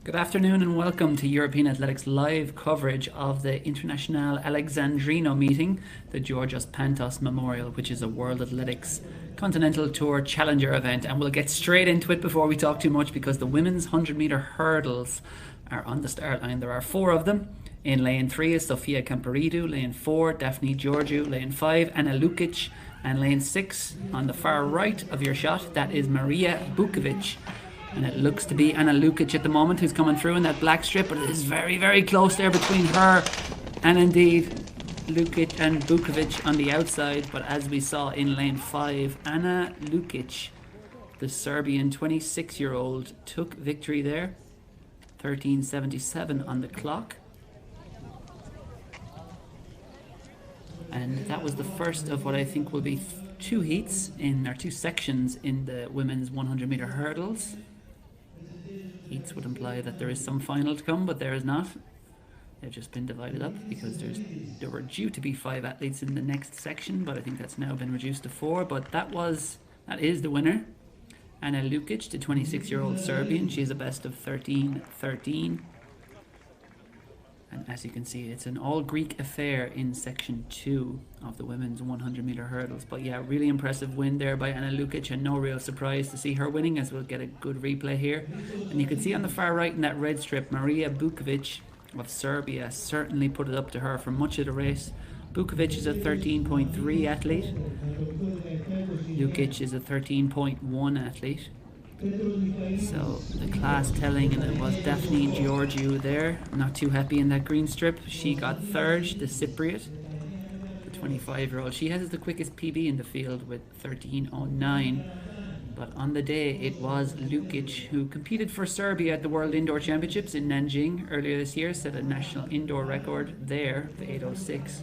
Good afternoon and welcome to European Athletics live coverage of the International Alexandrino meeting, the Georgios Pantos Memorial, which is a World Athletics Continental Tour Challenger event. And we'll get straight into it before we talk too much, because the women's 100-meter hurdles are on the start line. There are 4 of them. In lane 3 is Sofia Camperidou, lane 4 Daphne Georgiou, lane 5 Ana Lukic, and lane 6 on the far right of your shot, that is Maria Bukovic. And it looks to be Ana Lukic at the moment who's coming through in that black strip, but it is very, very close there between her and indeed Lukic and Bukovic on the outside. But as we saw in lane 5, Ana Lukic, the Serbian 26-year-old, took victory there. 13:77 on the clock. And that was the first of what I think will be 2 heats in, or 2 sections in the women's 100-meter hurdles. Heats would imply that there is some final to come, but there is not. They've just been divided up because there were due to be 5 athletes in the next section, but I think that's now been reduced to 4. But that is the winner, Ana Lukic, the 26-year-old Serbian. She has a best of 13:13. And as you can see, it's an all-Greek affair in section 2 of the women's 100-meter hurdles. But yeah, really impressive win there by Ana Lukic, and no real surprise to see her winning, as we'll get a good replay here. And you can see on the far right in that red strip, Maria Bukovic of Serbia certainly put it up to her for much of the race. Bukovic is a 13.3 athlete. Lukic is a 13.1 athlete. So the class telling, and it was Daphne Georgiou there, not too happy in that green strip. She got 3rd, the Cypriot, the 25-year-old. She has the quickest PB in the field with 13:09. But on the day, it was Lukic who competed for Serbia at the World Indoor Championships in Nanjing earlier this year, set a national indoor record there of 8:06.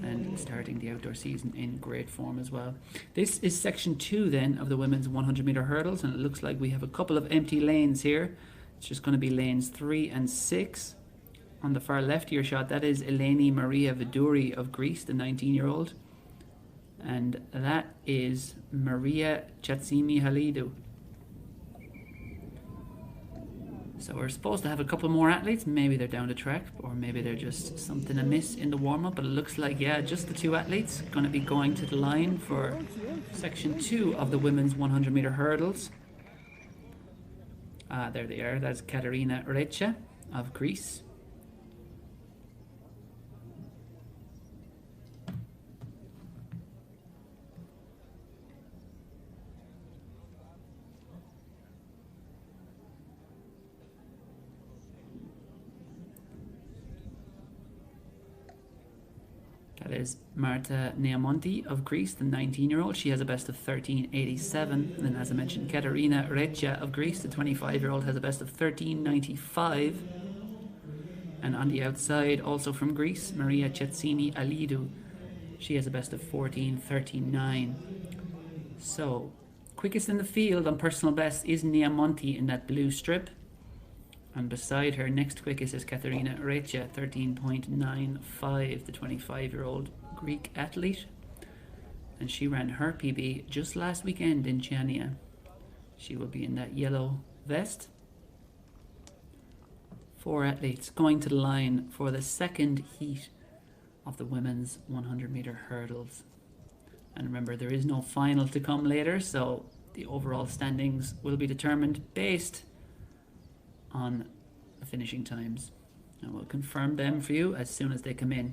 And starting the outdoor season in great form as well. This is section 2 then of the women's 100-meter hurdles, and it looks like we have a couple of empty lanes here. It's just going to be lanes 3 and 6. On the far left of your shot, that is Eleni Maria Vidouri of Greece, the 19-year-old. And that is Maria Chatsimihalidu. So we're supposed to have a couple more athletes. Maybe they're down the track, or maybe they're just something amiss in the warm-up. But it looks like, yeah, just the 2 athletes going to be going to the line for section 2 of the women's 100-meter hurdles. There they are. That's Katerina Recha of Greece. That is Marta Neamonti of Greece, the 19-year-old. She has a best of 13:87. And then, as I mentioned, Katerina Recha of Greece, the 25-year-old, has a best of 13:95. And on the outside, also from Greece, Maria Chatsimihalidu Alidou. She has a best of 14:39. So, quickest in the field on personal best is Neamonti in that blue strip. And beside her, next quickest is Katerina Recha, 13.95, the 25-year-old Greek athlete. And she ran her PB just last weekend in Chania. She will be in that yellow vest. 4 athletes going to the line for the second heat of the women's 100-meter hurdles. And remember, there is no final to come later, so the overall standings will be determined based on the finishing times, and we'll confirm them for you as soon as they come in.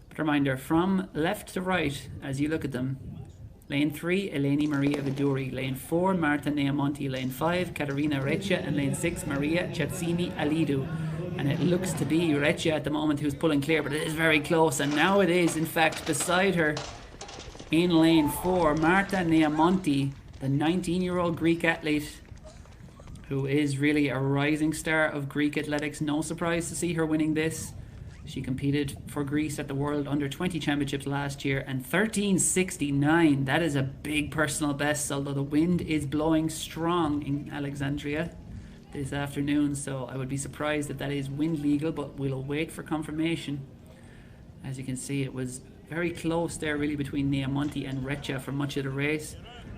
But reminder, from left to right as you look at them: lane 3 Eleni Maria Vidouri, lane 4 Marta Neamonti, lane 5 Katerina Recha, and lane 6 Maria Chatsimihalidu. And it looks to be Recha at the moment who's pulling clear, but it is very close. And now it is, in fact, beside her in lane 4, Marta Neamonti, the 19-year-old Greek athlete, who is really a rising star of Greek athletics. No surprise to see her winning this. She competed for Greece at the World Under-20 Championships last year, and 13:69, that is a big personal best, although the wind is blowing strong in Alexandria this afternoon, so I would be surprised if that is wind legal, but we'll wait for confirmation. As you can see, it was very close there really between Neamonti and Recha for much of the race.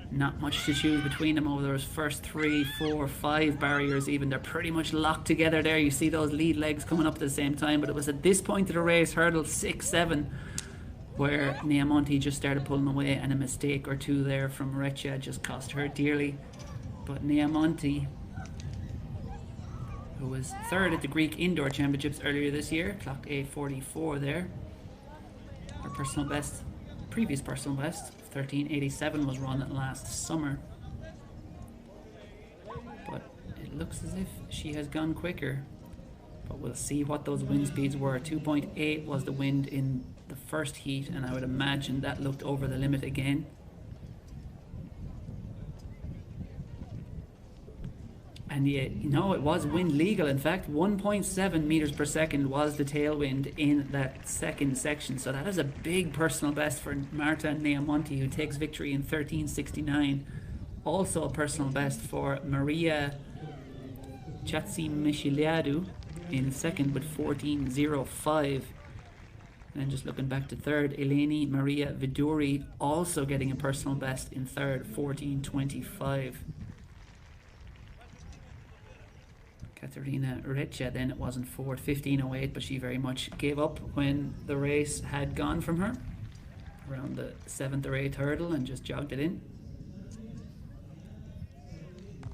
Not much to choose between them over those first 3, 4, 5 barriers even. They're pretty much locked together there. You see those lead legs coming up at the same time, but it was at this point of the race, hurdle 6, 7, where Neamonte just started pulling away, and a mistake or two there from Reccia just cost her dearly. But Neamonte, who was third at the Greek Indoor Championships earlier this year, clocked 8:44 there. Her personal best, previous personal best, 13:87 was run last summer. But it looks as if she has gone quicker. But we'll see what those wind speeds were. 2.8 was the wind in the first heat, and I would imagine that looked over the limit again. And yeah, you know, it was wind legal. In fact, 1.7 meters per second was the tailwind in that second section. So that is a big personal best for Marta Neamonte, who takes victory in 13:69. Also a personal best for Maria Chatzimisiliadou in second with 14:05. And then just looking back to third, Eleni Maria Viduri also getting a personal best in third, 14:25. Katerina Reccia then, it wasn't fourth, 15:08, but she very much gave up when the race had gone from her around the 7th or 8th hurdle and just jogged it in.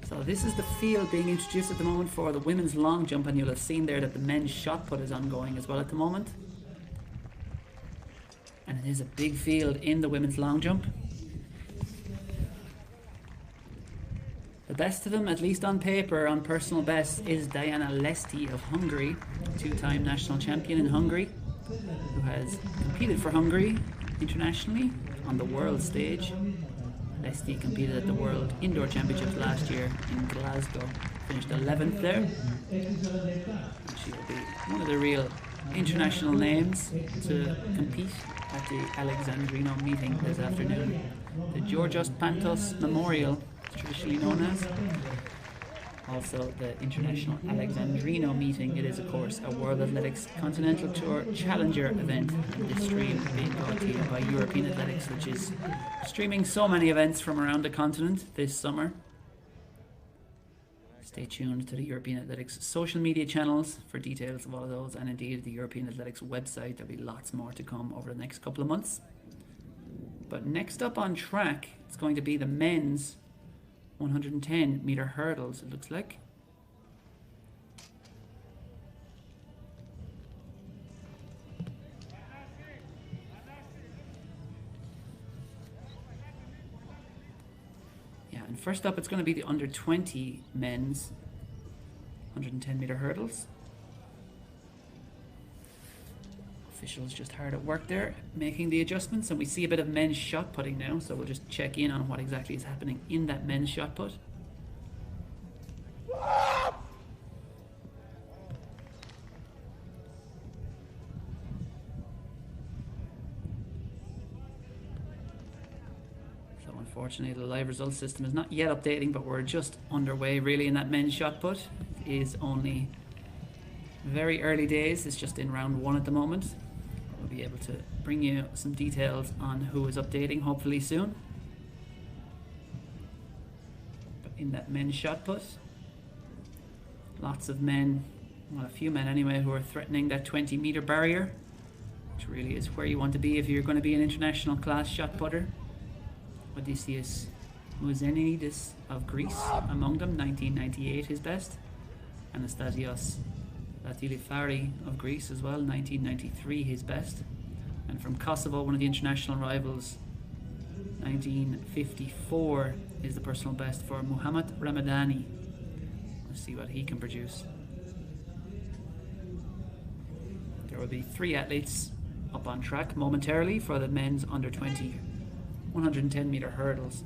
So this is the field being introduced at the moment for the women's long jump, and you'll have seen there that the men's shot put is ongoing as well at the moment. And it is a big field in the women's long jump. The best of them, at least on paper, on personal best, is Diana Lesti of Hungary, two-time national champion in Hungary, who has competed for Hungary internationally on the world stage. Lesti competed at the World Indoor Championships last year in Glasgow, finished 11th there. And she will be one of the real international names to compete at the Alexandrino meeting this afternoon. The Georgios Pantos Memorial, traditionally known as. Also the International Alexandrino meeting. It is, of course, a World Athletics Continental Tour Challenger event, and this stream being brought to you by European Athletics, which is streaming so many events from around the continent this summer. Stay tuned to the European Athletics social media channels for details of all of those, and indeed the European Athletics website. There'll be lots more to come over the next couple of months. But next up on track, it's going to be the men's 110 meter hurdles, it looks like. Yeah, and first up it's going to be the under 20 men's 110 meter hurdles. Officials just hard at work there making the adjustments, and we see a bit of men's shot putting now, so we'll just check in on what exactly is happening in that men's shot put. So unfortunately the live results system is not yet updating, but we're just underway really in that men's shot put. It is only very early days, it's just in round 1 at the moment. We'll be able to bring you some details on who is updating hopefully soon. But in that men's shot put, lots of men, well, a few men anyway, who are threatening that 20 meter barrier, which really is where you want to be if you're going to be an international class shot putter. Odysseus Mouzenidis of Greece among them, 1998 his best. Anastasios Latilifari of Greece as well, 1993 his best. And from Kosovo, one of the international rivals, 1954 is the personal best for Muhammad Ramadani. Let's see what he can produce. There will be 3 athletes up on track momentarily for the men's under 20 110 meter hurdles.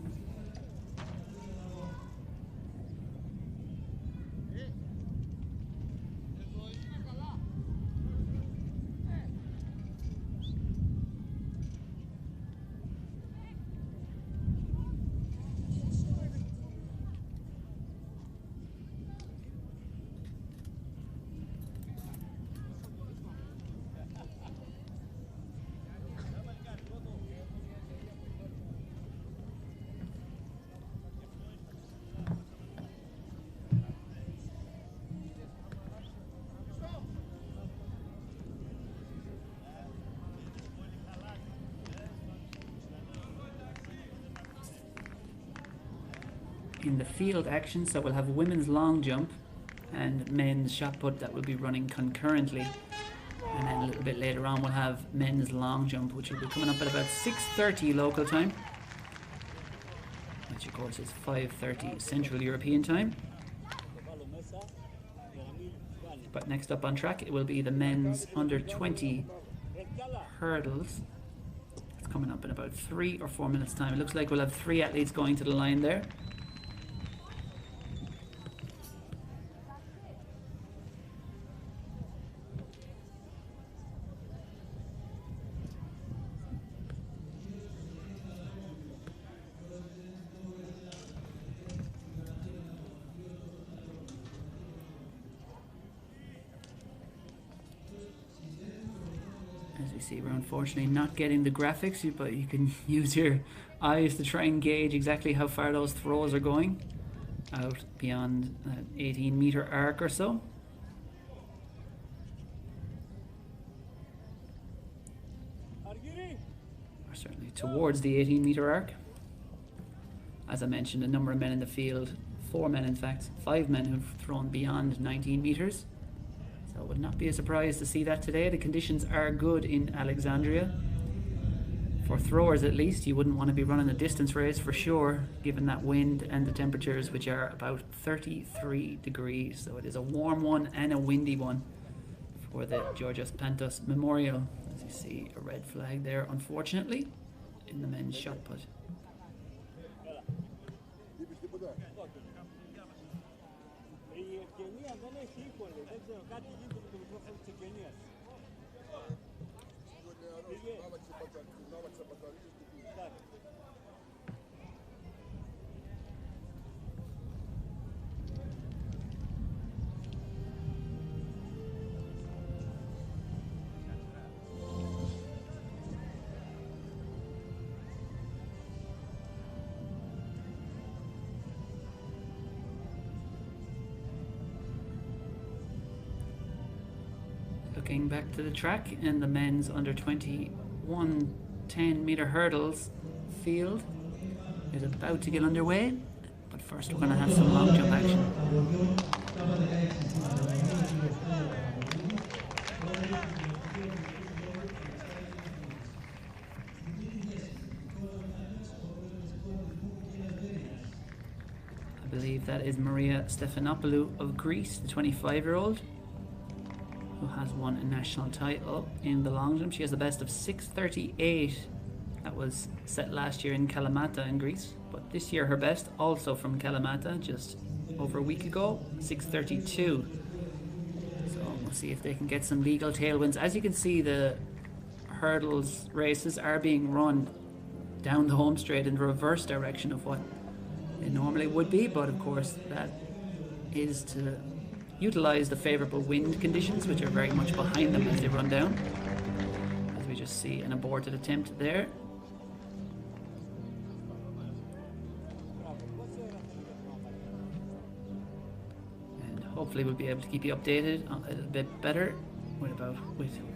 in the field action. So we'll have women's long jump and men's shot put that will be running concurrently. And then a little bit later on we'll have men's long jump, which will be coming up at about 6:30 local time, which of course is 5:30 Central European time. But next up on track it will be the men's under 20 hurdles. It's coming up in about 3 or 4 minutes time. It looks like we'll have 3 athletes going to the line there. As we see, we're unfortunately not getting the graphics, but you can use your eyes to try and gauge exactly how far those throws are going out beyond that 18-meter arc or so. Or certainly towards the 18-meter arc. As I mentioned, a number of men in the field, 4 men in fact, 5 men who've thrown beyond 19 meters. So it would not be a surprise to see that today. The conditions are good in Alexandria. For throwers at least, you wouldn't want to be running a distance race for sure, given that wind and the temperatures, which are about 33 degrees. So it is a warm one and a windy one for the Georgios Pantos Memorial. As you see, a red flag there, unfortunately, in the men's shot put. Looking back to the track, and the men's under 21 10-meter hurdles field is about to get underway, but first we're going to have some long jump action. I believe that is Maria Stefanopoulou of Greece, the 25-year-old. Who has won a national title in the long jump. She has the best of 6:38. That was set last year in Kalamata in Greece. But this year her best, also from Kalamata, just over a week ago, 6:32. So we'll see if they can get some legal tailwinds. As you can see, the hurdles races are being run down the home straight in the reverse direction of what they normally would be. But of course that is to utilize the favourable wind conditions, which are very much behind them as they run down. As we just see an aborted attempt there. And hopefully we'll be able to keep you updated a little bit better with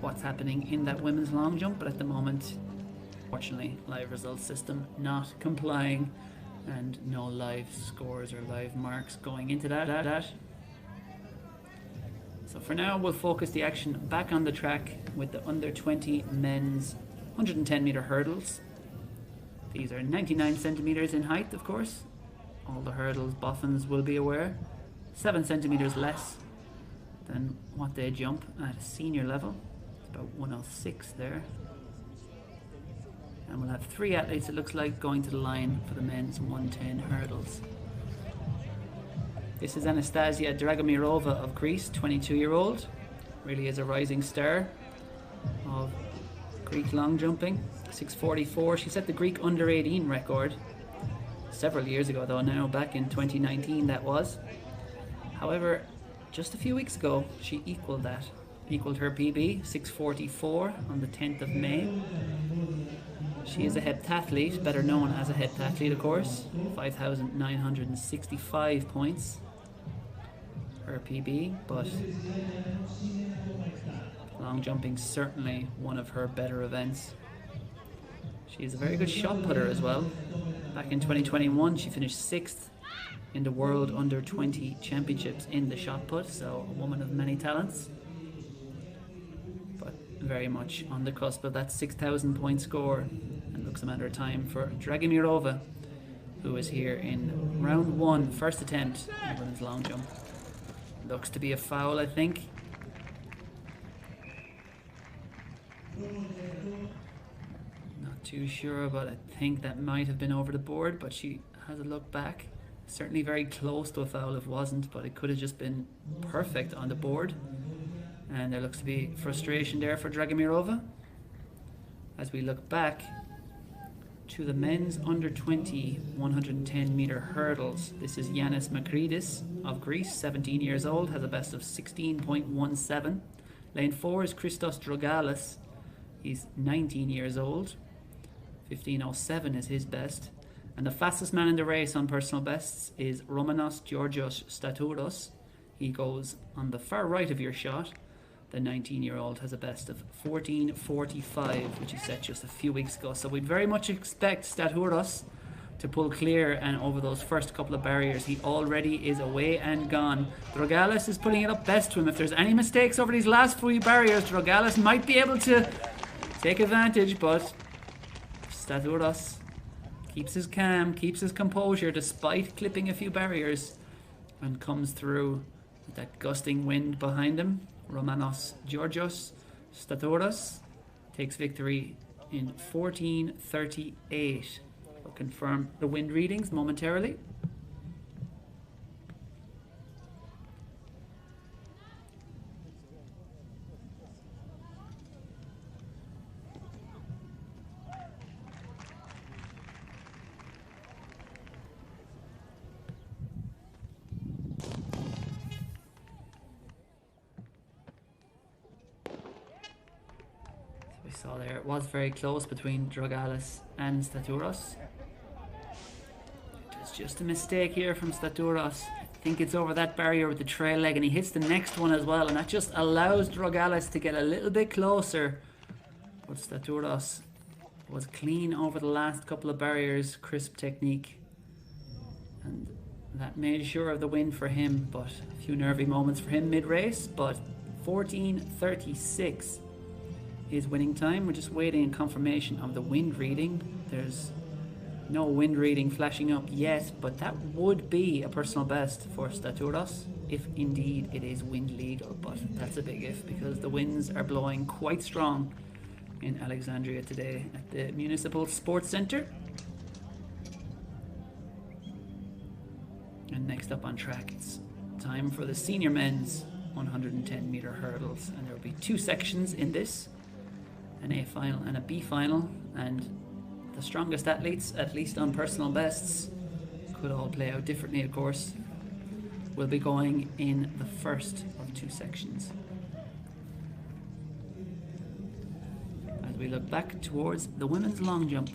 what's happening in that women's long jump. But at the moment, fortunately, live results system not complying, and no live scores or live marks going into that. So for now, we'll focus the action back on the track with the under 20 men's 110-meter hurdles. These are 99 centimeters in height, of course. All the hurdles boffins will be aware. 7 centimeters less than what they jump at a senior level. It's about 106 there. And we'll have 3 athletes, it looks like, going to the line for the men's 110 hurdles. This is Anastasia Dragomirova of Greece, 22-year-old. Really is a rising star of Greek long jumping. 6:44. She set the Greek under 18 record several years ago, though now, back in 2019 that was. However, just a few weeks ago, she equaled her PB, 6:44 on the 10th of May. She is a heptathlete, better known as a heptathlete, of course. 5,965 points. Her PB, but long jumping certainly one of her better events. She is a very good shot putter as well. Back in 2021 she finished 6th in the World Under 20 Championships in the shot put, so a woman of many talents. But very much on the cusp of that 6,000 point score, and looks a matter of time for Dragimirova, who is here in round 1, first attempt in women's long jump. Looks to be a foul, I think. Not too sure, but I think that might have been over the board, but she has a look back. Certainly very close to a foul if it wasn't, but it could have just been perfect on the board. And there looks to be frustration there for Dragimirova. As we look back to the men's under 20 110 meter hurdles. This is Yanis Makridis of Greece, 17 years old, has a best of 16.17. Lane 4 is Christos Drogalis. He's 19 years old. 15.07 is his best. And the fastest man in the race on personal bests is Romanos Georgios Statouros. He goes on the far right of your shot. The 19-year-old has a best of 14.45, which he set just a few weeks ago. So we'd very much expect Statouros to pull clear, and over those first couple of barriers, he already is away and gone. Drogalis is putting it up best to him. If there's any mistakes over these last few barriers, Drogalis might be able to take advantage, but Statouros keeps his calm, keeps his composure despite clipping a few barriers, and comes through with that gusting wind behind him. Romanos Georgios Statouros takes victory in 14.38. We'll confirm the wind readings momentarily. So there, it was very close between Drogalis and Statouros. It's just a mistake here from Statouros. I think it's over that barrier with the trail leg, and he hits the next one as well, and that just allows Drogalis to get a little bit closer. But Statouros was clean over the last couple of barriers, crisp technique, and that made sure of the win for him. But a few nervy moments for him mid-race, but 14.36 is winning time. We're just waiting on confirmation of the wind reading. There's no wind reading flashing up yet, but that would be a personal best for Statouros if indeed it is wind legal, but that's a big if, because the winds are blowing quite strong in Alexandria today at the Municipal Sports Centre. And next up on track, it's time for the senior men's 110 meter hurdles, and there will be 2 sections in this, an A final and a B final, and the strongest athletes, at least on personal bests, could all play out differently of course, will be going in the first of 2 sections. As we look back towards the women's long jump.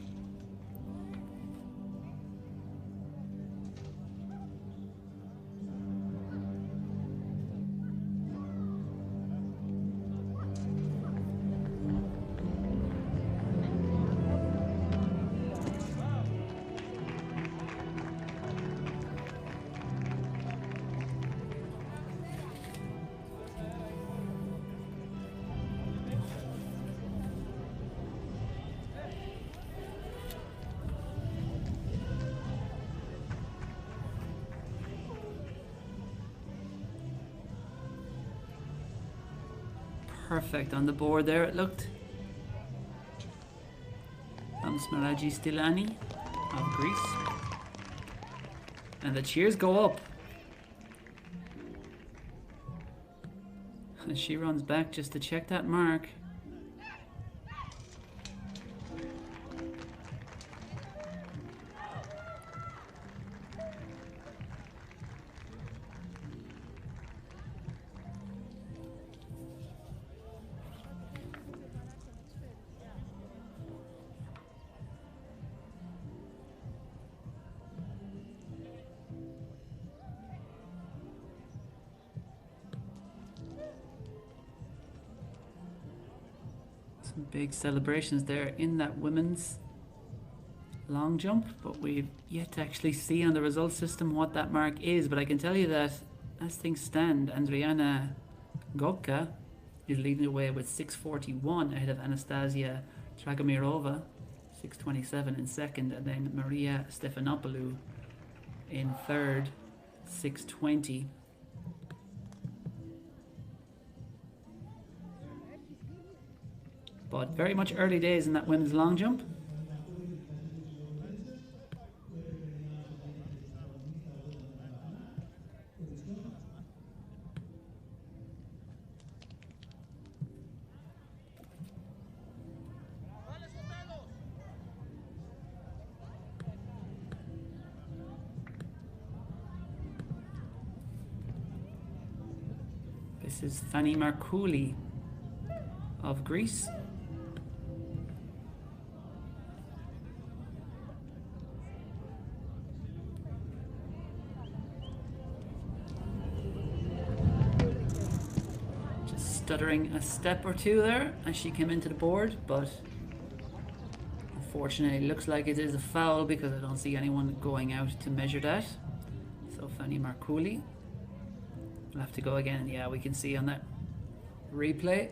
Perfect on the board there, it looked. Smaraji Stilani of Greece. And the cheers go up as she runs back just to check that mark. Big celebrations there in that women's long jump, but we've yet to actually see on the results system what that mark is. But I can tell you that as things stand, Adriana Gokka is leading the way with 6:41 ahead of Anastasia Dragomirova, 6:27 in second, and then Maria Stefanopoulou in third, 6:20. But very much early days in that women's long jump. This is Fanny Markouli of Greece. Stuttering a step or two there as she came into the board, but unfortunately it looks like it is a foul because I don't see anyone going out to measure that. So Fanny Markouli will have to go again. Yeah, we can see on that replay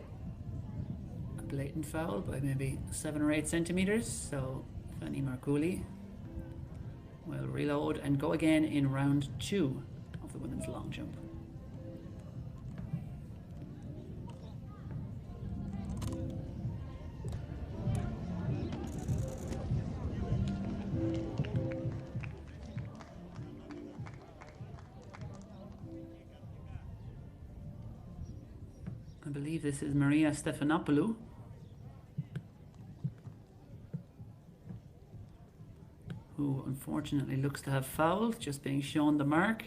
a blatant foul by maybe 7 or 8 centimeters. So Fanny Markouli will reload and go again in round 2 of the women's long jump. I believe this is Maria Stefanopoulou. Who unfortunately looks to have fouled, just being shown the mark.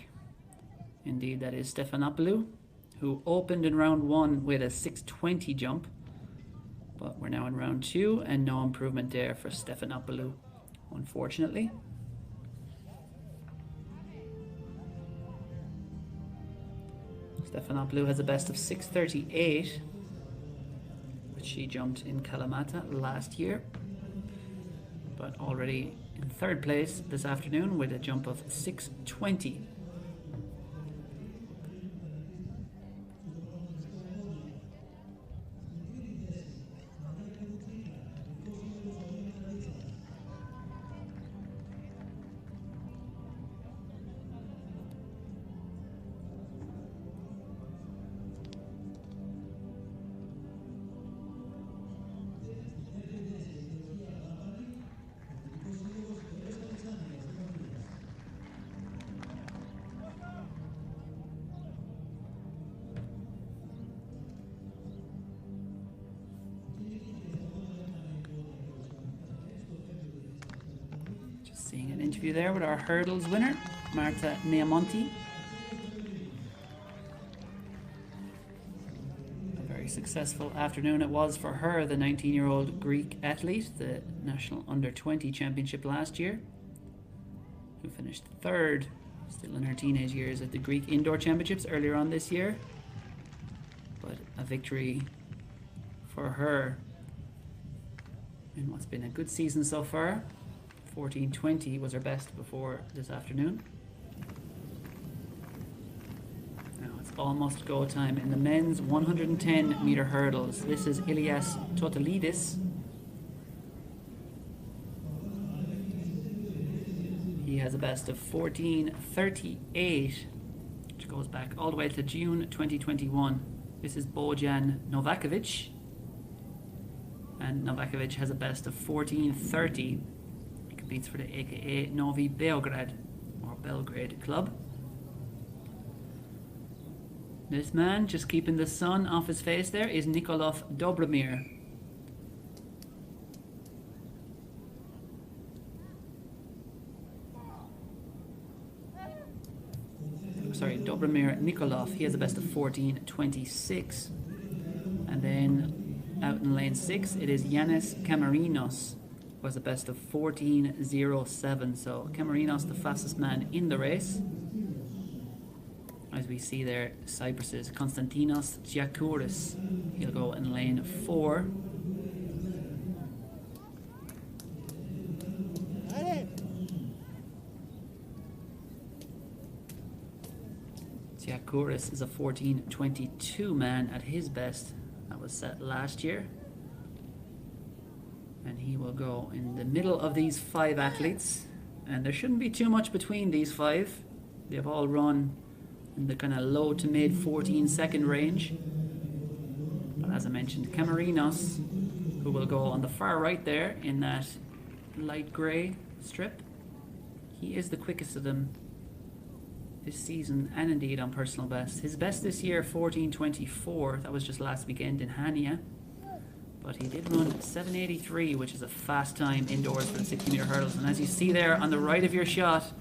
Indeed, that is Stefanopoulou, who opened in round 1 with a 6:20 jump. But we're now in round 2 and no improvement there for Stefanopoulou, unfortunately. Stefanopoulou has a best of 6:38, which she jumped in Kalamata last year, but already in 3rd place this afternoon with a jump of 6:20. Seeing an interview there with our hurdles winner, Marta Neamonti. A very successful afternoon it was for her, the 19-year-old Greek athlete, the National Under-20 Championship last year, who finished 3rd, still in her teenage years, at the Greek Indoor Championships earlier on this year. But a victory for her in what's been a good season so far. 14:20 was her best before this afternoon. Now it's almost go time in the men's 110 meter hurdles. This is Ilias Totalidis. He has a best of 14:38, which goes back all the way to June 2021. This is Bojan Novakovic, and Novakovic has a best of 14:30. Competes for the AKA Novi Beograd or Belgrade club. This man, just keeping the sun off his face there, is Nikolov Dobromir. Sorry, Dobromir Nikolov. He has a best of 14:26. And then out in lane 6, it is Yanis Kamarinos, who has a best of 14:07. So Kamarinos, the fastest man in the race. As we see there, Cyprus's Konstantinos Giakouris. He'll go in lane 4. Tsiakouris is a 14.22 man at his best. That was set last year. And he will go in the middle of these 5 athletes. And there shouldn't be too much between these 5. They've all run in the kind of low to mid 14-second range. But as I mentioned, Camarinos, who will go on the far right there in that light grey strip, he is the quickest of them this season, and indeed on personal best. His best this year, 14.24. That was just last weekend in Hania. But he did run 7.83, which is a fast time indoors for the 60-metre hurdles. And as you see there on the right of your shot,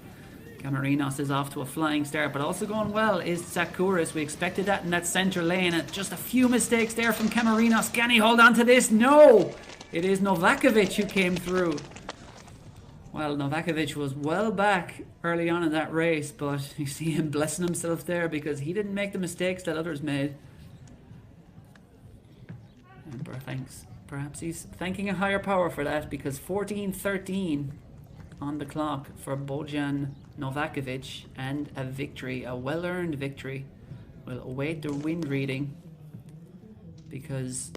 Camarinos is off to a flying start, but also going well is Tsiakouris. We expected that in that centre lane, and just a few mistakes there from Camarinos. Can he hold on to this? No! It is Novakovic who came through. Well, Novakovic was well back early on in that race, but you see him blessing himself there because he didn't make the mistakes that others made. And perhaps he's thanking a higher power for that, because 14.13 on the clock for Bojan Novakovic, and a victory, a well-earned victory. We'll await the wind reading, because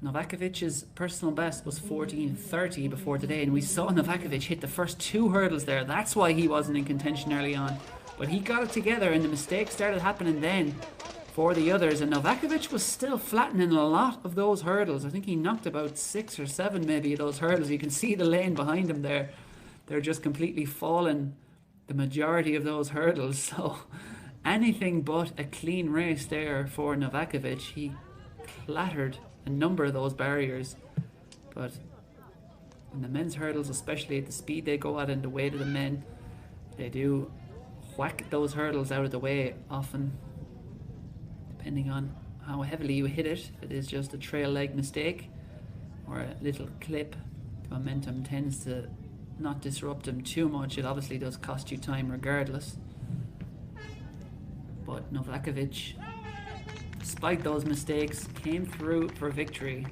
Novakovic's personal best was 14.30 before today, and we saw Novakovic hit the first 2 hurdles there. That's why he wasn't in contention early on. But he got it together, and the mistakes started happening then for the others. And Novakovic was still flattening a lot of those hurdles. I think he knocked about 6 or 7 maybe of those hurdles. You can see the lane behind him there. They're just completely fallen, the majority of those hurdles. So anything but a clean race there for Novakovic. He clattered a number of those barriers, but in the men's hurdles, especially at the speed they go at and the weight of the men, they do whack those hurdles out of the way often, depending on how heavily you hit it. If it is just a trail leg mistake or a little clip, the momentum tends to not disrupt them too much. It obviously does cost you time regardless. But Novakovic, despite those mistakes, came through for victory.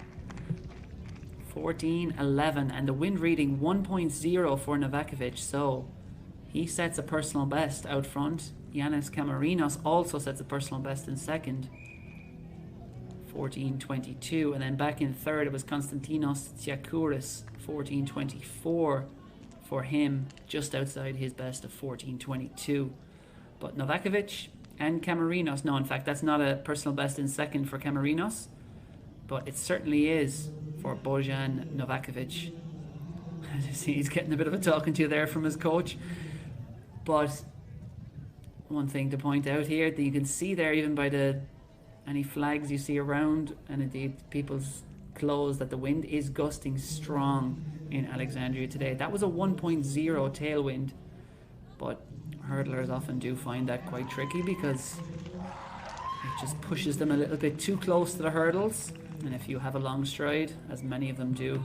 14.11, and the wind reading 1.0 for Novakovic, so he sets a personal best out front. Yanis Camarinos also sets a personal best in second, 14.22, and then back in third it was Konstantinos Tsiakouris, 14.24 for him, just outside his best of 14.22. But Novakovic and Camarinos, no, in fact, that's not a personal best in second for Camarinos, but it certainly is for Bojan Novakovic. He's getting a bit of a talking to there from his coach. But one thing to point out here that you can see there, even by any flags you see around, and indeed people's clothes, that the wind is gusting strong in Alexandria today. That was a 1.0 tailwind, but hurdlers often do find that quite tricky because it just pushes them a little bit too close to the hurdles, and if you have a long stride, as many of them do,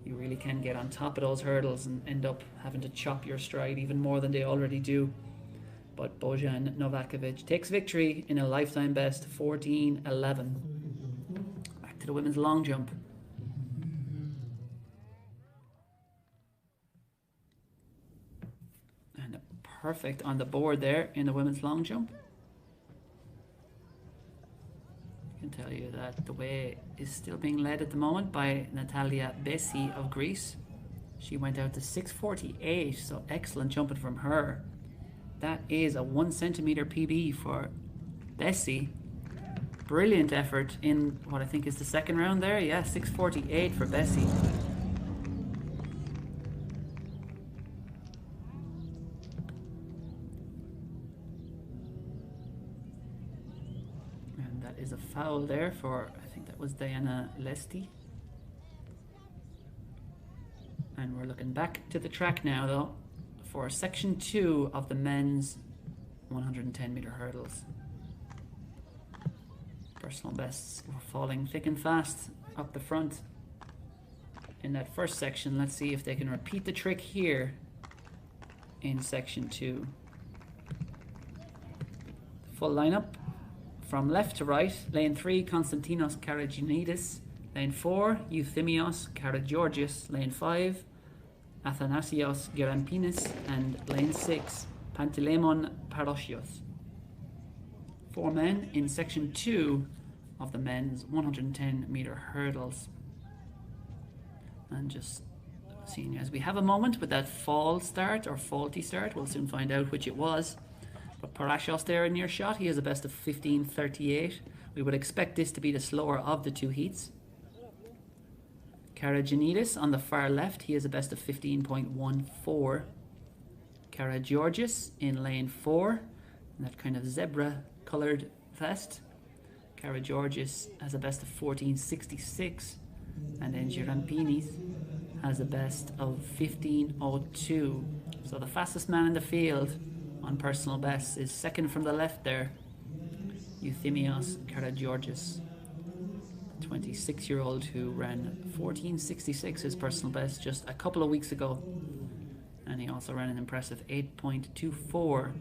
you really can get on top of those hurdles and end up having to chop your stride even more than they already do. But Bojan Novakovic takes victory in a lifetime best, 14.11. Back to the women's long jump. And perfect on the board there in the women's long jump. I can tell you that the way is still being led at the moment by Natalia Bessi of Greece. She went out to 6.48, so excellent jumping from her. That is a 1 centimeter PB for Bessi. Brilliant effort in what I think is the second round there. Yeah, 6.48 for Bessi. And that is a foul there for, I think that was Diana Lesti. And we're looking back to the track now though, for section 2 of the men's 110 meter hurdles. Personal bests were falling thick and fast up the front in that first section. Let's see if they can repeat the trick here in section 2. Full lineup from left to right. Lane 3, Konstantinos Karagianidis. Lane 4, Euthimios Karageorgios. Lane 5, Athanasios Gerampinis, and lane 6, Pantilemon Parosios. 4 men in section 2 of the men's 110 meter hurdles. And just seeing as we have a moment with that fall start or faulty start, we'll soon find out which it was. But Parashos there in your shot, he has a best of 15:38. We would expect this to be the slower of the two heats. Karajanidis on the far left, he has a best of 15.14. Georgios in lane 4, in that kind of zebra coloured vest. Georgios has a best of 14:66, and then Girampinis has a best of 15:02. So the fastest man in the field on personal best is second from the left there, Euthimios Georgios, 26-year-old who ran 14:66 his personal best just a couple of weeks ago, and he also ran an impressive 8.24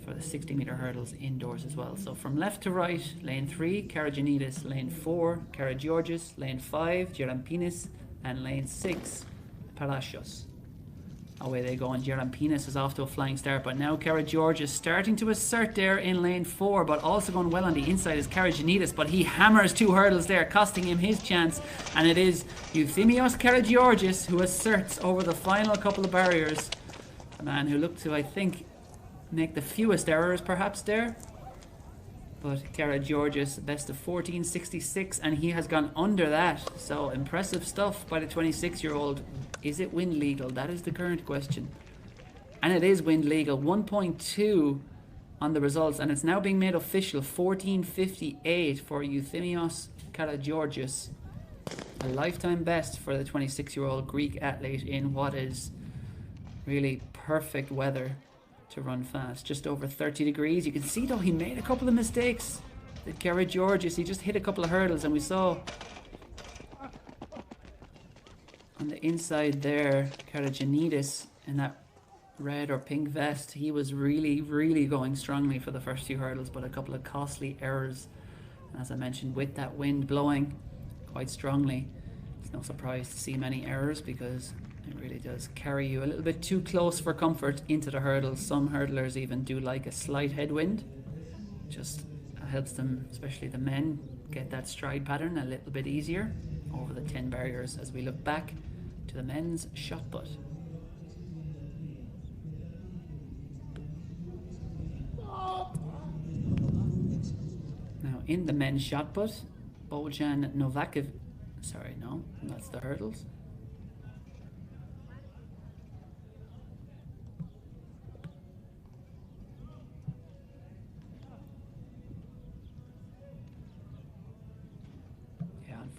for the 60-meter hurdles indoors as well. So from left to right, lane 3, Karajanidis, lane 4, Georgios, lane 5, Gerampinis, and lane 6, Parashos. Away they go, and Gerampinis is off to a flying start, but now Georgios starting to assert there in lane 4, but also going well on the inside is Karajanidis, but he hammers 2 hurdles there, costing him his chance, and it is Euthimios Georgios who asserts over the final couple of barriers. The man who looked to, I think, make the fewest errors perhaps there. But Georgios, best of 14:66, and he has gone under that. So impressive stuff by the 26-year-old. Is it wind legal? That is the current question. And it is wind legal. 1.2 on the results, and it's now being made official. 14:58 for Euthimios Georgios. A lifetime best for the 26-year-old Greek athlete in what is really perfect weather to run fast. Just over 30 degrees. You can see though he made a couple of mistakes. That Georgios, he just hit a couple of hurdles, and we saw on the inside there Karajanidis in that red or pink vest, he was really going strongly for the first few hurdles, but a couple of costly errors. And as I mentioned, with that wind blowing quite strongly, it's no surprise to see many errors, because it really does carry you a little bit too close for comfort into the hurdles. Some hurdlers even do like a slight headwind. Just helps them, especially the men, get that stride pattern a little bit easier over the 10 barriers as we look back to the men's shot put. Now in the men's shot put, Bojan Novakovic, sorry, no, that's the hurdles.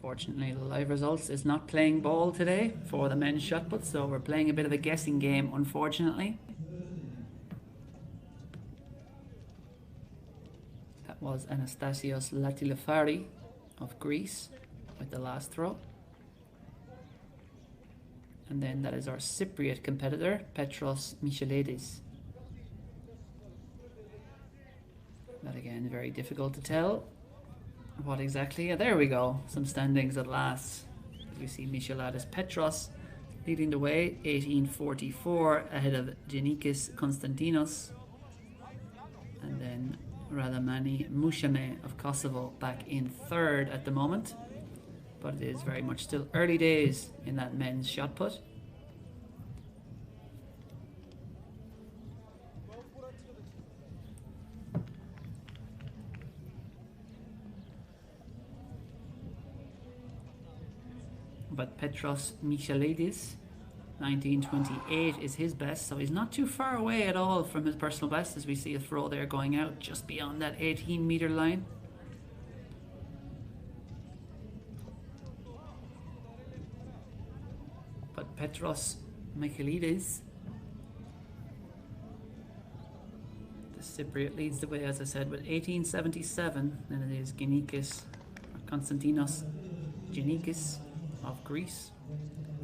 Unfortunately, the live results is not playing ball today for the men's shot put, so we're playing a bit of a guessing game, unfortunately. That was Anastasios Latilafari of Greece with the last throw. And then that is our Cypriot competitor, Petros Michailidis. That again, very difficult to tell what exactly. There we go, some standings at last. We see Michailidis Petros leading the way, 18:44 ahead of Genikis Konstantinos, and then Radamani Mushame of Kosovo back in third at the moment. But it is very much still early days in that men's shot put. But Petros Michailidis, 19:28 is his best, so he's not too far away at all from his personal best, as we see a throw there going out just beyond that 18-meter line. But Petros Michailidis, the Cypriot, leads the way, as I said, with 18:77. Then it is Konstantinos Genikis of Greece,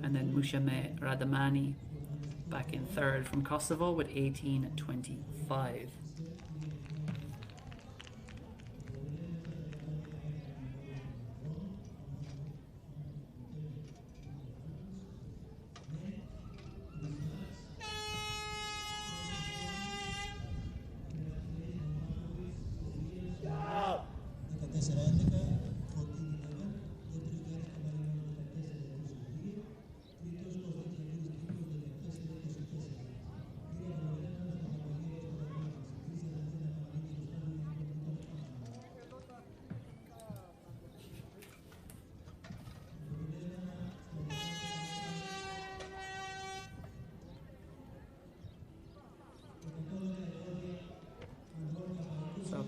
and then Mushame Radamani back in third from Kosovo with 18:25.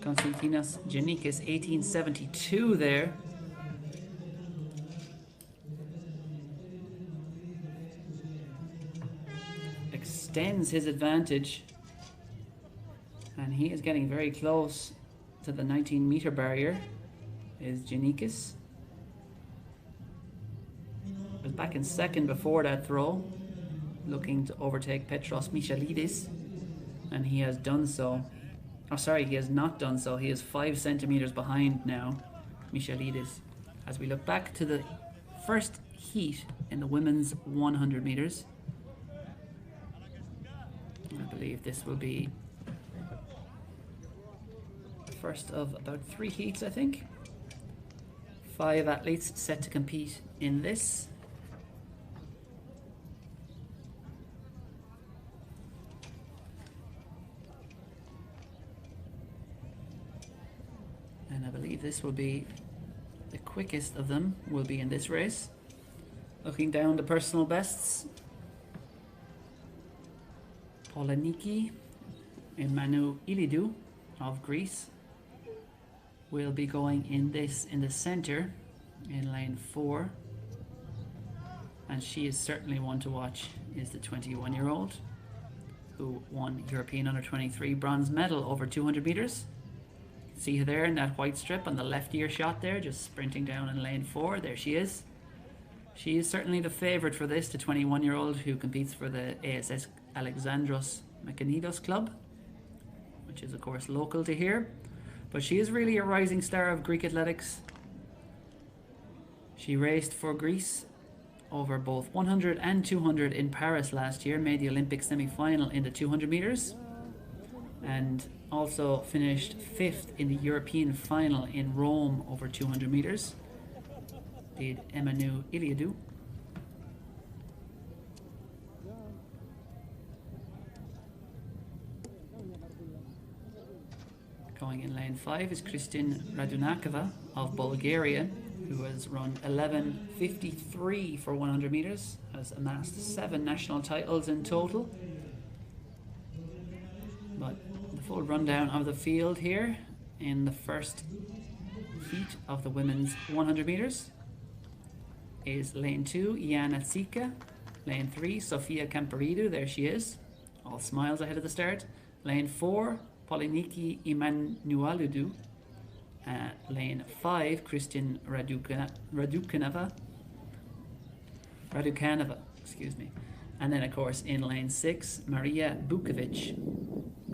Konstantinos Giannikis, 1872 there. Extends his advantage, and he is getting very close to the 19-meter barrier, is Giannikis. Was back in second before that throw, looking to overtake Petros Michalidis, and he has done so. Oh, sorry, he has not done so. He is 5 centimeters behind now, Michalidis. As we look back to the first heat in the women's 100 meters, I believe this will be the first of about 3 heats, I think. 5 athletes set to compete in this. And I believe this will be the quickest of them, will be in this race. Looking down the personal bests, Polaniki Emanuilidou of Greece will be going in this in the center in lane 4, and she is certainly one to watch. Is the 21-year-old who won European Under-23 bronze medal over 200 meters. See her there in that white strip on the left ear shot there, just sprinting down in lane 4. There she is. She is certainly the favourite for this, the 21-year-old who competes for the ASS Alexandros Mechanidos Club, which is of course local to here. But she is really a rising star of Greek athletics. She raced for Greece over both 100 and 200 in Paris last year, made the Olympic semi-final in the 200 meters, and also finished 5th in the European final in Rome over 200 meters. Did Emanuilidou. Going in lane 5 is Kristin Radunakova of Bulgaria, who has run 11:53 for 100 meters, has amassed 7 national titles in total. But the full rundown of the field here in the first heat of the women's 100 meters is lane 2, Iana Tsika. Lane 3, Sofia Camperidou, there she is, all smiles ahead of the start. Lane 4, Poliniki Emanuilidou. Lane 5, Kristin Radukanova, excuse me. And then of course in lane 6, Maria Bukovic,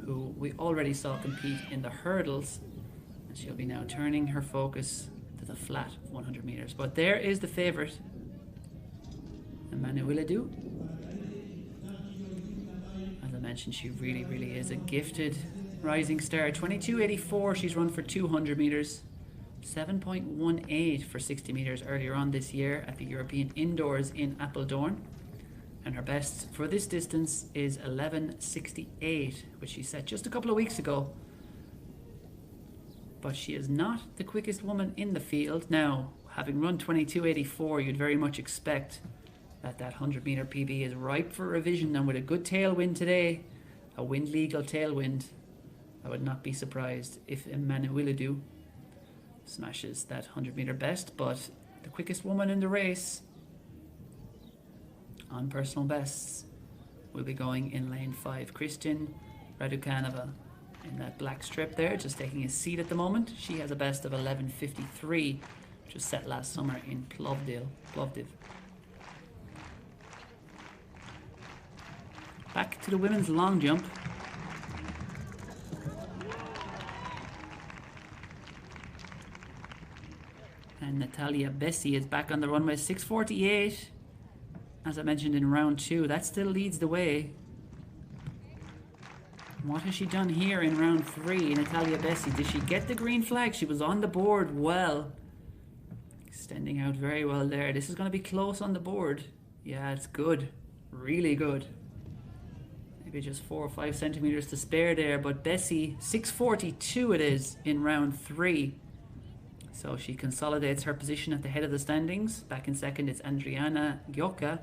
who we already saw compete in the hurdles, and she'll be now turning her focus to the flat 100 meters. But there is the favourite, Emanuilidou. As I mentioned, she really is a gifted rising star. 22.84 she's run for 200 meters, 7.18 for 60 meters earlier on this year at the European Indoors in Apeldoorn. And her best for this distance is 11.68, which she set just a couple of weeks ago. But she is not the quickest woman in the field. Now, having run 22.84, you'd very much expect that 100 meter PB is ripe for revision, and with a good tailwind today, a wind legal tailwind, I would not be surprised if Emanuilidou smashes that 100 meter best. But the quickest woman in the race on personal bests will be going in lane 5, Kristin Radukanova, in that black strip there, just taking a seat at the moment. She has a best of 11.53, which was set last summer in Plovdiv. Back to the women's long jump. And Natalia Bessi is back on the runway, 6.48. As I mentioned in round 2, that still leads the way. What has she done here in round 3, Natalia Bessi? Did she get the green flag? She was on the board well. Extending out very well there. This is going to be close on the board. Yeah, it's good. Really good. Maybe just 4 or 5 centimeters to spare there. But Bessi, 6.42 it is in round 3. So she consolidates her position at the head of the standings. Back in second, it's Andriana Gioca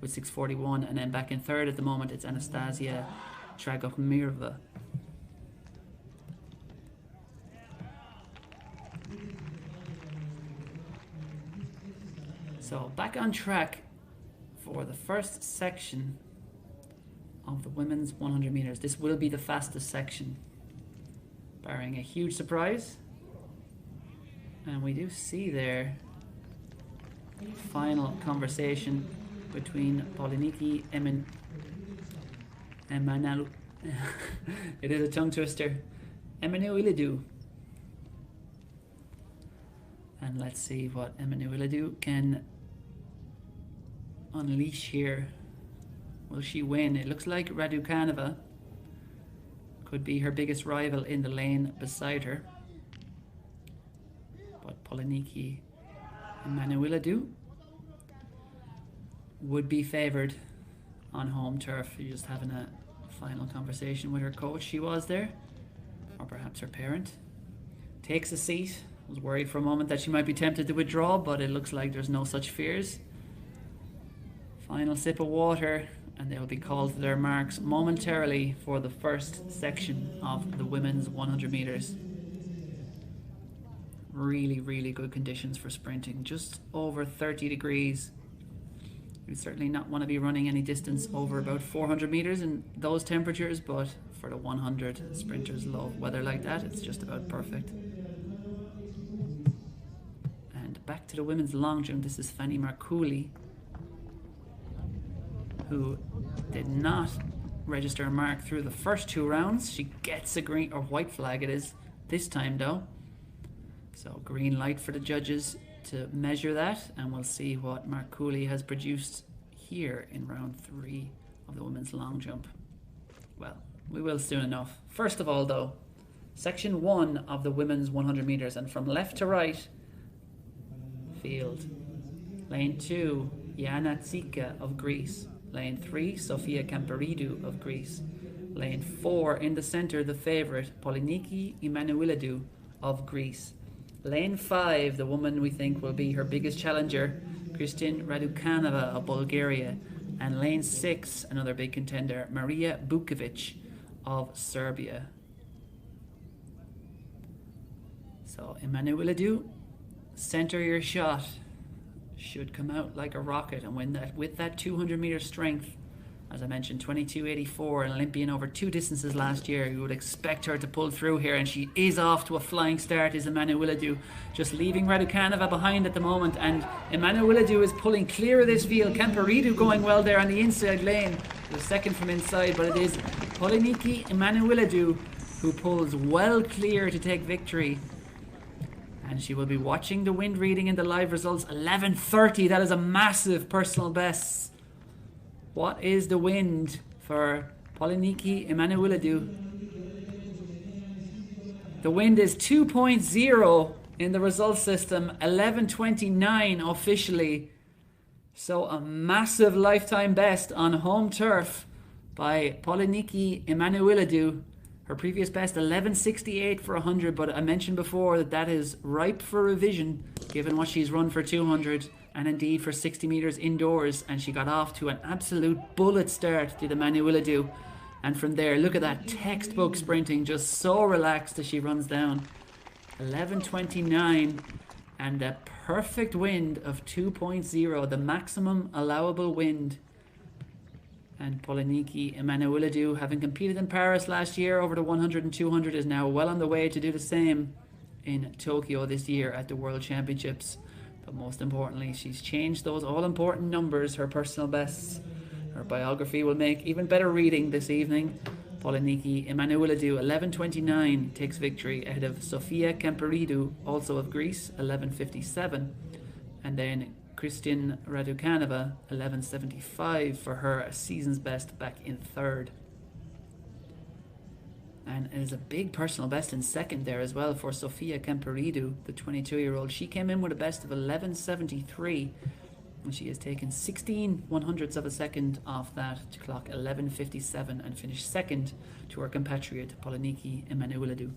with 6.41. And then back in third at the moment, it's Anastasia Dragomirova. So back on track for the first section of the women's 100 meters. This will be the fastest section, barring a huge surprise. And we do see there final conversation between Poliniki Emmanuel. It is a tongue twister. Emanuelidou. And let's see what Emanuelidou can unleash here. Will she win? It looks like Raducanova could be her biggest rival in the lane beside her. But Poliniki Emanuelidou would be favoured on home turf. You're just having a final conversation with her coach. She was there, or perhaps her parent. Takes a seat. I was worried for a moment that she might be tempted to withdraw, but it looks like there's no such fears. Final sip of water, and they will be called to their marks momentarily for the first section of the women's 100 meters. Really, really good conditions for sprinting. Just over 30 degrees. You'd certainly not want to be running any distance over about 400 meters in those temperatures, but for the 100, sprinters love weather like that. It's just about perfect. And back to the women's long jump. This is Fanny Marcouli, who did not register a mark through the first 2 rounds. She gets a green or white flag it is this time though. So green light for the judges to measure that, and we'll see what Marcouli has produced here in round 3 of the women's long jump. Well, we will soon enough. First of all though, section 1 of the women's 100 meters, and from left to right, field. Lane 2, Yana Tsika of Greece. Lane 3, Sofia Camperidou of Greece. Lane 4, in the center, the favourite, Poliniki Emanuelidou of Greece. Lane 5, the woman we think will be her biggest challenger, Kristin Raducanova of Bulgaria. And lane 6, another big contender, Maria Bukovic of Serbia. So Emanuelidou, center your shot. Should come out like a rocket and win that with that 200 meter strength. As I mentioned, 22.84, an Olympian over 2 distances last year. You would expect her to pull through here, and she is off to a flying start. Is Emanuelidou, just leaving Raducanova behind at the moment, and Emanuelidou is pulling clear of this field. Camperidou going well there on the inside lane, the second from inside, but it is Poliniki Emanuelidou who pulls well clear to take victory. And she will be watching the wind reading in the live results. 11:30, that is a massive personal best. What is the wind for Poliniki Emanuelidou? The wind is 2.0 in the result system, 11:29 officially. So a massive lifetime best on home turf by Poliniki Emanuelidou. Her previous best, 11:68 for 100, but I mentioned before that is ripe for revision given what she's run for 200 and indeed for 60 metres indoors, and she got off to an absolute bullet start, did Emanuelidou. And from there, look at that textbook sprinting, just so relaxed as she runs down. 11:29 and a perfect wind of 2.0, the maximum allowable wind. And Poliniki Emanuelidou, having competed in Paris last year over the 100 and 200, is now well on the way to do the same in Tokyo this year at the World Championships. But most importantly, she's changed those all-important numbers, her personal bests. Her biography will make even better reading this evening. Poliniki Emanuelidou, 11:29, takes victory ahead of Sofia Camperidou, also of Greece, 11:57. And then Kristin Raducanova, 11:75 for her season's best, back in 3rd. And it is a big personal best in 2nd there as well for Sofia Camperidou, the 22-year-old. She came in with a best of 11:73, and she has taken 16 100ths of a second off that to clock 11:57 and finish 2nd to her compatriot Poliniki Emanuelidou.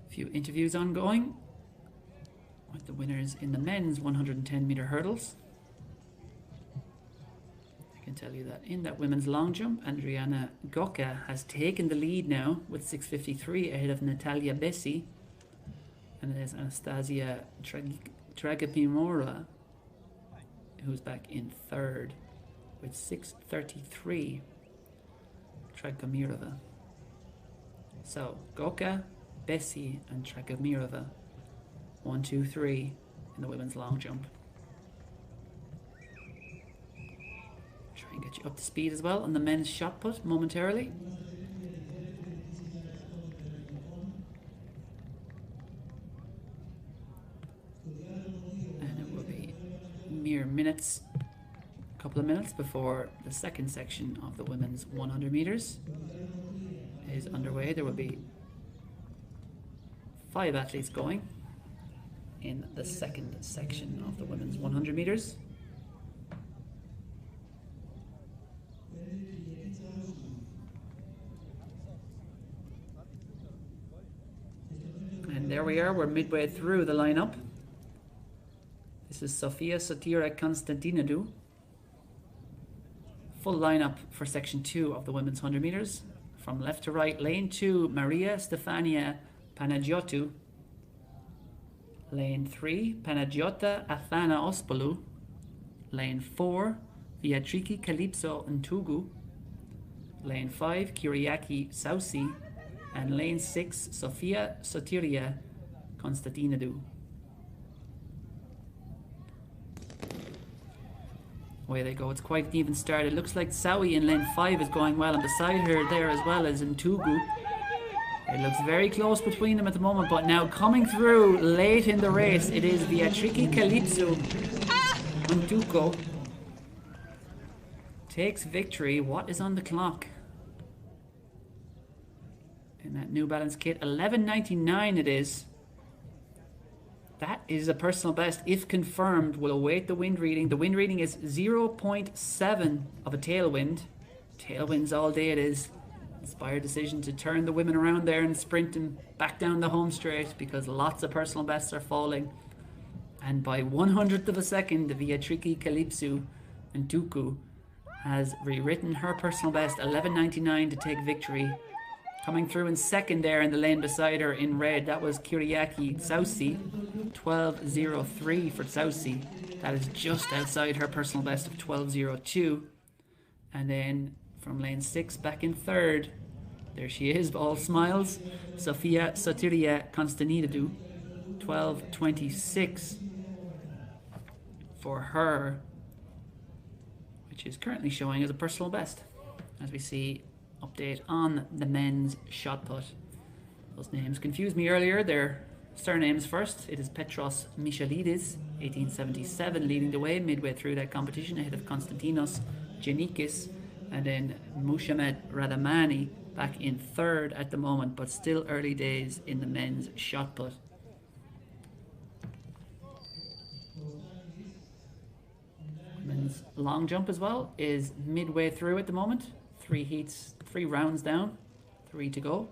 Few interviews ongoing with the winners in the men's 110 meter hurdles. can tell you that in that women's long jump, Adriana Goca has taken the lead now with 6:53 ahead of Natalia Bessi. And there's Anastasia Dragapimora, who's back in third with 6:33. Dragomirova. So Goca, Bessi, and Dragomirova. 1, 2, 3 in the women's long jump. Try and get you up to speed as well on the men's shot put momentarily. And it will be mere minutes, a couple of minutes before the second section of the women's 100 meters is underway. There will be 5 athletes going in the second section of the women's 100 meters. And there we are, we're midway through the lineup. This is Sofia Sotira Constantinidou. Full lineup for section 2 of the women's 100 meters. From left to right, lane 2, Maria Stefania Panagiotou. Lane 3, Panagiota Athana Ospolu. Lane 4, Beatriki Calypso Ntugu. Lane 5, Kyriaki Sausi. And lane 6, Sofia Sotiria Constantinidou. Away they go. It's quite an even start. It looks like Sawi in lane 5 is going well, and beside her there as well as Ntugu. It looks very close between them at the moment, but now coming through late in the race, it is Beatriki Calypso Ntugu. Takes victory. What is on the clock? In that New Balance kit, 11.99 it is. That is a personal best. If confirmed, we'll await the wind reading. The wind reading is 0.7 of a tailwind. Tailwinds all day it is. Inspired decision to turn the women around there and sprint them back down the home straight because lots of personal bests are falling. And by 1/100th of a second, the Beatriki Calypso Ntugu has rewritten her personal best, 11.99 to take victory. Coming through in second there in the lane beside her in red, that was Kyriaki Sausi, 12.03 for Sausi. That is just outside her personal best of 12.02. And then from lane 6 back in third, there she is, all smiles, Sofia Sotiria Constantinidou, 12.26 for her, which is currently showing as a personal best. As we see, update on the men's shot put. Those names confused me earlier. Their surnames first. It is Petros Michalidis, 1877, leading the way midway through that competition ahead of Konstantinos Genikis, and then Mushamed Radamani back in third at the moment, but still early days in the men's shot put. Men's long jump as well is midway through at the moment. 3 heats, 3 rounds down, 3 to go.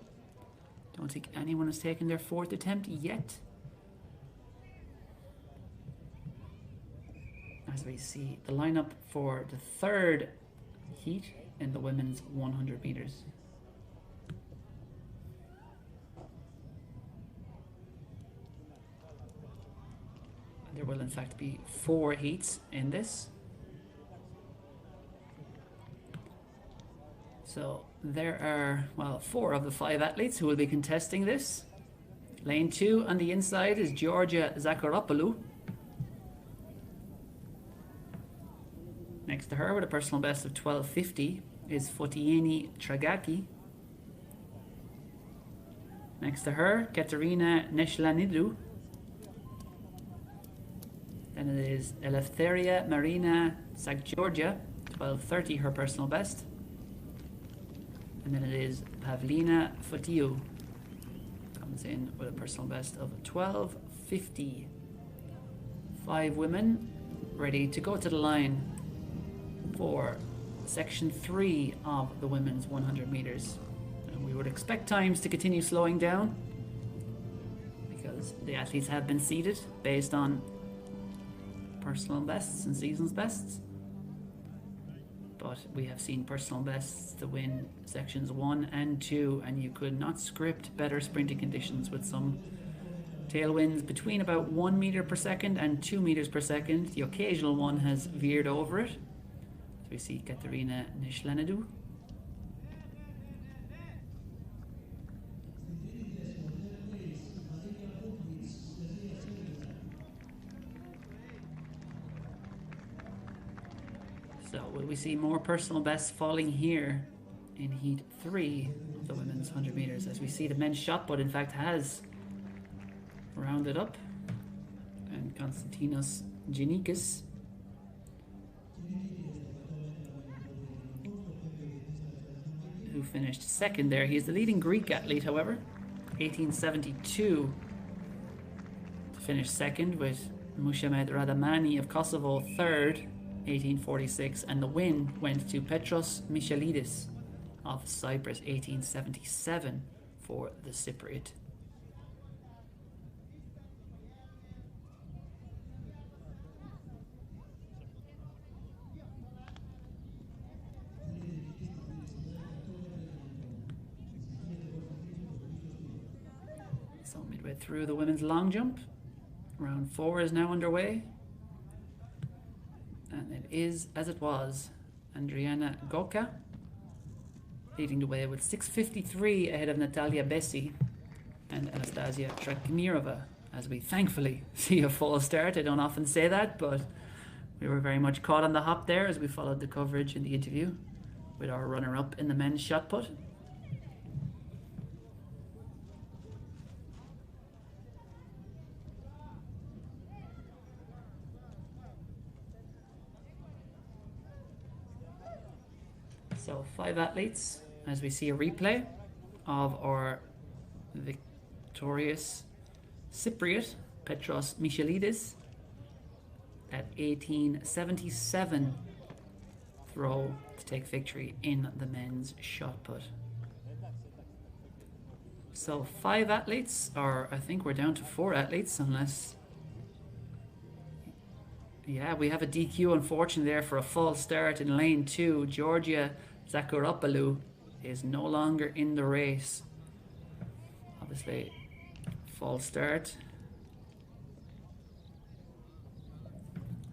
Don't think anyone has taken their 4th attempt yet. As we see the lineup for the 3rd heat in the women's 100 meters. There will in fact be 4 heats in this. So there are, well, 4 of the 5 athletes who will be contesting this. Lane 2 on the inside is Georgia Zakharopoulou. Next to her with a personal best of 12.50 is Fotieni Tragaki. Next to her, Katerina Neshlanidou. Then it is Eleftheria Marina Sakgeorgia, 12.30 her personal best. And then it is Pavlina Fotiu, comes in with a personal best of 12.50. 5 women ready to go to the line for section 3 of the women's 100 meters. And we would expect times to continue slowing down because the athletes have been seeded based on personal bests and season's bests. but we have seen personal bests to win sections 1 and 2, and you could not script better sprinting conditions with some tailwinds between about 1 meter per second and 2 meters per second. The occasional one has veered over it. So we see Katerina Nishlanadu. So will we see more personal bests falling here in heat 3 of the women's 100 meters, as we see the men's shot put in fact has rounded up, and Konstantinos Giannikis who finished second there. He is the leading Greek athlete, however, 1872 to finish second, with Mushamed Radamani of Kosovo third, 1846, and the win went to Petros Michalidis of Cyprus, 1877 for the Cypriot. So midway through the women's long jump, round 4 is now underway. And it is, as it was, Andriana Goka leading the way with 6:53 ahead of Natalia Bessi and Anastasia Trakmirova, as we thankfully see a full start. I don't often say that, but we were very much caught on the hop there as we followed the coverage in the interview with our runner-up in the men's shot put. So 5 athletes, as we see a replay of our victorious Cypriot, Petros Michalidis, at 1877 throw to take victory in the men's shot put. So 5 athletes, or I think we're down to 4 athletes, unless... Yeah, we have a DQ, unfortunately, there for a false start in lane 2. Georgia Zacharopoulou is no longer in the race. Obviously, false start.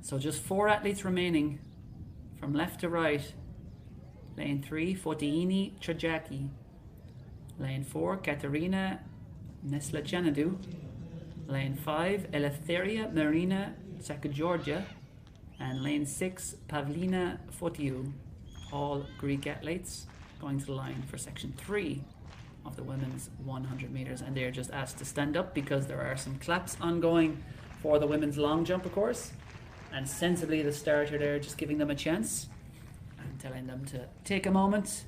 So just 4 athletes remaining from left to right. Lane 3, Fotiini Trajaki. Lane 4, Katerina Neslachanadu. Lane 5, Eleftheria Marina Sakajorgia. And lane 6, Pavlina Fotiu. All Greek athletes going to the line for section 3 of the women's 100 meters, and they're just asked to stand up because there are some claps ongoing for the women's long jump, of course, and sensibly the starter there just giving them a chance and telling them to take a moment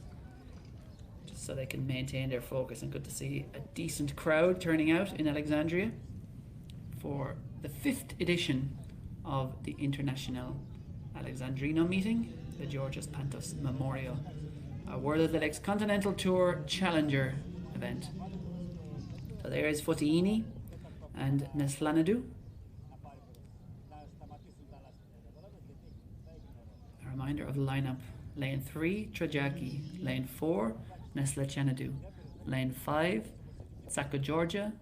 just so they can maintain their focus. And good to see a decent crowd turning out in Alexandria for the 5th edition of the International Alexandrino meeting, the Georgios Pantos Memorial, a World Athletics Continental Tour Challenger event. So there is Fotiini and Neslanadu. A reminder of the lineup: lane 3, Trajaki; lane 4, Neslachanadu; lane 5, Sakajorgia;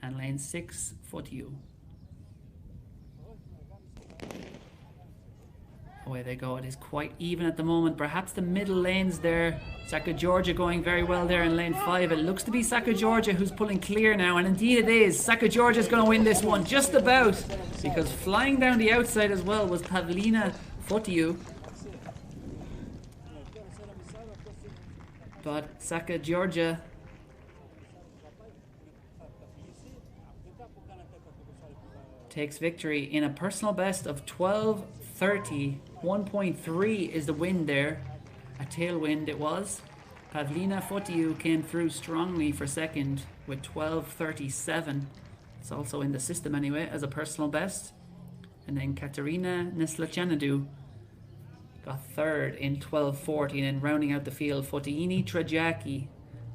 and lane 6, Fotiu. Away they go. It is quite even at the moment. Perhaps the middle lanes there. Sakajorgia going very well there in lane 5. It looks to be Sakajorgia who's pulling clear now, and indeed it is. Sakajorgia is going to win this one, just about, because flying down the outside as well was Pavlina Fotiu. But Sakajorgia takes victory in a personal best of 12:30. 1.3 is the wind there. A tailwind it was. Pavlina Fotiu came through strongly for second with 12:37. It's also in the system anyway as a personal best. And then Katerina Neslachanadu got third in 12:40, and then rounding out the field, Fotiini Trajaki,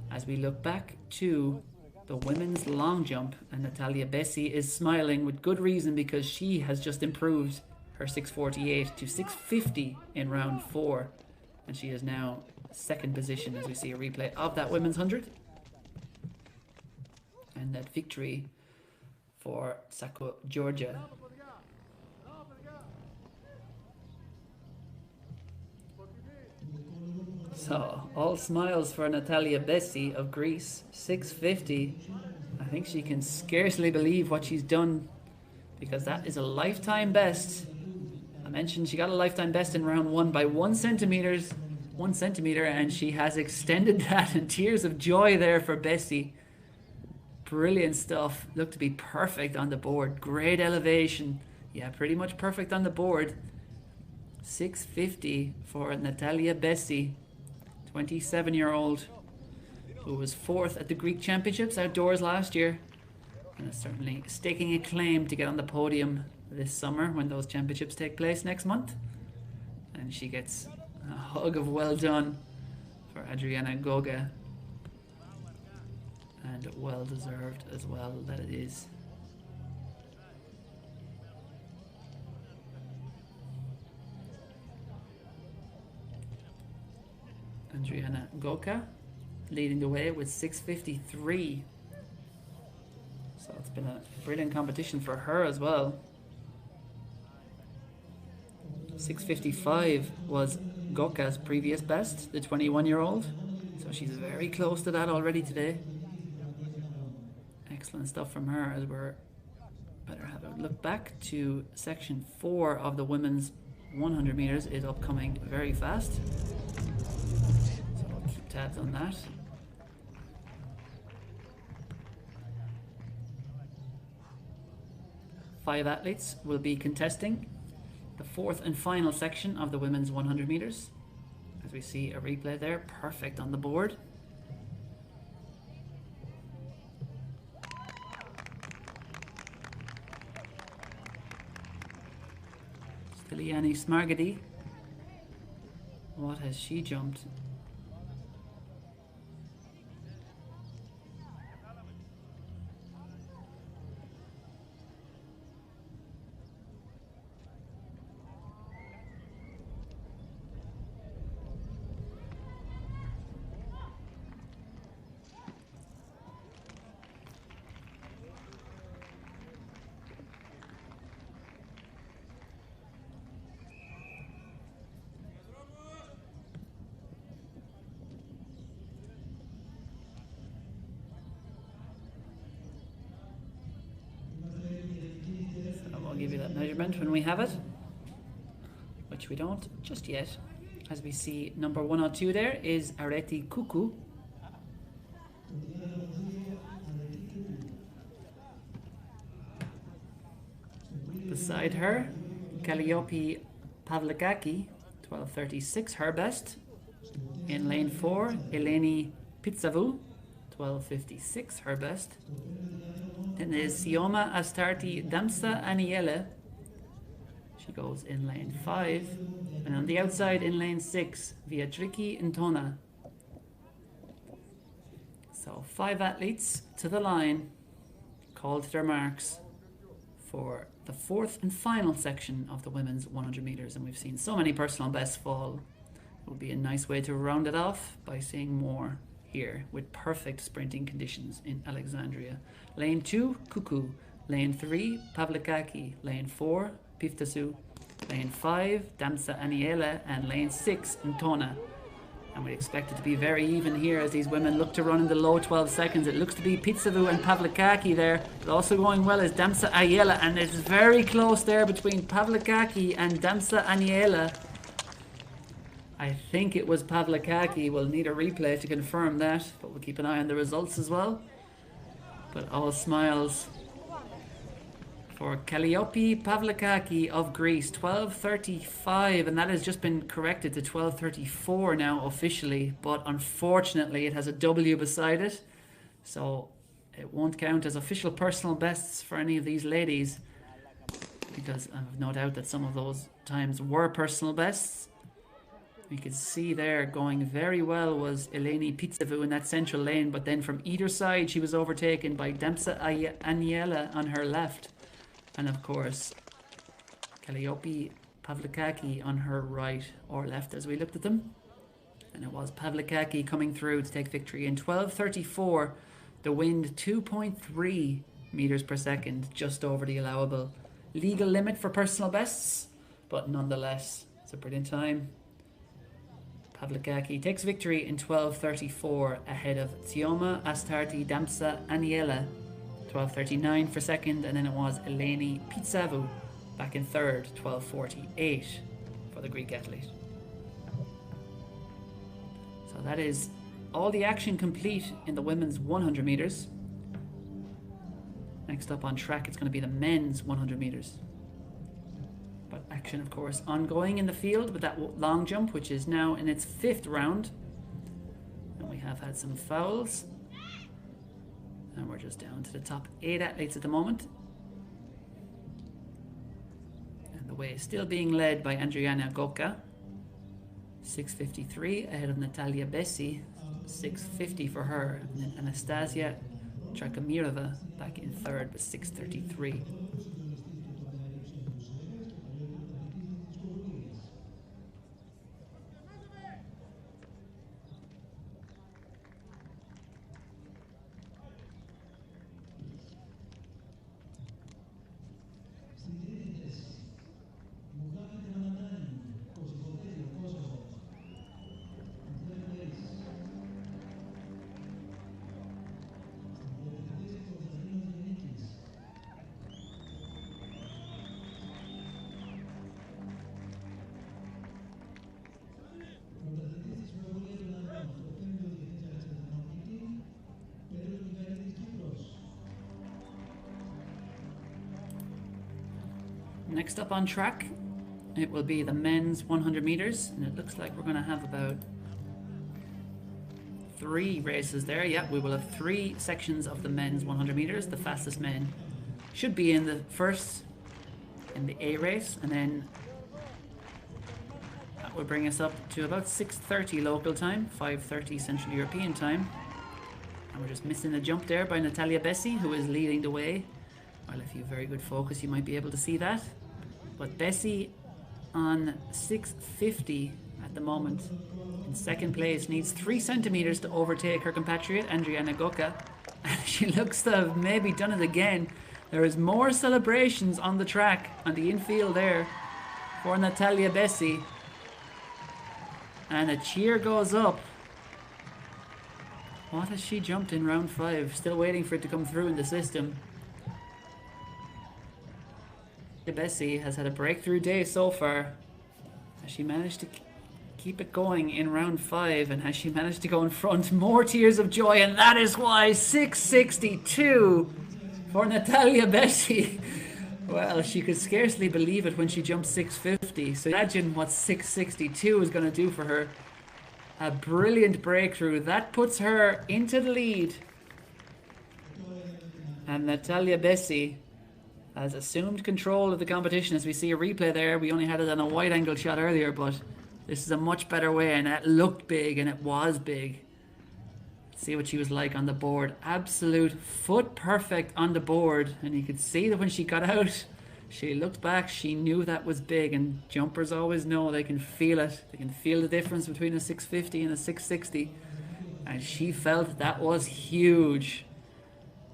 as we look back to the women's long jump. And Natalia Bessi is smiling with good reason, because she has just improved her 6:48 to 6:50 in round 4. And she is now second position as we see a replay of that women's 100. And that victory for Sako Georgia. So, all smiles for Natalia Bessi of Greece, 650. I think she can scarcely believe what she's done, because that is a lifetime best. I mentioned she got a lifetime best in round 1 by 1 centimeter, and she has extended that, and tears of joy there for Bessi. Brilliant stuff. Looked to be perfect on the board. Great elevation. Yeah, pretty much perfect on the board. 650 for Natalia Bessi, 27-year-old, who was 4th at the Greek Championships outdoors last year, and is certainly staking a claim to get on the podium this summer when those championships take place next month. And she gets a hug of well done for Adriana Goga, and well deserved as well that it is. Adriana Goga leading the way with 653. So it's been a brilliant competition for her as well. 655 was Goka's previous best, the 21-year-old. So she's very close to that already today. Excellent stuff from her, as we're better have a look back to section 4 of the women's 100 meters is upcoming very fast. So I'll keep tabs on that. Five athletes will be contesting the 4th and final section of the women's 100 meters. As we see a replay there, perfect on the board. Stiliani Smargadi. What has she jumped? I'll give you that measurement when we have it, which we don't just yet. As we see, number 102 there is Areti Kuku. Beside her, Calliope Pavlikaki, 12:36, her best. In lane 4, Eleni Pitsavu, 12:56, her best. Then there's Sioma Astarti Damsa Aniele. She goes in lane 5. And on the outside in lane 6, Viatriki Ntona. So 5 athletes to the line, called to their marks for the 4th and final section of the women's 100 meters. And we've seen so many personal bests fall. It will be a nice way to round it off by seeing more here with perfect sprinting conditions in Alexandria. Lane 2, Kuku. Lane 3, Pavlikaki. Lane 4, Piftasu. Lane 5, Damsa Aniela. And lane 6, Ntona. And we expect it to be very even here as these women look to run in the low 12 seconds. It looks to be Pitsavu and Pavlikaki there. But also going well is Damsa Aniela. And it's very close there between Pavlikaki and Damsa Aniela. I think it was Pavlikaki. We'll need a replay to confirm that, but we'll keep an eye on the results as well. But all smiles for Calliope Pavlikaki of Greece, 12:35, and that has just been corrected to 12:34 now officially, but unfortunately it has a W beside it, so it won't count as official personal bests for any of these ladies, because I have no doubt that some of those times were personal bests. You can see there going very well was Eleni Pitsavu in that central lane, but then from either side she was overtaken by Damsa Aniela on her left, and of course Calliope Pavlikaki on her right or left as we looked at them. And it was Pavlikaki coming through to take victory in 12:34. The wind 2.3 meters per second, just over the allowable legal limit for personal bests, but nonetheless, it's a brilliant time. Pavlikaki takes victory in 12:34 ahead of Tsioma Astarti Damsa Aniela, 12:39 for second, and then it was Eleni Pitsavu back in third, 12:48 for the Greek athlete. So that is all the action complete in the women's 100 meters. Next up on track, it's going to be the men's 100 meters. But action, of course, ongoing in the field with that long jump, which is now in its 5th round. And we have had some fouls. And we're just down to the top 8 athletes at the moment. And the way is still being led by Adriana Goka, 6:53, ahead of Natalia Bessi, 6:50 for her. And then Anastasia Trakamirova back in third with 6:33. Next up on track, it will be the men's 100 meters, and it looks like we're going to have about 3 races there. Yeah, we will have 3 sections of the men's 100 meters. The fastest men should be in the first, in the A race, and then that will bring us up to about 6:30 local time, 5:30 Central European time. And we're just missing a jump there by Natalia Bessi, who is leading the way. Well, if you have very good focus, you might be able to see that. But Bessi on 6:50 at the moment in second place, needs 3 centimeters to overtake her compatriot Adriana Goka, and she looks to have maybe done it again. There is more celebrations on the track, on the infield there for Natalia Bessi, and a cheer goes up. What has she jumped in round 5? Still waiting for it to come through in the system. Bessi has had a breakthrough day so far. Has she managed to keep it going in round 5, and has she managed to go in front? More tears of joy, and that is why 6:62 for Natalia Bessi. Well, she could scarcely believe it when she jumped 6:50. So imagine what 6:62 is going to do for her. A brilliant breakthrough. That puts her into the lead. And Natalia Bessi has assumed control of the competition. As we see a replay there, we only had it on a wide angle shot earlier, but this is a much better way, and it looked big, and it was big. See what she was like on the board. Absolute foot perfect on the board, and you could see that when she got out, she looked back, she knew that was big, and jumpers always know, they can feel it. They can feel the difference between a 6:50 and a 6:60, and she felt that was huge.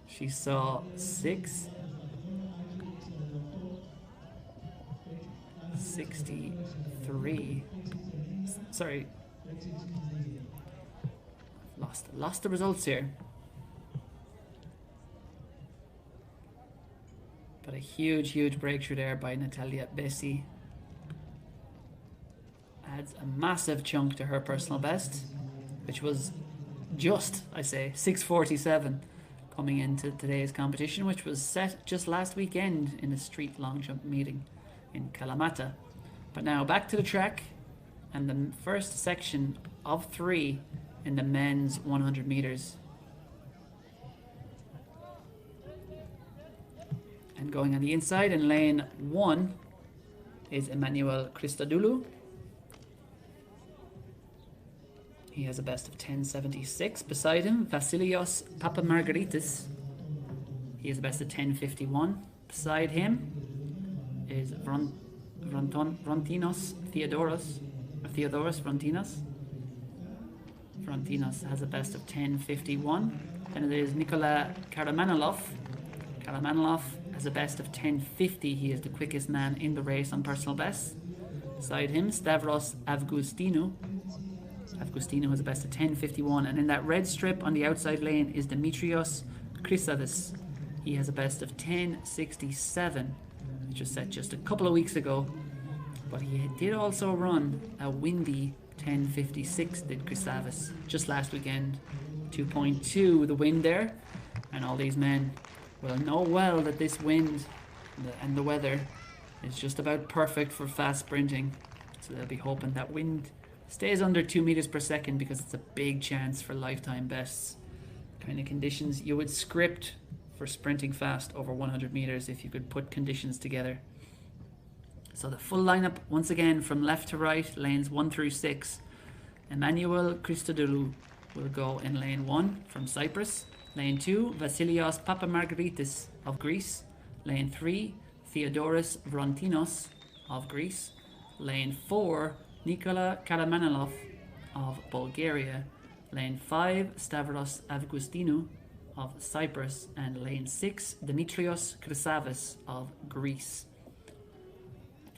She saw 6:63. Sorry, lost the results here. But a huge breakthrough there by Natalia Bessi. Adds a massive chunk to her personal best, which was just, I say, 6:47 coming into today's competition, which was set just last weekend in a street long jump meeting in Kalamata. But now back to the track and the first section of 3 in the men's 100 meters. And going on the inside in lane 1 is Emmanuel Christodoulou. He has a best of 10:76. Beside him, Vasilios Papamargaritis. He has a best of 10:51. Beside him is Frontinos Theodoros Frontinos. Vrontinos has a best of 10:51. Then it is Nikola Karamanilov. Karamanilov has a best of 10:50. He is the quickest man in the race on personal best. Beside him, Stavros Avgustinu. Avgustinu has a best of 10:51. And in that red strip on the outside lane is Dimitrios Chrysavis. He has a best of 10:67, which was set just a couple of weeks ago. But he did also run a windy 10:56, did Chrysavis, just last weekend. 2.2 the wind there. And all these men will know well that this wind and the weather is just about perfect for fast sprinting. So they'll be hoping that wind stays under 2 meters per second, because it's a big chance for lifetime bests. Kind of conditions you would script for sprinting fast over 100 meters if you could put conditions together. So the full lineup once again from left to right, lanes 1 through 6. Emmanuel Christodoulou will go in lane 1 from Cyprus. Lane 2, Vasilios Papamargaritis of Greece. Lane 3, Theodoros Vrontinos of Greece. Lane 4, Nikola Karamanilov of Bulgaria. Lane 5, Stavros Avgustinu of Cyprus. And lane 6, Dimitrios Chrysavis of Greece.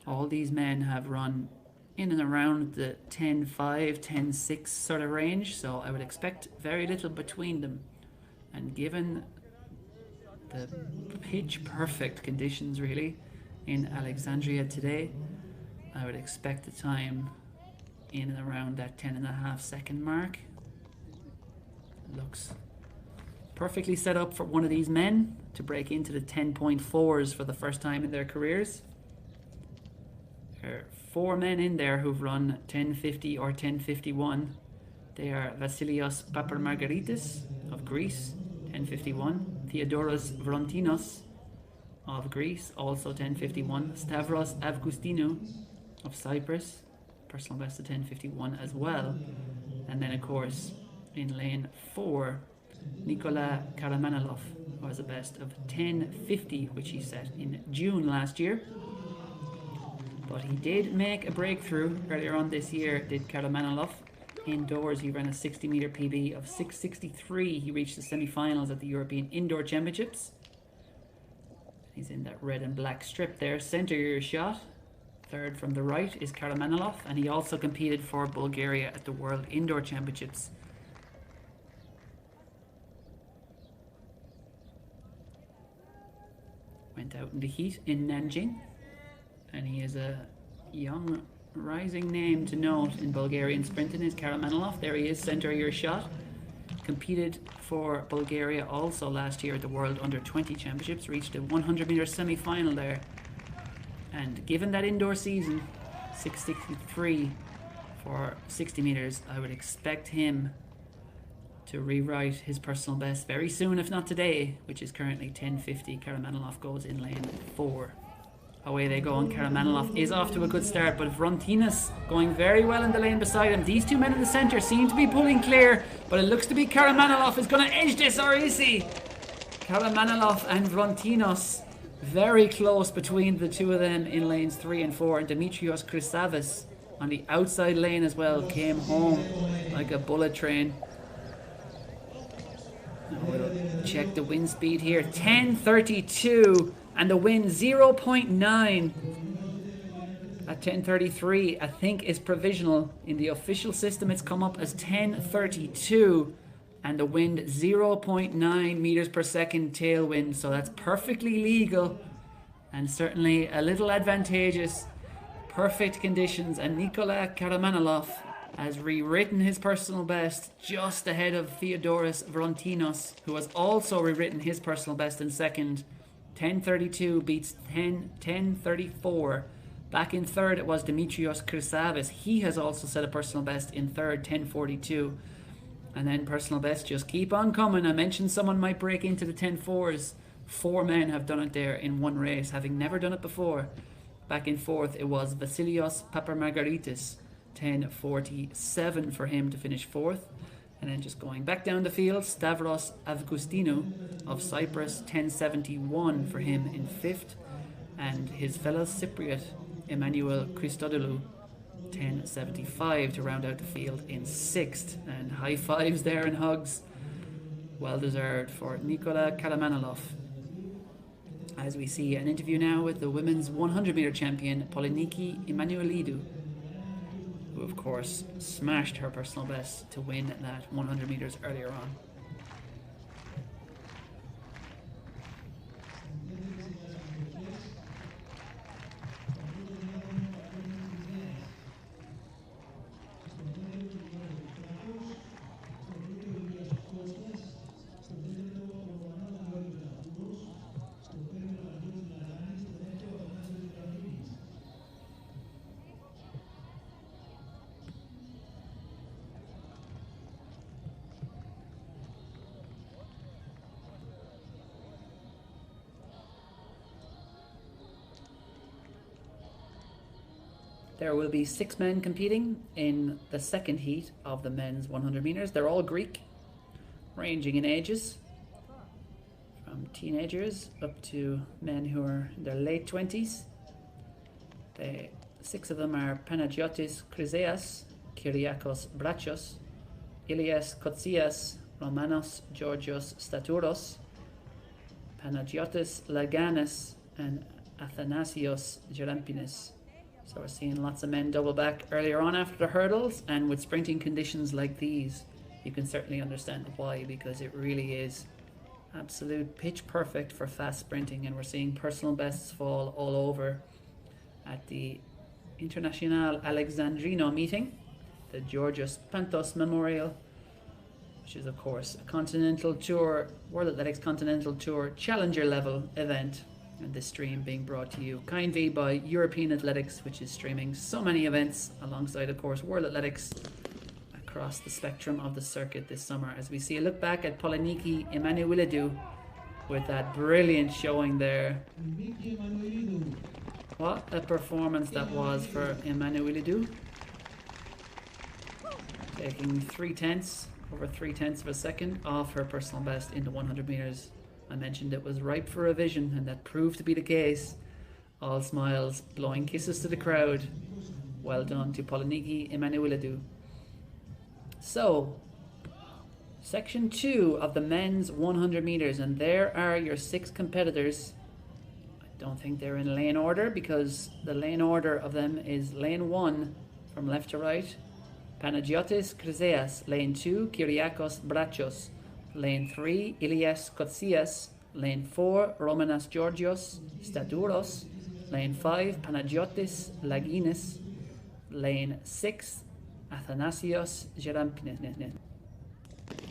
All these men have run in and around the 10.5, 10.6 sort of range, so I would expect very little between them. And given the pitch perfect conditions really in Alexandria today, I would expect the time in and around that 10.5 second mark. Looks perfectly set up for one of these men to break into the 10.4s for the first time in their careers. There are 4 men in there who've run 10.50 or 10.51. They are Vasilios Papamargaritis of Greece, 10.51. Theodoros Vrontinos of Greece, also 10.51. Stavros Avgustinu of Cyprus, personal best of 10.51 as well. And then of course in lane 4, Nikola Karamanilov, who has a best of 10.50, which he set in June last year. But he did make a breakthrough earlier on this year, did Karamanilov. Indoors, he ran a 60-meter PB of 6:63. He reached the semi-finals at the European Indoor Championships. He's in that red and black strip there. Center your shot. Third from the right is Karamanilov, and he also competed for Bulgaria at the World Indoor Championships. Went out in the heat in Nanjing, and he is a young rising name to note in Bulgarian sprinting is Karamanilov. There he is, center your shot. Competed for Bulgaria also last year at the World Under-20 Championships, reached a 100-meter semi-final there. And given that indoor season, 6:63 for 60 meters, I would expect him to rewrite his personal best very soon, if not today, which is currently 10:50. Karamanilov goes in lane 4. Away they go, and Karamanilov is off to a good start, but Vrontinos going very well in the lane beside him. These 2 men in the centre seem to be pulling clear, but it looks to be Karamanilov is going to edge this, or is he? Karamanilov and Vrontinos very close between the 2 of them in lanes 3 and 4, and Dimitrios Chrysavis on the outside lane as well came home like a bullet train. Now we'll check the wind speed here, 10:32. And the wind 0.9 at 10:33, I think, is provisional. In the official system, it's come up as 10:32, and the wind 0.9 meters per second tailwind. So that's perfectly legal and certainly a little advantageous. Perfect conditions, and Nikola Karamanilov has rewritten his personal best just ahead of Theodoros Vrontinos, who has also rewritten his personal best in second. 10:32 beats 10:34. Back in third, it was Dimitrios Chrysavis. He has also set a personal best in third, 10:42. And then personal best just keep on coming. I mentioned someone might break into the 10.4s. 4 men have done it there in one race, having never done it before. Back in fourth, it was Vasilios Papamargaritis. 10:47 for him to finish fourth. And then just going back down the field, Stavros Avgustinu of Cyprus, 10:71 for him in fifth. And his fellow Cypriot, Emmanuel Christodoulou, 10.75 to round out the field in 6th. And high fives there and hugs. Well deserved for Nikola Karamanolov. As we see an interview now with the women's 100-meter champion Poliniki Emanuelidou, who of course smashed her personal best to win that 100 meters earlier on. There will be 6 men competing in the second heat of the men's 100 meters. They're all Greek, ranging in ages from teenagers up to men who are in their late 20s. 6 of them are Panagiotis Chryseas, Kyriakos Brachos, Ilias Kotsias, Romanos Georgios Statouros, Panagiotis Laganis, and Athanasios Gerampinis. So we're seeing lots of men double back earlier on after the hurdles, and with sprinting conditions like these, you can certainly understand why, because it really is absolute pitch perfect for fast sprinting, and we're seeing personal bests fall all over at the International Alexandrino meeting, the Georgios Pantos Memorial, which is of course a Continental Tour, World Athletics Continental Tour Challenger level event. And this stream being brought to you kindly by European Athletics, which is streaming so many events alongside, of course, World Athletics across the spectrum of the circuit this summer. As we see a look back at Poliniki Emanuelidou with that brilliant showing there. What a performance that was for Emanuelidou. Taking over 3/10 of a second off her personal best in the 100 meters. I mentioned it was ripe for revision, and that proved to be the case. All smiles, blowing kisses to the crowd. Well done to Poliniki Emanuelidou. So, section 2 of the men's 100 meters, and there are your 6 competitors. I don't think they're in lane order, because the lane order of them is lane 1 from left to right, Panagiotis Chryseas, lane 2 Kyriakos Brachos, lane 3, Ilias Kotsias. Lane 4, Romanas Georgios Statouros. Lane 5, Panagiotis Laginis. Lane 6, Athanasios Gerampinis.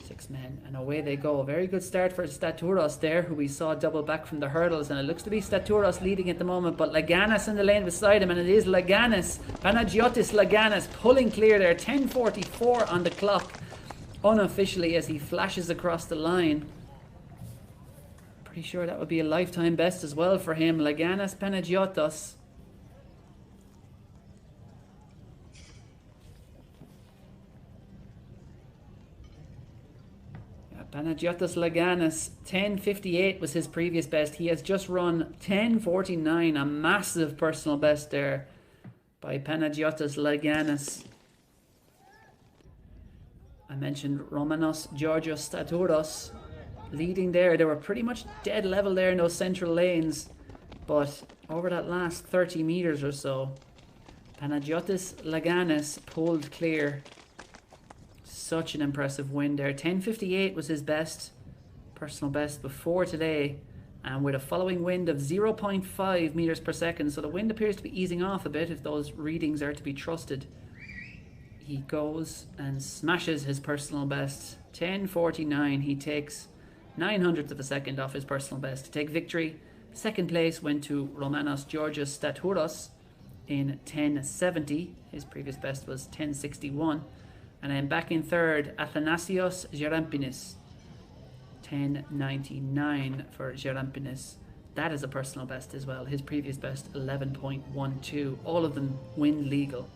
6 men, and away they go. Very good start for Statouros there, who we saw double back from the hurdles, and it looks to be Statouros leading at the moment, but Laganis in the lane beside him, and it is Laganis, Panagiotis Laganis, pulling clear there. 10:44 on the clock unofficially as he flashes across the line. Pretty sure that would be a lifetime best as well for him. Laganis Panagiotis. Panagiotis Laganis, 10:58 was his previous best. He has just run 10:49, a massive personal best there by Panagiotis Laganis. I mentioned Romanos Georgios Statouros leading there. They were pretty much dead level there in those central lanes, but over that last 30 meters or so, Panagiotis Laganis pulled clear. Such an impressive win there. 10:58 was his best, personal best before today, and with a following wind of 0.5 meters per second. So the wind appears to be easing off a bit if those readings are to be trusted. He goes and smashes his personal best. 10:49. He takes 900th of a second off his personal best to take victory. Second place went to Romanos Georgios Statouros in 10:70. His previous best was 10:61. And then back in third, Athanasios Gerampinis. 10:99 for Gerampinis. That is a personal best as well. His previous best, 11.12. All of them wind legal.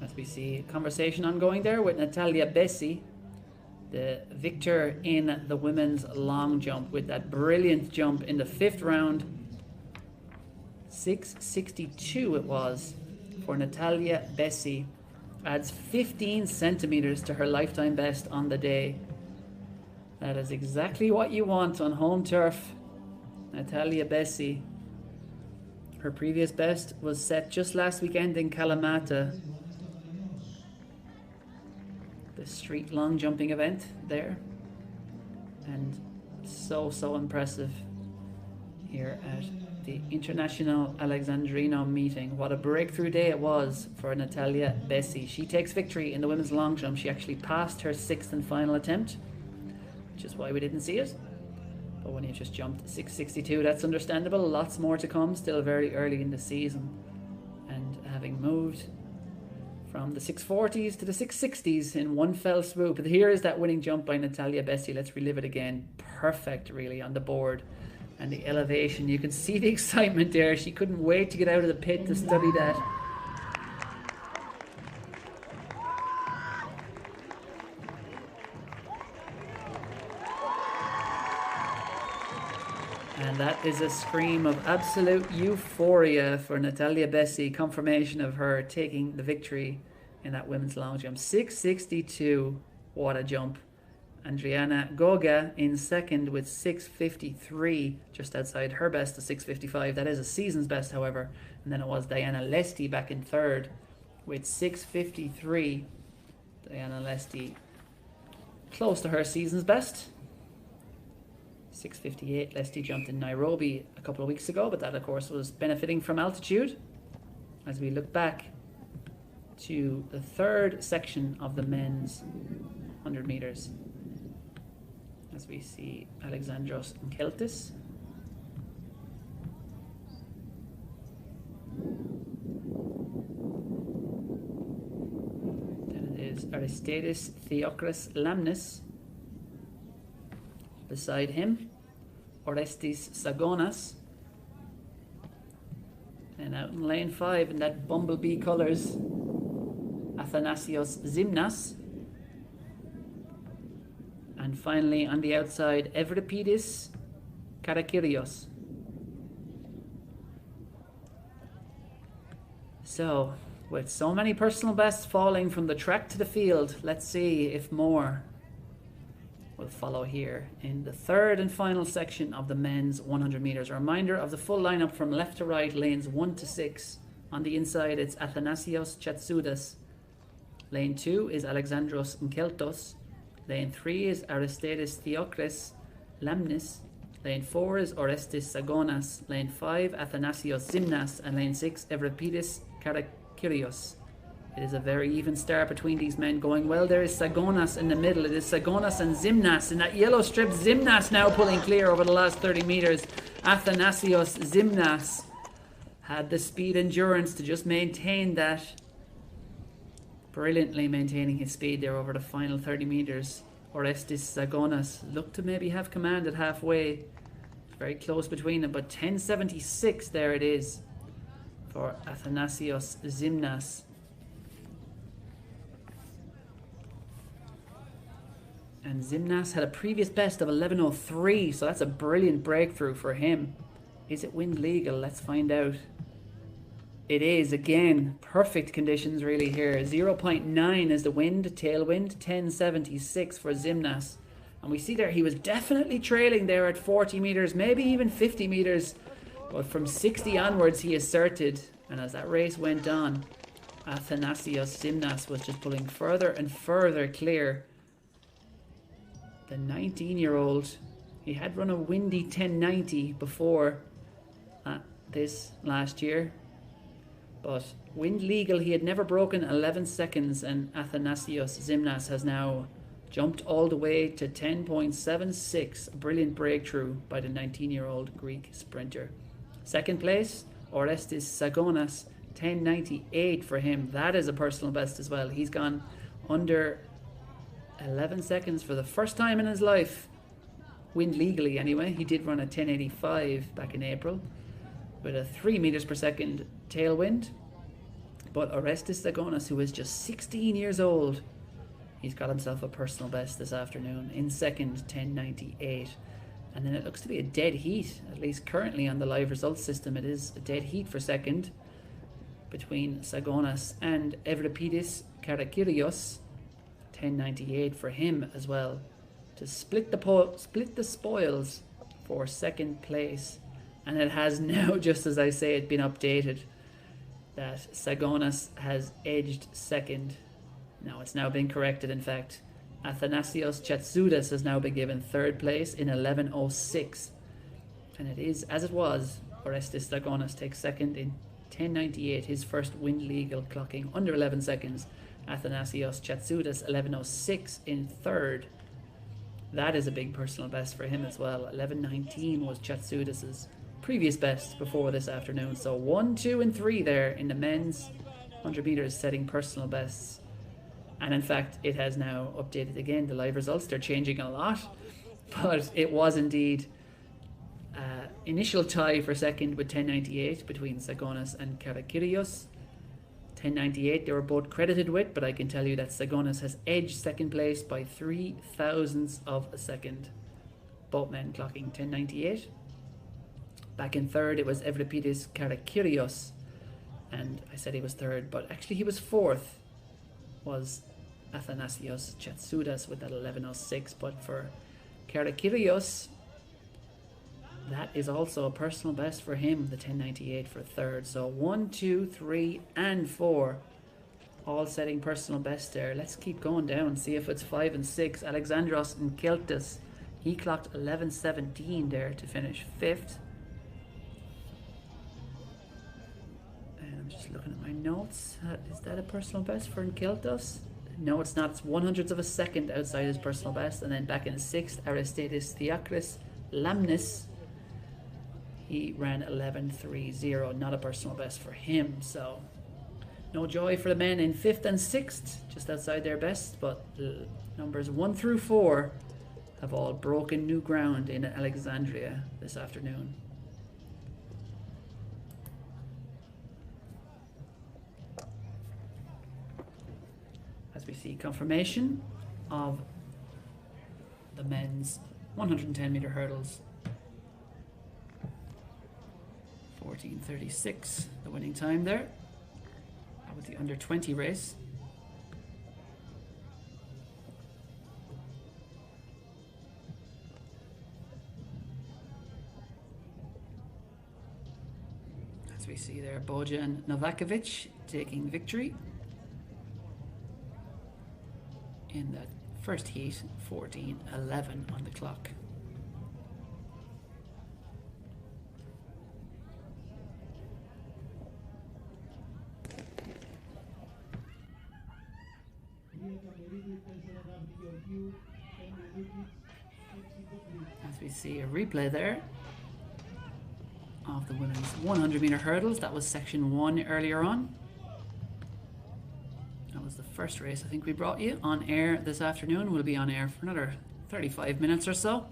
As we see a conversation ongoing there with Natalia Bessi, the victor in the women's long jump with that brilliant jump in the 5th round. 6:62 it was for Natalia Bessi. Adds 15 centimeters to her lifetime best on the day. That is exactly what you want on home turf. Natalia Bessi. Her previous best was set just last weekend in Kalamata. The street long jumping event there. And so impressive here at the International Alexandrino meeting. What a breakthrough day it was for Natalia Bessi. She takes victory in the women's long jump. She actually passed her 6th and final attempt, which is why we didn't see it. But when you just jumped 6:62, that's understandable. Lots more to come, still very early in the season. And having moved from the 6:40s to the 6:60s in one fell swoop. Here is that winning jump by Natalia Bessi. Let's relive it again. Perfect, really, on the board. And the elevation, you can see the excitement there. She couldn't wait to get out of the pit to study that. And that is a scream of absolute euphoria for Natalia Bessi. Confirmation of her taking the victory in that women's long jump. 6:62. What a jump. Adriana Goga in second with 6:53, just outside her best of 6:55. That is a season's best, however. And then it was Diana Lesti back in third with 6:53. Diana Lesti close to her season's best. 6:58. Lesti jumped in Nairobi a couple of weeks ago, but that, of course, was benefiting from altitude. As we look back to the third section of the men's 100 meters, as we see Alexandros Keltis. Then it is Aristides Theocris Lamnis. Beside him, Orestes Sagonas. And out in lane 5 in that bumblebee colours, Athanasios Zimnas. And finally on the outside, Evripidis Karakyrios. So, with so many personal bests falling from the track to the field, let's see if more will follow here in the third and final section of the men's 100 meters. A reminder of the full lineup from left to right, lanes 1 to 6. On the inside, it's Athanasios Chatsoudas. Lane 2 is Alexandros Nkeltos. Lane 3 is Aristides Theocris Lamnis. Lane 4 is Orestes Sagonas. Lane 5, Athanasios Zimnas. And lane 6, Evripidis Karakyrios. It is a very even start between these men. Going well, there is Sagonas in the middle. It is Sagonas and Zimnas. In that yellow strip, Zimnas now pulling clear over the last 30 meters. Athanasios Zimnas had the speed endurance to just maintain that. Brilliantly maintaining his speed there over the final 30 meters. Orestes Sagonas looked to maybe have command at halfway. Very close between them, but 10:76 there it is for Athanasios Zimnas. And Zimnas had a previous best of 11:03, so that's a brilliant breakthrough for him. Is it wind legal? Let's find out. It is, again, perfect conditions really here. 0.9 is the wind, tailwind, 10:76 for Zimnas. And we see there he was definitely trailing there at 40 meters, maybe even 50 meters. But from 60 onwards he asserted, and as that race went on, Athanasios Zimnas was just pulling further and further clear. The 19-year-old, he had run a windy 10:90 before this last year. But wind legal, he had never broken 11 seconds, and Athanasios Zimnas has now jumped all the way to 10.76. A brilliant breakthrough by the 19-year-old Greek sprinter. Second place, Orestes Sagonas, 10.98 for him. That is a personal best as well. He's gone under 11 seconds for the first time in his life. Wind legally anyway. He did run a 10.85 back in April with a 3 meters per second tailwind. But Orestes Sagonas, who is just 16 years old, He's got himself a personal best this afternoon. In second, 10.98. And then it looks to be a dead heat, at least currently on the live results system. It is a dead heat for second between Sagonas and Evripidis Karakyrios. 10.98 for him as well to split the spoils for second place. And it has now, just as I say it, been updated that Sagonas has edged second. Now it's now been corrected, in fact. Athanasios Chatsoudas has now been given third place in 11.06. And it is, as it was, Orestis Sagonas takes second in 10.98, his first wind legal, clocking under 11 seconds. Athanasios Chatsoudas 11.06 in third. That is a big personal best for him as well. 11.19 was Chatsoudas's previous best before this afternoon. So 1, 2 and 3 there in the men's 100 meters setting personal bests. And in fact, it has now updated again. The live results, they're changing a lot. But it was indeed initial tie for second with 10.98 between Sagonas and Karakyrios. 10.98 they were both credited with, but I can tell you that Sagonas has edged second place by 3 thousandths of a second. Both men clocking 10.98. Back in third, it was Evripidis Karakyrios. And I said he was third, but actually he was fourth. Was Athanasios Chatsoudas with that 11.06. But for Karakyrios, that is also a personal best for him, the 10.98 for third. So 1, 2, 3 and 4 all setting personal best there. Let's keep going down, see if it's 5 and 6. Alexandros and Keltis, he clocked 11.17 there to finish fifth. And I'm just looking at my notes. Is that a personal best for Keltis? No, it's not. It's 100ths of a second outside his personal best. And then back in sixth, Aristides Theakris Lamnis, he ran 11.30, not a personal best for him. So no joy for the men in fifth and sixth, just outside their best. But numbers 1 through 4 have all broken new ground in Alexandria this afternoon. As we see confirmation of the men's 110 meter hurdles. 14:36, the winning time there. That was the under 20 race. As we see there, Bojan Novakovic taking victory in that first heat, 14:11 on the clock. As we see a replay there of the women's 100 meter hurdles. That was section 1 earlier on. That was the first race I think we brought you on air this afternoon. We'll be on air for another 35 minutes or so.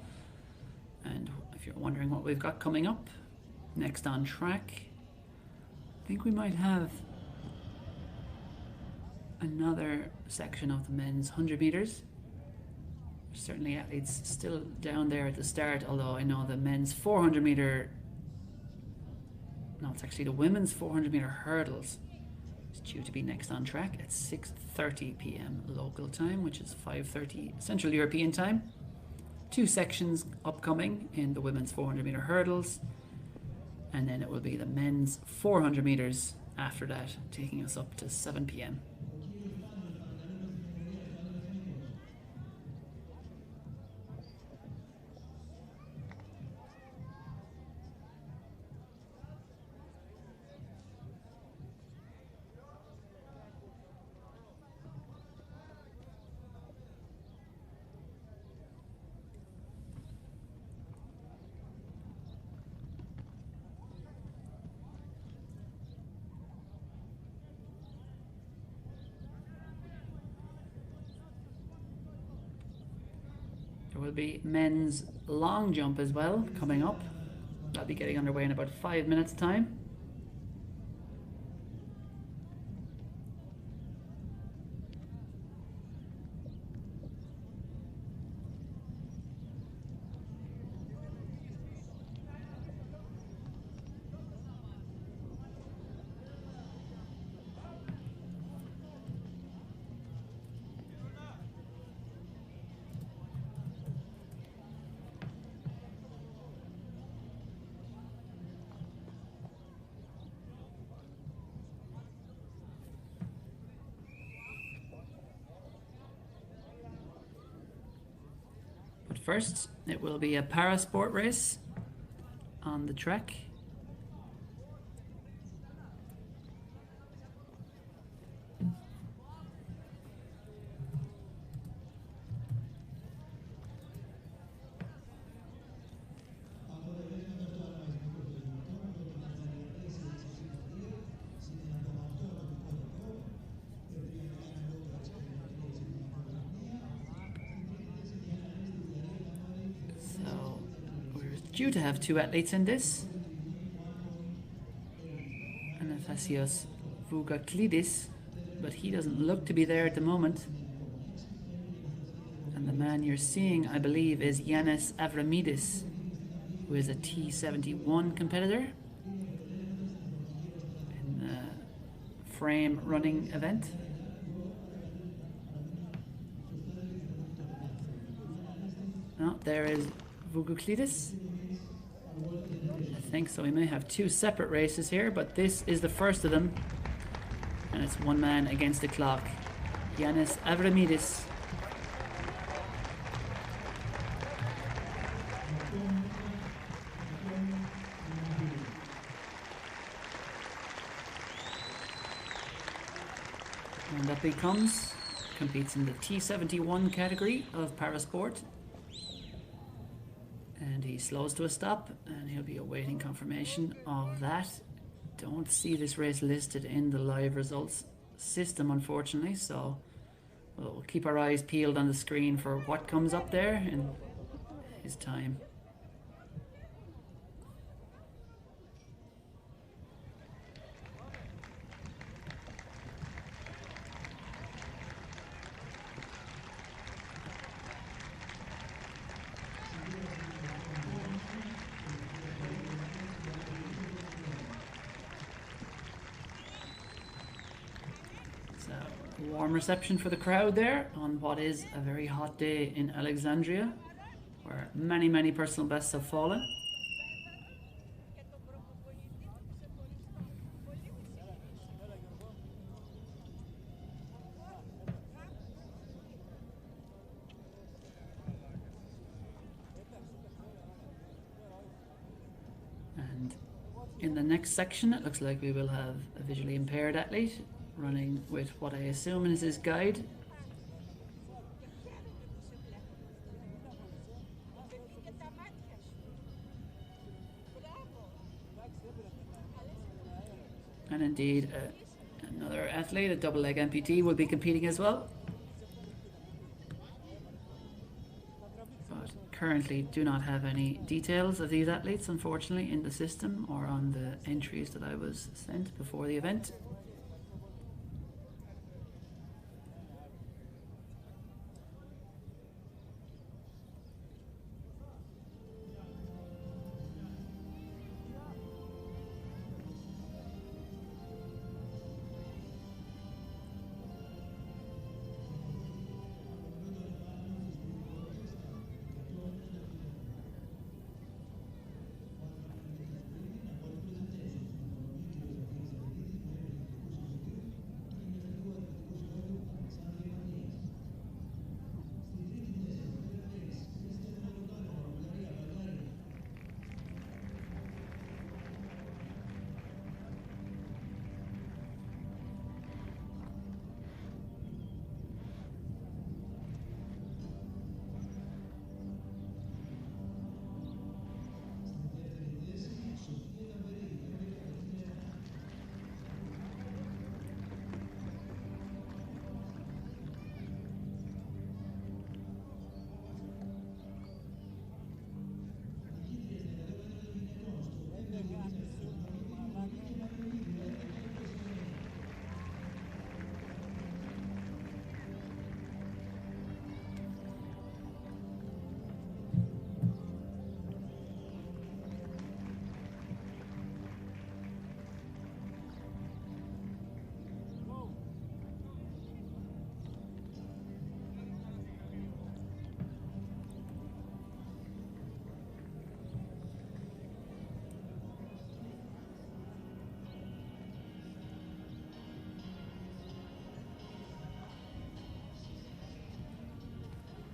And if you're wondering what we've got coming up next on track, I think we might have another section of the men's 100 meters. Certainly it's still down there at the start, although I know the men's 400 meter, no, it's actually the women's 400 meter hurdles is due to be next on track at 6:30 p.m. local time, which is 5:30 Central European time. 2 sections upcoming in the women's 400 meter hurdles, and then it will be the men's 400 meters after that, taking us up to 7 p.m. There will be men's long jump as well coming up. That'll be getting underway in about 5 minutes time. But first, it will be a para-sport race on the track. Due to have two athletes in this, Anastasios Vougaklidis, but he doesn't look to be there at the moment. And the man you're seeing, I believe, is Yanis Avramidis, who is a T71 competitor in the frame running event. Oh, there is Vougaklidis. I think so. We may have two separate races here, but this is the first of them, and it's one man against the clock. Yanis Avramidis. And up he comes. Competes in the T71 category of parasport. And he slows to a stop, and he'll be awaiting confirmation of that. Don't see this race listed in the live results system, unfortunately, so we'll keep our eyes peeled on the screen for what comes up there in his time. Warm reception for the crowd there on what is a very hot day in Alexandria, where many personal bests have fallen. And in the next section, it looks like we will have a visually impaired athlete running with what I assume is his guide. And indeed, another athlete, a double leg amputee, will be competing as well. But currently do not have any details of these athletes, unfortunately, in the system or on the entries that I was sent before the event.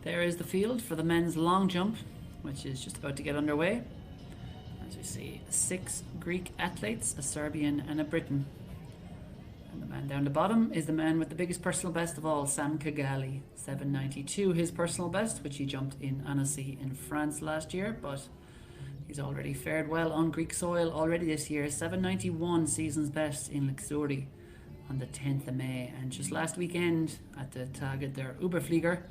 there is the field for the men's long jump, which is just about to get underway. As you see, 6 Greek athletes, a Serbian and a Briton. And the man down the bottom is the man with the biggest personal best of all, Sam Kagali. 792, his personal best, which he jumped in Annecy in France last year, but he's already fared well on Greek soil already this year. 791 season's best in Luxembourg on the 10th of May. And just last weekend at the Tage der Überflieger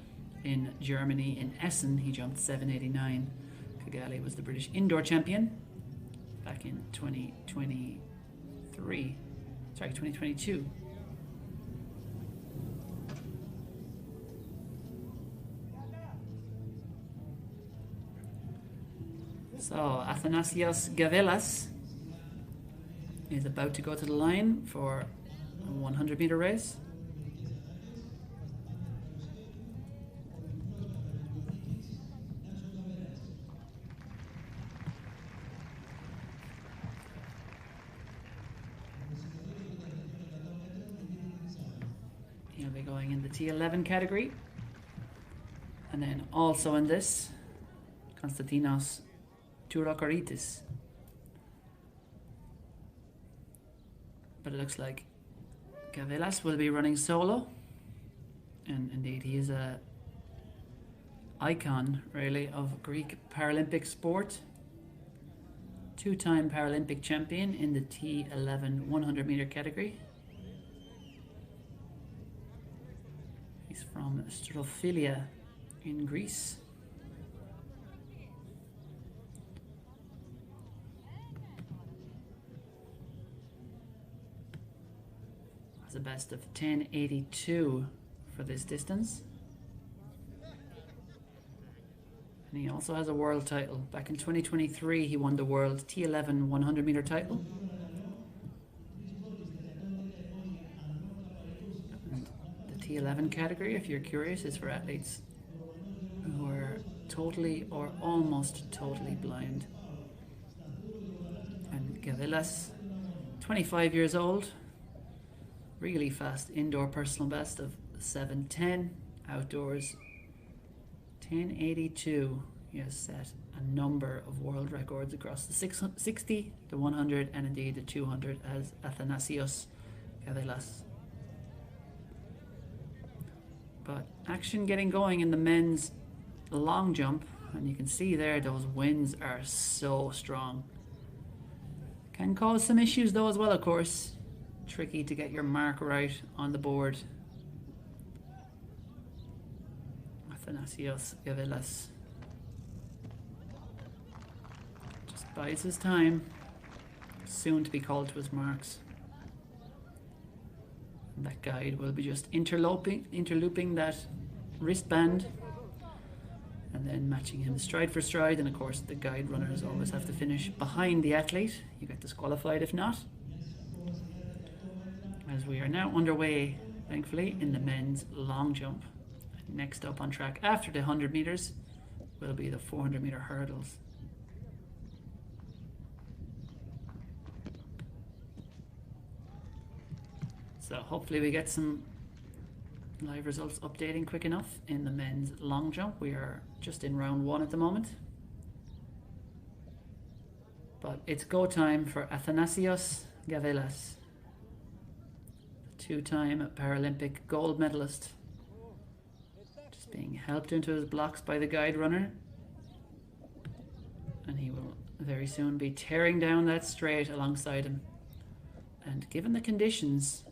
in Germany, in Essen, he jumped 789. Kagali was the British indoor champion back in 2022. So Athanasios Gavelas is about to go to the line for a 100-meter race. He'll be going in the T11 category. And then also in this, Konstantinos Tourokoritis. But it looks like Gavelas will be running solo. And indeed, he is a icon, really, of Greek Paralympic sport. 2-time Paralympic champion in the T11 100-meter category. He's from Strophilia in Greece. Has a best of 1082 for this distance. And he also has a world title. Back in 2023, he won the world T11 100-meter title. And the T11 category, if you're curious, is for athletes who are totally or almost totally blind. And Gavelas, 25 years old, really fast indoor personal best of 7:10, outdoors 10:82. He has set a number of world records across the 60, the 100, and indeed the 200 as Athanasios Gavelas. But action getting going in the men's long jump, and you can see there those winds are so strong. Can cause some issues though as well, of course. Tricky to get your mark right on the board. Athanasios Gavelas just bides his time, soon to be called to his marks. And that guide will be just interlooping that wristband and then matching him stride for stride. And of course the guide runners always have to finish behind the athlete. You get disqualified if not. As we are now underway, thankfully, in the men's long jump. Next up on track after the 100 meters will be the 400-meter hurdles. So hopefully we get some live results updating quick enough in the men's long jump. We are just in round 1 at the moment. But it's go time for Athanasios Gavelas, 2-time Paralympic gold medalist. Just being helped into his blocks by the guide runner. And he will very soon be tearing down that straight alongside him. And given the conditions,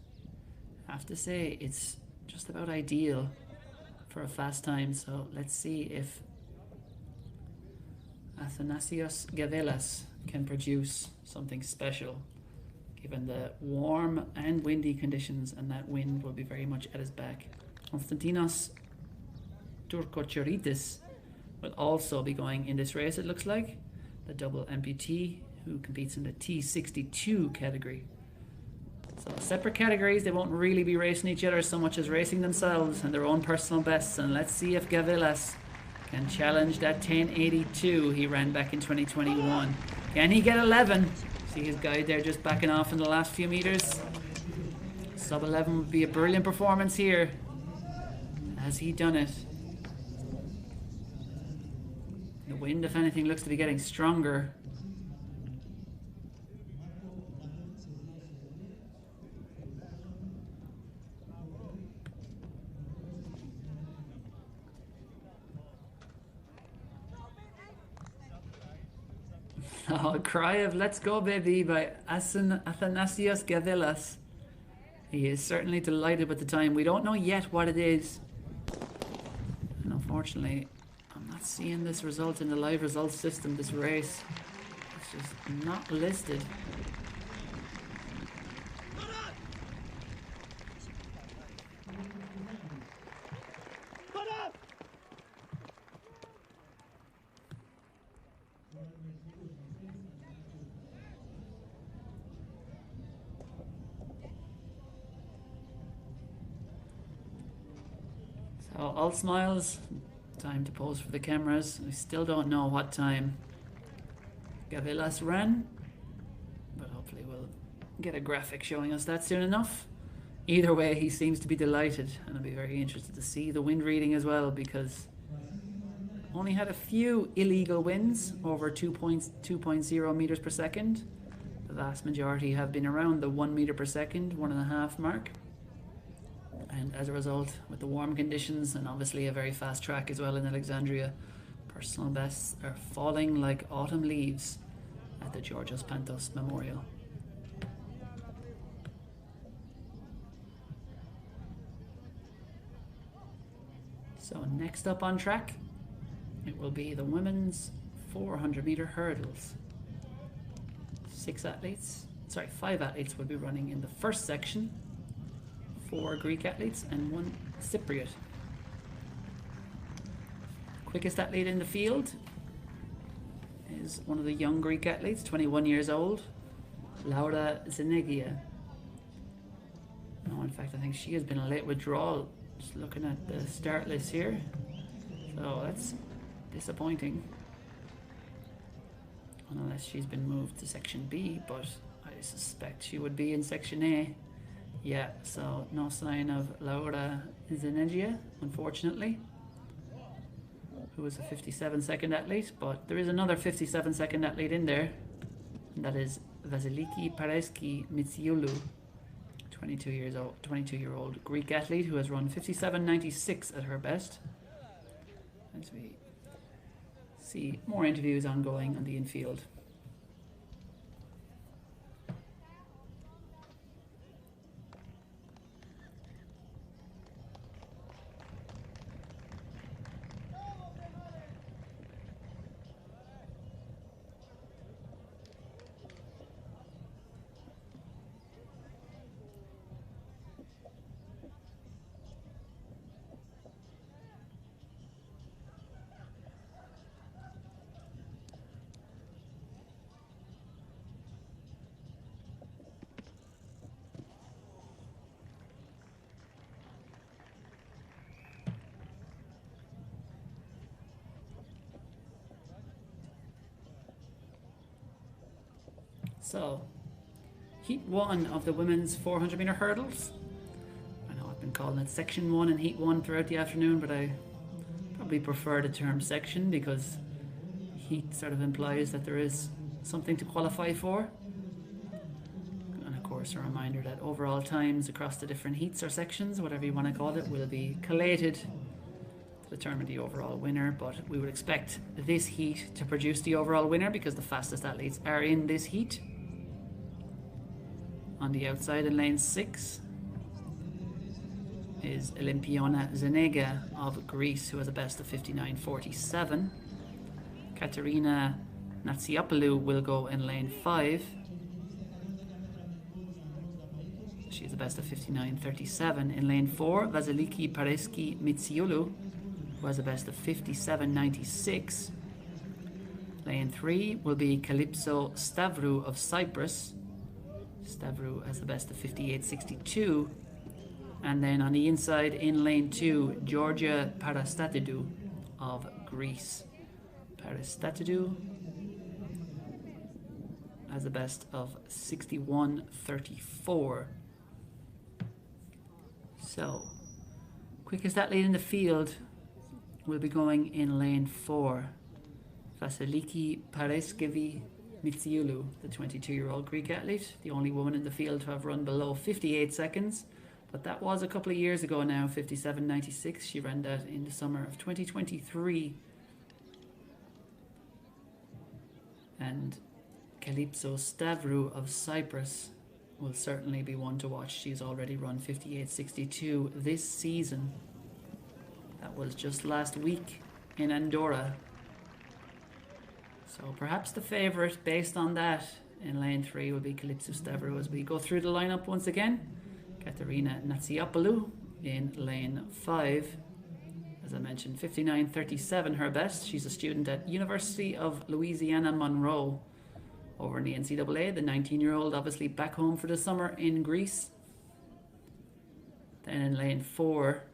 I have to say it's just about ideal for a fast time. So let's see if Athanasios Gavelas can produce something special, given the warm and windy conditions, and that wind will be very much at his back. Konstantinos Tourokoritis will also be going in this race, it looks like. The double amputee who competes in the T62 category. So separate categories, they won't really be racing each other so much as racing themselves and their own personal bests. And let's see if Gavelas can challenge that 1082 he ran back in 2021. Can he get 11? See his guide there just backing off in the last few meters. Sub 11 would be a brilliant performance here. Has he done it? The wind, if anything, looks to be getting stronger. Oh, a cry of "Let's go, baby" by Athanasios Gavilas. He is certainly delighted with the time. We don't know yet what it is. And unfortunately, I'm not seeing this result in the live results system, this race. It's just not listed. So all smiles, time to pose for the cameras. We still don't know what time Gavilas ran, but hopefully we'll get a graphic showing us that soon enough. Either way, he seems to be delighted, and I'll be very interested to see the wind reading as well, because only had a few illegal winds over 2.0 meters per second. The vast majority have been around the 1 meter per second, 1.5 mark. And as a result, with the warm conditions and obviously a very fast track as well in Alexandria, personal bests are falling like autumn leaves at the Georgios Pantos Memorial. So next up on track, it will be the women's 400 meter hurdles. 5 athletes will be running in the first section. 4 Greek athletes and 1 Cypriot. Quickest athlete in the field is one of the young Greek athletes, 21 years old, Laura Zenegia. No, in fact, I think she has been a late withdrawal. Just looking at the start list here. So that's disappointing. Unless she's been moved to section B, but I suspect she would be in section A. Yeah, so no sign of Laura Zenegia, unfortunately, who is a 57-second athlete, but there is another 57-second athlete in there, and that is Vasiliki Pareski Mitsiulu, 22-year-old Greek athlete who has run 57.96 at her best. As we see more interviews ongoing on the infield. So, Heat 1 of the women's 400 meter hurdles. I know I've been calling it Section 1 and Heat 1 throughout the afternoon, but I probably prefer the term section because Heat sort of implies that there is something to qualify for. And of course, a reminder that overall times across the different heats or sections, whatever you want to call it, will be collated to determine the overall winner. But we would expect this heat to produce the overall winner because the fastest athletes are in this heat. On the outside in lane 6 is Olympiona Zenega of Greece, who has a best of 59.47. Katerina Natsiapoulou will go in lane 5. She has a best of 59.37. In lane 4, Vasiliki Pareski Mitsiulu, who has a best of 57.96. Lane 3 will be Calypso Stavru of Cyprus. Stavru has the best of 58.62. And then on the inside in lane 2, Georgia Parastatidou of Greece. Parastatidou has the best of 61.34. So, quickest athlete in the field will be going in lane 4. Vasiliki Pareskevi Mitsiulu, the 22-year-old Greek athlete, the only woman in the field to have run below 58 seconds. But that was a couple of years ago now, 57.96. She ran that in the summer of 2023. And Calypso Stavru of Cyprus will certainly be one to watch. She's already run 58.62 this season. That was just last week in Andorra. So perhaps the favourite based on that in lane 3 will be Calypso Stavru. As we go through the lineup once again, Katerina Natsiapoulou in lane 5. As I mentioned, 59.37 her best. She's a student at University of Louisiana Monroe over in the NCAA. The 19-year-old obviously back home for the summer in Greece. Then in lane 4,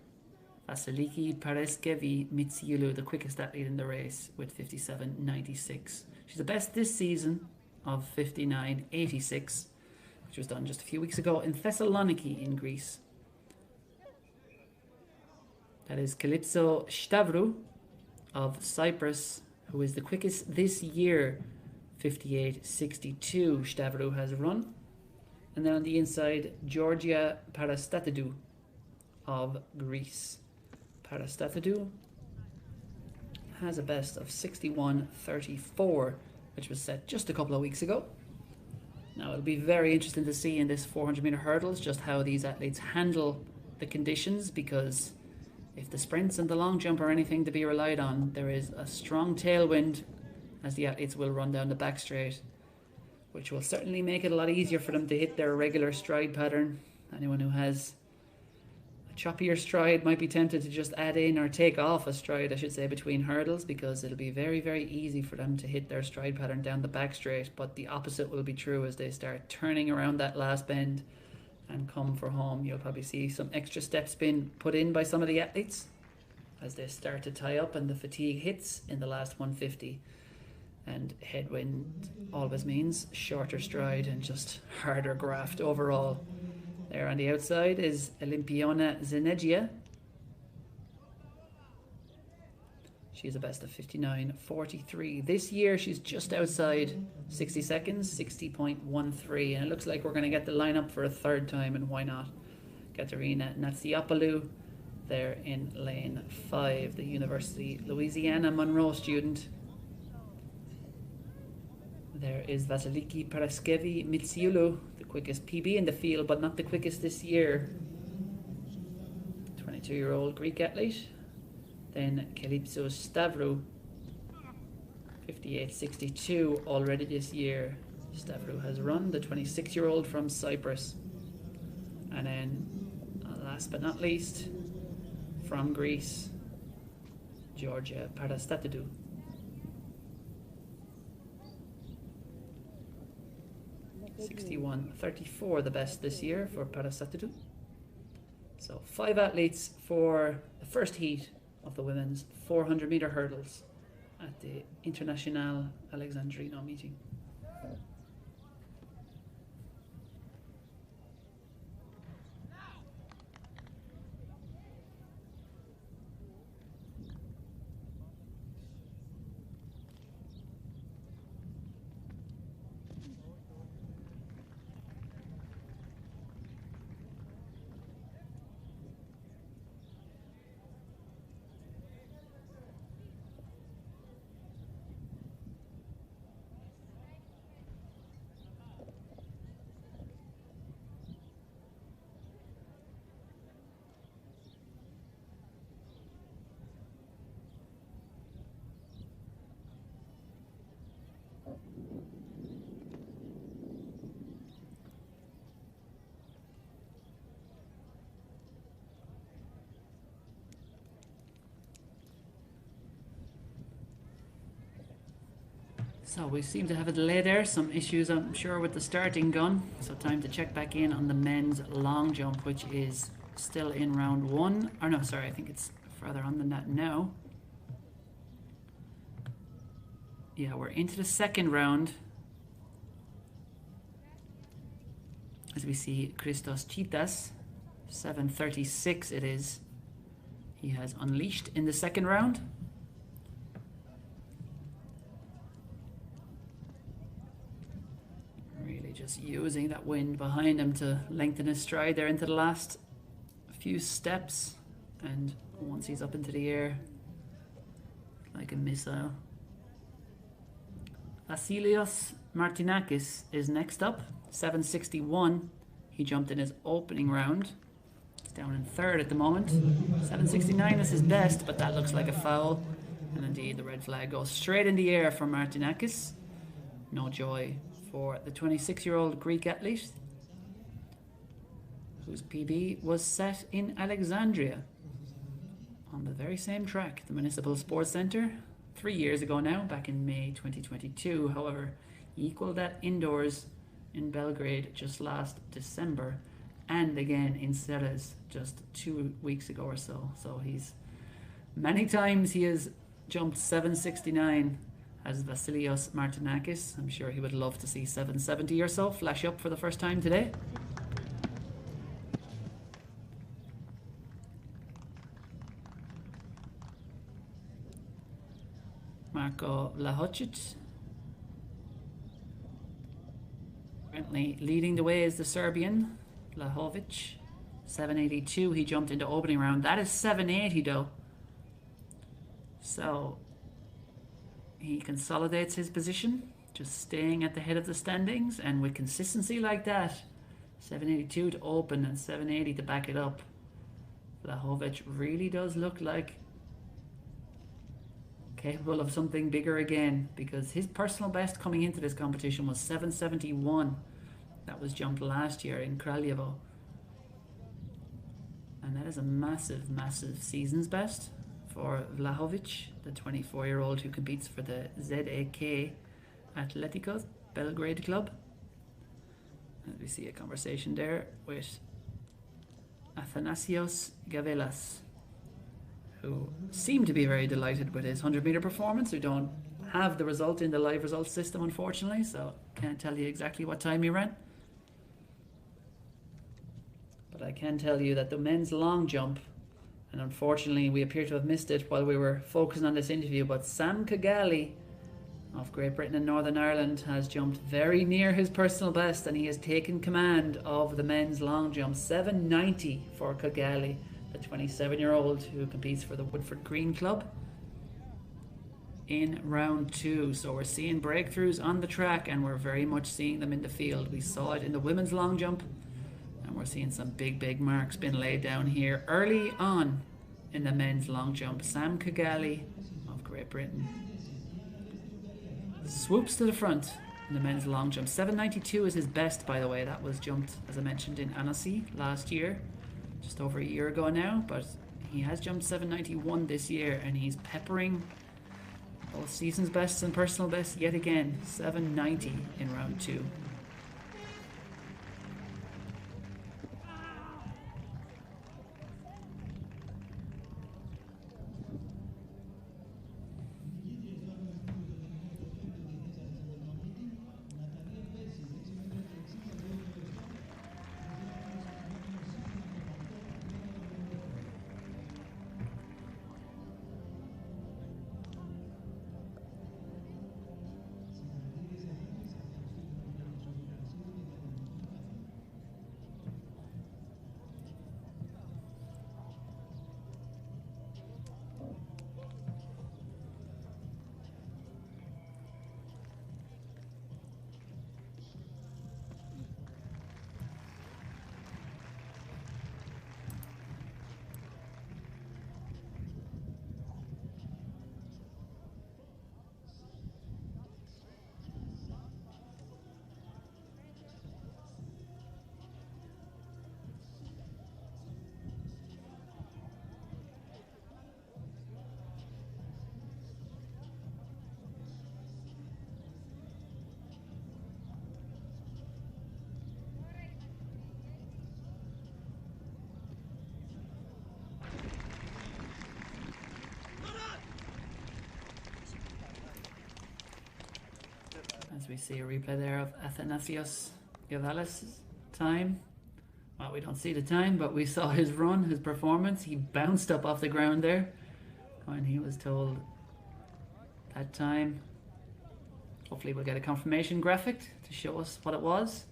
Vasiliki Pareskevi Mitsiulu, the quickest athlete in the race with 57.96. She's the best this season of 59.86, which was done just a few weeks ago in Thessaloniki in Greece. That is Calypso Stavru of Cyprus, who is the quickest this year, 58.62 Stavru has run. And then on the inside, Georgia Parastatidou of Greece. Parastatidou has a best of 61.34, which was set just a couple of weeks ago. Now it'll be very interesting to see in this 400 meter hurdles just how these athletes handle the conditions, because if the sprints and the long jump are anything to be relied on, there is a strong tailwind as the athletes will run down the back straight, which will certainly make it a lot easier for them to hit their regular stride pattern. Anyone who has a choppier stride might be tempted to just add in or take off a stride, I should say, between hurdles, because it'll be very, very easy for them to hit their stride pattern down the back straight. But the opposite will be true as they start turning around that last bend and come for home. You'll probably see some extra steps being put in by some of the athletes as they start to tie up and the fatigue hits in the last 150. And headwind always means shorter stride and just harder graft overall. There on the outside is Olimpiona Zenegia. She's a best of 59.43. This year she's just outside 60 seconds, 60.13. And it looks like we're going to get the lineup for a third time, and why not? Katerina Natsiapoulou there in lane 5, the University Louisiana Monroe student. There is Vasiliki Paraskevi Mitsiulu, the quickest PB in the field, but not the quickest this year. 22-year-old Greek athlete. Then Calypso Stavru, 58.62 already this year. Stavru has run, the 26-year-old from Cyprus. And then, last but not least, from Greece, Georgia Parastatidou. 61.34 the best this year for Parastatidou. So 5 athletes for the first heat of the women's 400 meter hurdles at the International Alexandrino meeting. So we seem to have a delay there, some issues I'm sure with the starting gun. So time to check back in on the men's long jump, which is still in round 1. Or no, sorry, I think it's further on than that now. Yeah, we're into the second round. As we see Christos Chitas, 7:36 it is. He has unleashed in the second round. just using that wind behind him to lengthen his stride there into the last few steps. And once he's up into the air, like a missile. Vasilios Martinakis is next up, 761. He jumped in his opening round. He's down in third at the moment. 769 is his best, but that looks like a foul. And indeed, the red flag goes straight in the air for Martinakis. No joy for the 26-year-old Greek athlete, whose PB was set in Alexandria, on the very same track, the Municipal Sports Centre, 3 years ago now, back in May 2022. However, he equalled that indoors in Belgrade just last December, and again in Ceres just 2 weeks ago or so. So he's many times he has jumped 769 as Vasilios Martinakis. I'm sure he would love to see 770 or so flash up for the first time today. Marko Vlahovic. Currently leading the way is the Serbian, Vlahovic. 782 he jumped into opening round. That is 780 though. So he consolidates his position, just staying at the head of the standings, and with consistency like that, 782 to open and 780 to back it up, Vlahovic really does look like capable of something bigger again, because his personal best coming into this competition was 771. That was jumped last year in Kraljevo. And that is a massive, massive season's best for Vlahovic, the 24-year-old who competes for the ZAK Atletico Belgrade club. And we see a conversation there with Athanasios Gavelas, who seemed to be very delighted with his 100-meter performance. We don't have the result in the live results system, unfortunately, so can't tell you exactly what time he ran. But I can tell you that the men's long jump, and unfortunately we appear to have missed it while we were focusing on this interview, but Sam Kigali of Great Britain and Northern Ireland has jumped very near his personal best, and he has taken command of the men's long jump. 790 for Kigali, the 27-year-old who competes for the Woodford Green Club, in round 2. So we're seeing breakthroughs on the track, and we're very much seeing them in the field. We saw it in the women's long jump, and we're seeing some big marks being laid down here early on in the men's long jump. Sam Kigali of Great Britain swoops to the front in the men's long jump. 792 is his best, by the way. That was jumped, as I mentioned, in Annecy last year, just over a year ago now, but he has jumped 791 this year, and he's peppering both season's bests and personal bests yet again. 790 in round 2. As we see a replay there of Athanasios Gavalis' time. Well, we don't see the time, but we saw his run, his performance. He bounced up off the ground there when he was told that time. Hopefully we'll get a confirmation graphic to show us what it was.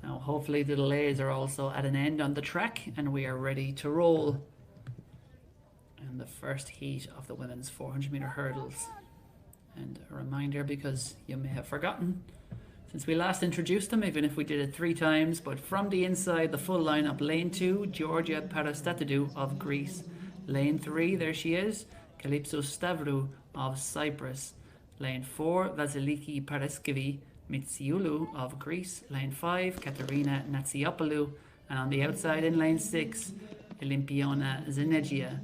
Now hopefully the delays are also at an end on the track and we are ready to roll in the first heat of the women's 400 meter hurdles. And a reminder, because you may have forgotten since we last introduced them, even if we did it 3 times, but from the inside, the full lineup: lane 2, Georgia Parastatidou of Greece; lane 3, there she is, Calypso Stavru of Cyprus; lane 4, Vasiliki Paraskevi Mitsiulu of Greece; lane 5, Katerina Natsiopoulos; and on the outside in lane 6, Olympiona Zenegia.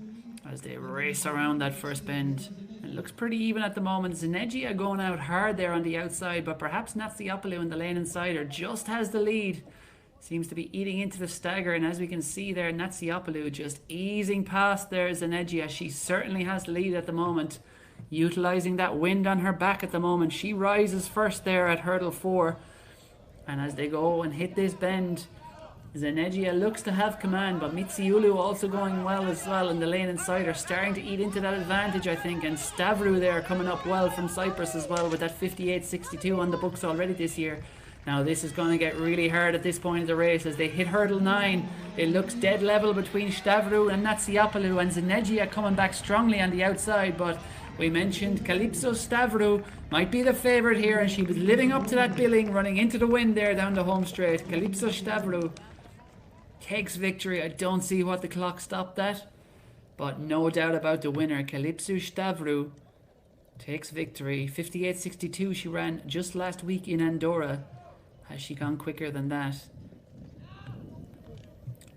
As they race around that first bend, it looks pretty even at the moment. Zenegia going out hard there on the outside, but perhaps Natsiopoulos in the lane inside her just has the lead. Seems to be eating into the stagger, and as we can see there, Natsiopoulos just easing past there Zenegia. She certainly has the lead at the moment, utilising that wind on her back at the moment. She rises first there at hurdle 4, and as they go and hit this bend, Zenegia looks to have command, but Mitsiulu also going well as well in the lane inside her, starting to eat into that advantage, I think. And Stavru there coming up well from Cyprus as well, with that 58.62 on the books already this year. Now this is going to get really hard at this point of the race as they hit hurdle 9. It looks dead level between Stavru and Natsiopoulos, and Zenegia coming back strongly on the outside. But we mentioned Calypso Stavru might be the favourite here, and she was living up to that billing, running into the wind there down the home straight. Calypso Stavru takes victory. I don't see what the clock stopped at, but no doubt about the winner. Calypso Stavru takes victory. 58.62 she ran just last week in Andorra. Has she gone quicker than that?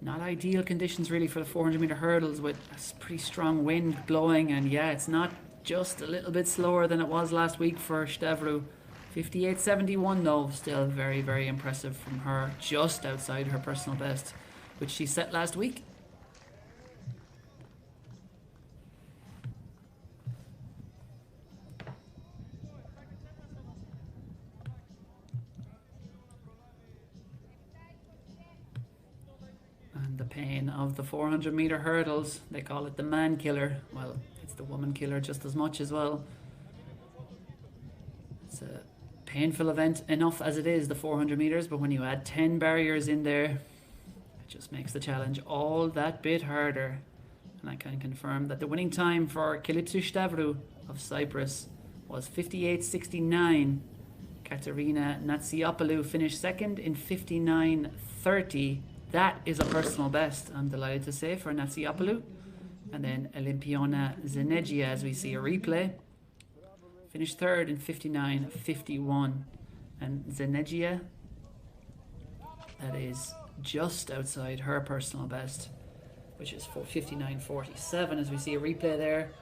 Not ideal conditions really for the 400 meter hurdles, with a pretty strong wind blowing, and yeah, it's not just a little bit slower than it was last week for Stavru. 58.71 though, still very, very impressive from her, just outside her personal best, which she set last week. And the pain of the 400 meter hurdles, they call it the man killer. Well, it's the woman killer just as much as well. It's a painful event enough as it is, the 400 meters, but when you add 10 barriers in there, just makes the challenge all that bit harder. And I can confirm that the winning time for Calypso Stavru of Cyprus was 58.69. Katerina Natsiopoulos finished second in 59.30. That is a personal best, I'm delighted to say, for Natsiopoulos. And then Olympiona Zenegia, as we see a replay, finished third in 59.51. And Zenegia, that is just outside her personal best, which is for 59.47, as we see a replay there.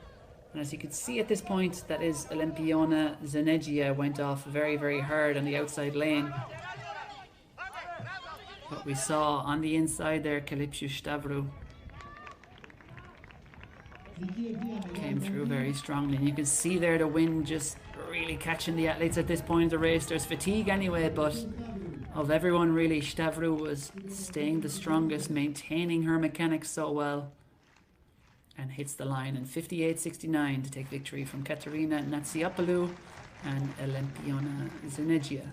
And as you can see at this point, that is Olympiona Zenegia went off very, very hard on the outside lane. But we saw on the inside there, Calypso Stavru came through very strongly, and you can see there the wind just really catching the athletes at this point of the race. There's fatigue anyway, but of everyone really, Stavru was staying the strongest, maintaining her mechanics so well, and hits the line in 58.69 to take victory from Katerina Natsiopoulos and Olympiona Zenegia.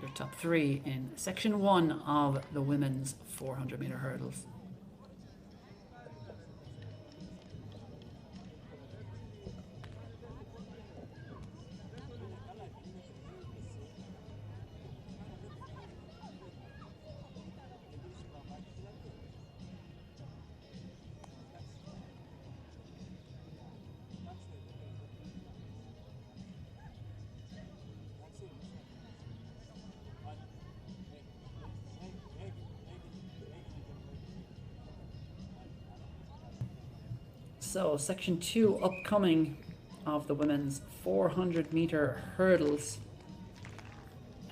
Your top 3 in section 1 of the women's 400 meter hurdles. So, section 2 upcoming of the women's 400 meter hurdles.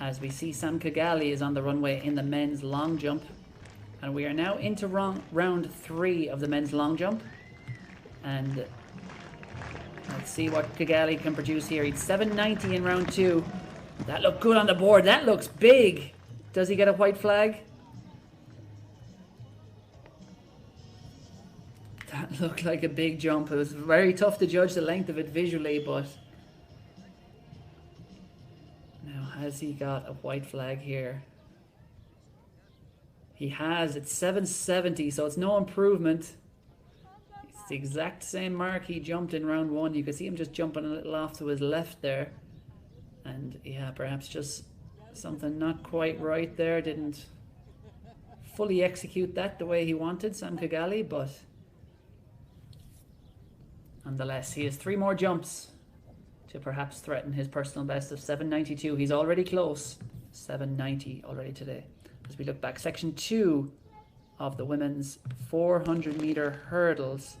As we see, Sam Kigali is on the runway in the men's long jump. And we are now into round 3 of the men's long jump. And let's see what Kigali can produce here. He's 790 in round 2. That looked good on the board. That looks big. Does he get a white flag? That looked like a big jump. It was very tough to judge the length of it visually, but now has he got a white flag here? He has. It's 770, so it's no improvement. It's the exact same mark he jumped in round 1. You can see him just jumping a little off to his left there. And yeah, perhaps just something not quite right there. Didn't fully execute that the way he wanted, Sam Kigali, but nonetheless, he has 3 more jumps to perhaps threaten his personal best of 792. He's already close. 790 already today. As we look back, section 2 of the women's 400-meter hurdles.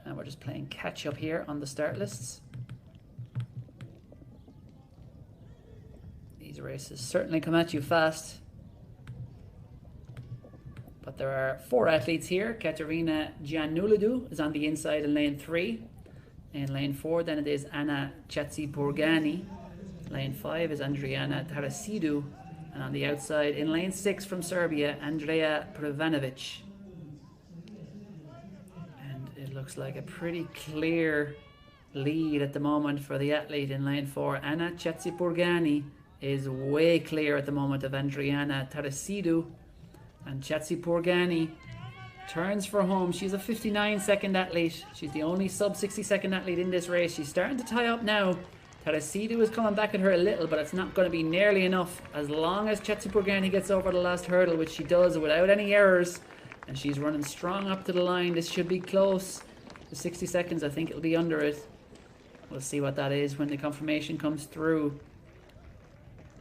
And we're just playing catch up here on the start lists. These races certainly come at you fast. But there are 4 athletes here. Katerina Giannoulidu is on the inside in lane 3. In lane 4, then it is Anna Chatsipourgani. Lane 5 is Andriana Tarasidou. And on the outside, in lane 6 from Serbia, Andrea Prevanovic. And it looks like a pretty clear lead at the moment for the athlete in lane 4. Anna Chatsipourgani is way clear at the moment of Andriana Tarasidou. And Chatsipourgani turns for home. She's a 59-second athlete. She's the only sub-60-second athlete in this race. She's starting to tie up now. Tarasidou is coming back at her a little, but it's not going to be nearly enough. As long as Chatsipourgani gets over the last hurdle, which she does without any errors, and she's running strong up to the line, this should be close to 60 seconds. I think it'll be under it. We'll see what that is when the confirmation comes through.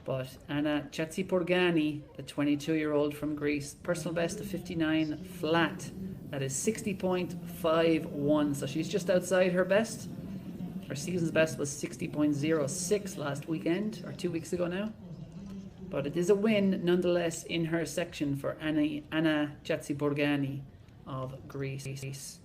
But Anna Chatsipourgani, the 22-year-old from Greece, personal best of 59 flat. That is 60.51, so she's just outside her best. Her season's best was 60.06 last weekend, or 2 weeks ago now. But it is a win nonetheless in her section for Anna Chatsipourgani of Greece.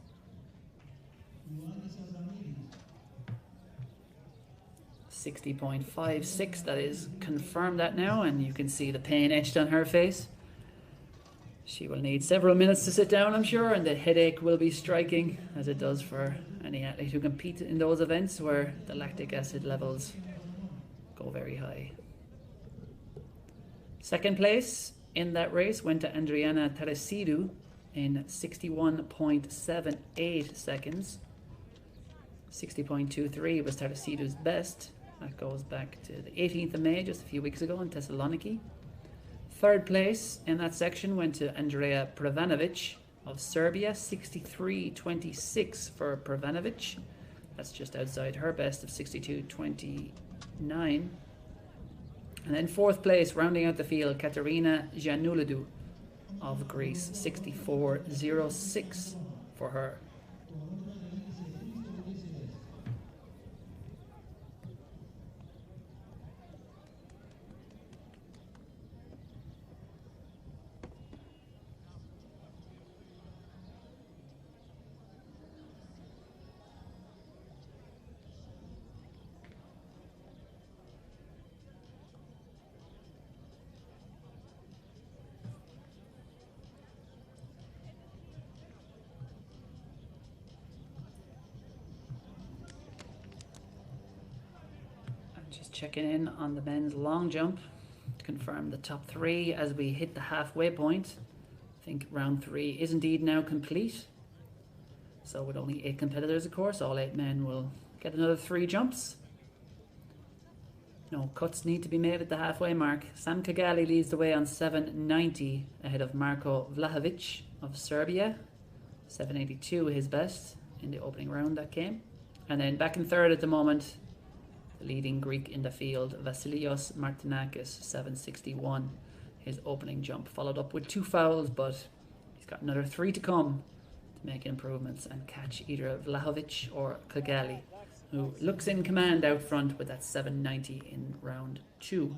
.56, that is confirmed that now, and you can see the pain etched on her face. She will need several minutes to sit down, I'm sure, and the headache will be striking, as it does for any athlete who competes in those events where the lactic acid levels go very high. Second place in that race went to Andriana Tarasidou in 61.78 seconds. 60.23 was Tarasidou's best. That goes back to the 18th of May, just a few weeks ago in Thessaloniki. Third place in that section went to Andrea Prevanovic of Serbia, 63.26 for Prevanovic. That's just outside her best of 62.29. And then fourth place, rounding out the field, Katerina Giannoulidu of Greece, 64.06 for her. Just checking in on the men's long jump to confirm the top 3 as we hit the halfway point. I think round 3 is indeed now complete. So with only 8 competitors, of course, all 8 men will get another 3 jumps. No cuts need to be made at the halfway mark. Sam Kigali leads the way on 790 ahead of Marko Vlahovic of Serbia. 782 his best in the opening round that came. And then back in third at the moment, the leading Greek in the field, Vasilios Martinakis, 761, his opening jump. Followed up with 2 fouls, but he's got another 3 to come to make improvements and catch either Vlahovic or Kigali, who looks in command out front with that 790 in round 2.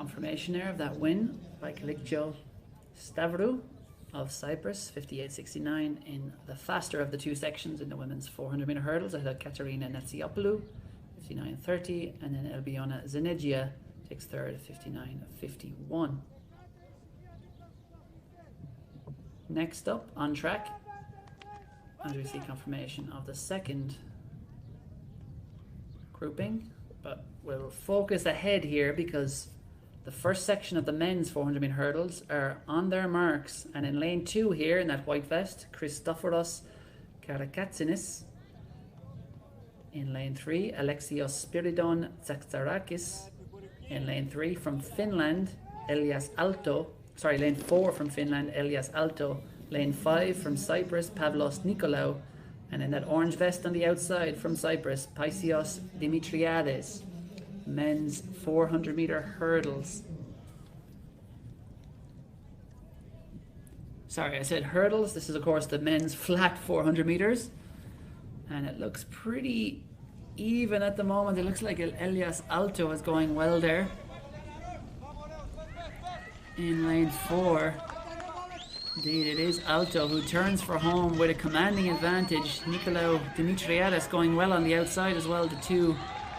confirmation there of that win by Georgios Stavroulou of Cyprus, 58.69 in the faster of the two sections in the women's 400 meter hurdles. Ahead of Katerina Netsiopoulos, 59.30, and then Elbiona Zenegia takes third, 59.51. Next up on track, as we see confirmation of the second grouping, but we'll focus ahead here because the first section of the men's 400 meter hurdles are on their marks, and in lane 2 here in that white vest, Christoforos Karakatsinis. In lane 3, Alexios Spiridon Tsaksarakis. In lane 3 from Finland, Elias Alto. Sorry, lane 4 from Finland, Elias Alto. Lane 5 from Cyprus, Pavlos Nikolaou. And in that orange vest on the outside from Cyprus, Paisios Dimitriades. Men's 400 meter hurdles. Sorry, I said hurdles. This is, of course, the men's flat 400 meters. And it looks pretty even at the moment. It looks like Elias Alto is going well there. In lane 4, indeed it is Alto who turns for home with a commanding advantage. Nikolaou Dimitriades going well on the outside as well, the two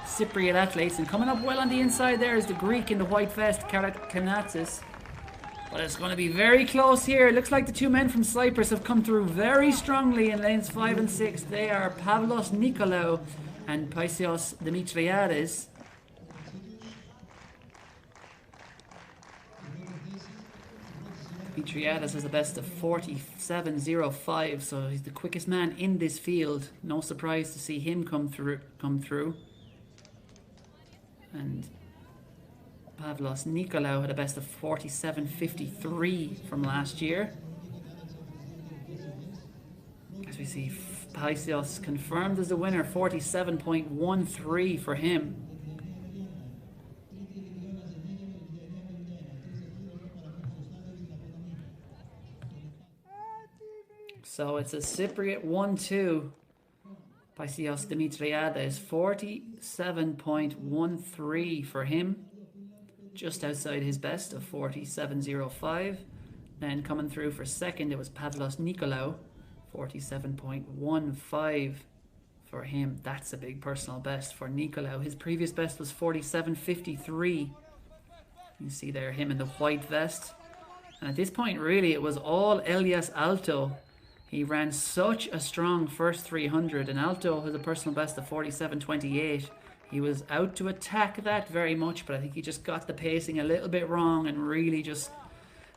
Cypriot athletes. And coming up well on the inside there is the Greek in the white vest, Karakanatzis. But it's going to be very close here. It looks like the two men from Cyprus have come through very strongly in lanes 5 and 6. They are Pavlos Nikolaou and Paisios Dimitriades. Dimitriades has a best of 47.05, so he's the quickest man in this field. No surprise to see him come through. And Pavlos Nikolaou had a best of 47.53 from last year. As we see, Paisios confirmed as the winner, 47.13 for him. So it's a Cypriot 1-2. Paisios Dimitriades, 47.13 for him. Just outside his best of 47.05. Then coming through for second, it was Pavlos Nikolaou, 47.15 for him. That's a big personal best for Nikolaou. His previous best was 47.53. You see there him in the white vest. And at this point, really, it was all Elias Alto. He ran such a strong first 300, and Alto has a personal best of 47.28. He was out to attack that very much, but I think he just got the pacing a little bit wrong and really just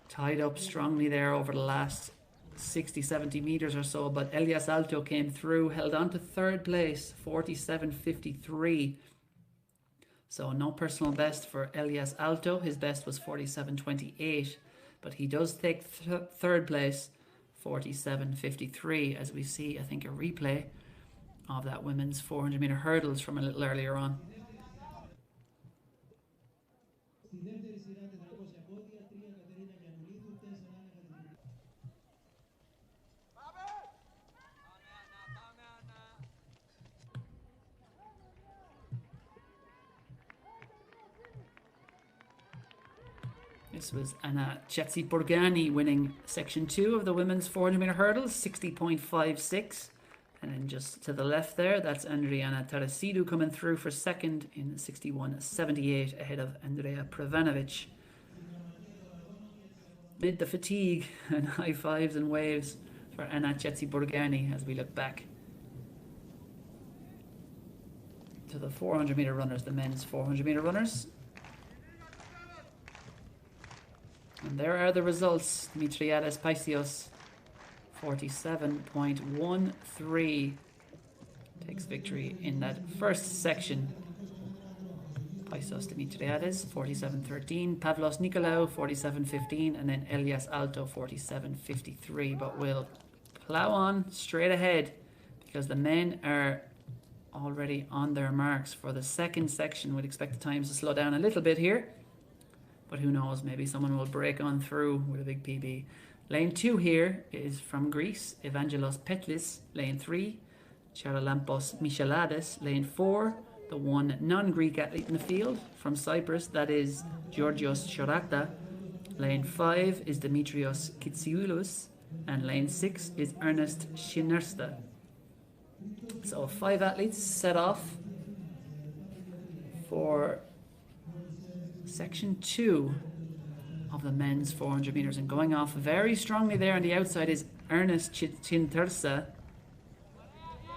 tied up strongly there over the last 60, 70 meters or so. But Elias Alto came through, held on to third place, 47.53. So no personal best for Elias Alto. His best was 47.28, but he does take third place, 47.53, as we see, I think, a replay of that women's 400 meter hurdles from a little earlier on. This was Anna Chetsiburgani winning section 2 of the women's 400 meter hurdles, 60.56. And then just to the left there, that's Andriana Tarasidou coming through for second in 61.78 ahead of Andrea Prevanovic. Amid the fatigue and high fives and waves for Anna Chetsiburgani as we look back to the 400 meter runners, the men's 400 meter runners. And there are the results. Dimitriades Paisios, 47.13, takes victory in that first section. Paisios Dimitriades, 47.13. Pavlos Nikolaou, 47.15. And then Elias Alto, 47.53. But we'll plow on straight ahead because the men are already on their marks for the second section. We'd expect the times to slow down a little bit here. But who knows, maybe someone will break on through with a big PB. Lane 2 here is from Greece, Evangelos Petlis. Lane 3, Charalampos Michelades. Lane 4, the one non-Greek athlete in the field from Cyprus, that is Georgios Chorata. Lane 5 is Dimitrios Kitsioulis, and lane 6 is Ernest Shinersta. So 5 athletes set off for section 2 of the men's 400 meters, and going off very strongly there on the outside is Ernest Chintersa.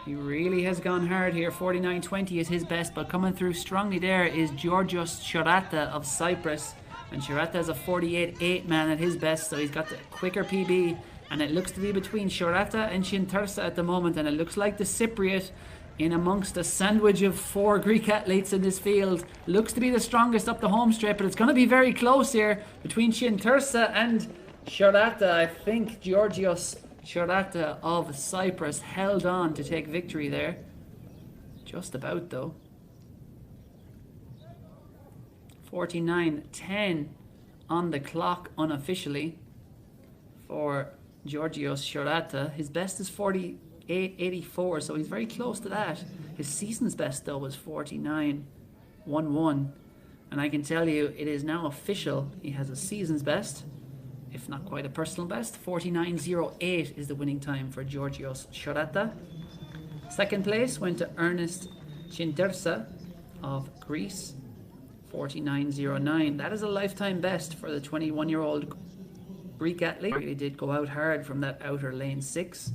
He really has gone hard here. 49.20 is his best, but coming through strongly there is Georgios Chorata of Cyprus, and Chorata has a 48.8 man at his best, so he's got the quicker PB, and it looks to be between Chorata and Chintersa at the moment, and it looks like the Cypriot, in amongst a sandwich of 4 Greek athletes in this field, looks to be the strongest up the home straight, but it's going to be very close here between Chintersa and Chorata. I think Georgios Chorata of Cyprus held on to take victory there. Just about, though. 49.10 on the clock unofficially for Georgios Chorata. His best is 48.84, so he's very close to that. His season's best, though, was 49.11. And I can tell you, it is now official. He has a season's best, if not quite a personal best. 49.08 is the winning time for Georgios Chorata. Second place went to Ernest Chintersa of Greece. 49.09. That is a lifetime best for the 21-year-old Greek athlete. Really did go out hard from that outer lane 6.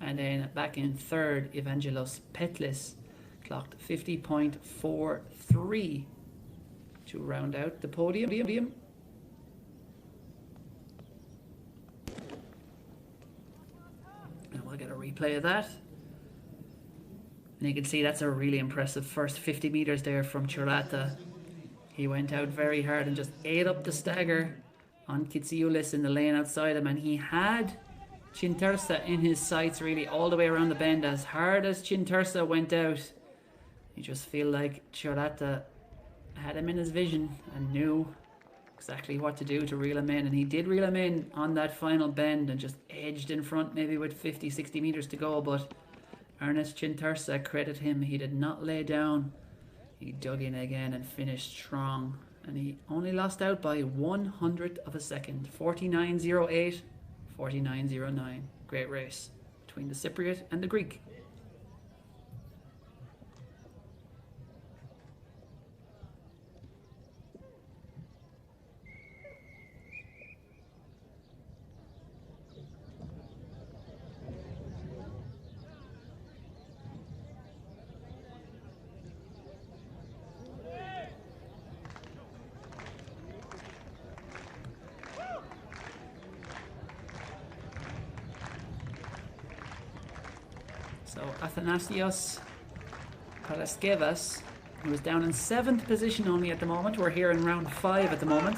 And then back in third, Evangelos Petlis clocked 50.43 to round out the podium. And we'll get a replay of that. And you can see that's a really impressive first 50 meters there from Chorata. He went out very hard and just ate up the stagger on Kitsioulis in the lane outside him, and he had Chintersa in his sights really all the way around the bend. As hard as Chintersa went out, you just feel like Chorata had him in his vision and knew exactly what to do to reel him in, and he did reel him in on that final bend and just edged in front maybe with 50-60 meters to go. But Ernest Chintersa, credit him, he did not lay down. He dug in again and finished strong, and he only lost out by 1/100 of a second. 49.08, 49.09. Great race between the Cypriot and the Greek. So Athanasios Paraskevas, who is down in 7th position only at the moment. We're here in round 5 at the moment.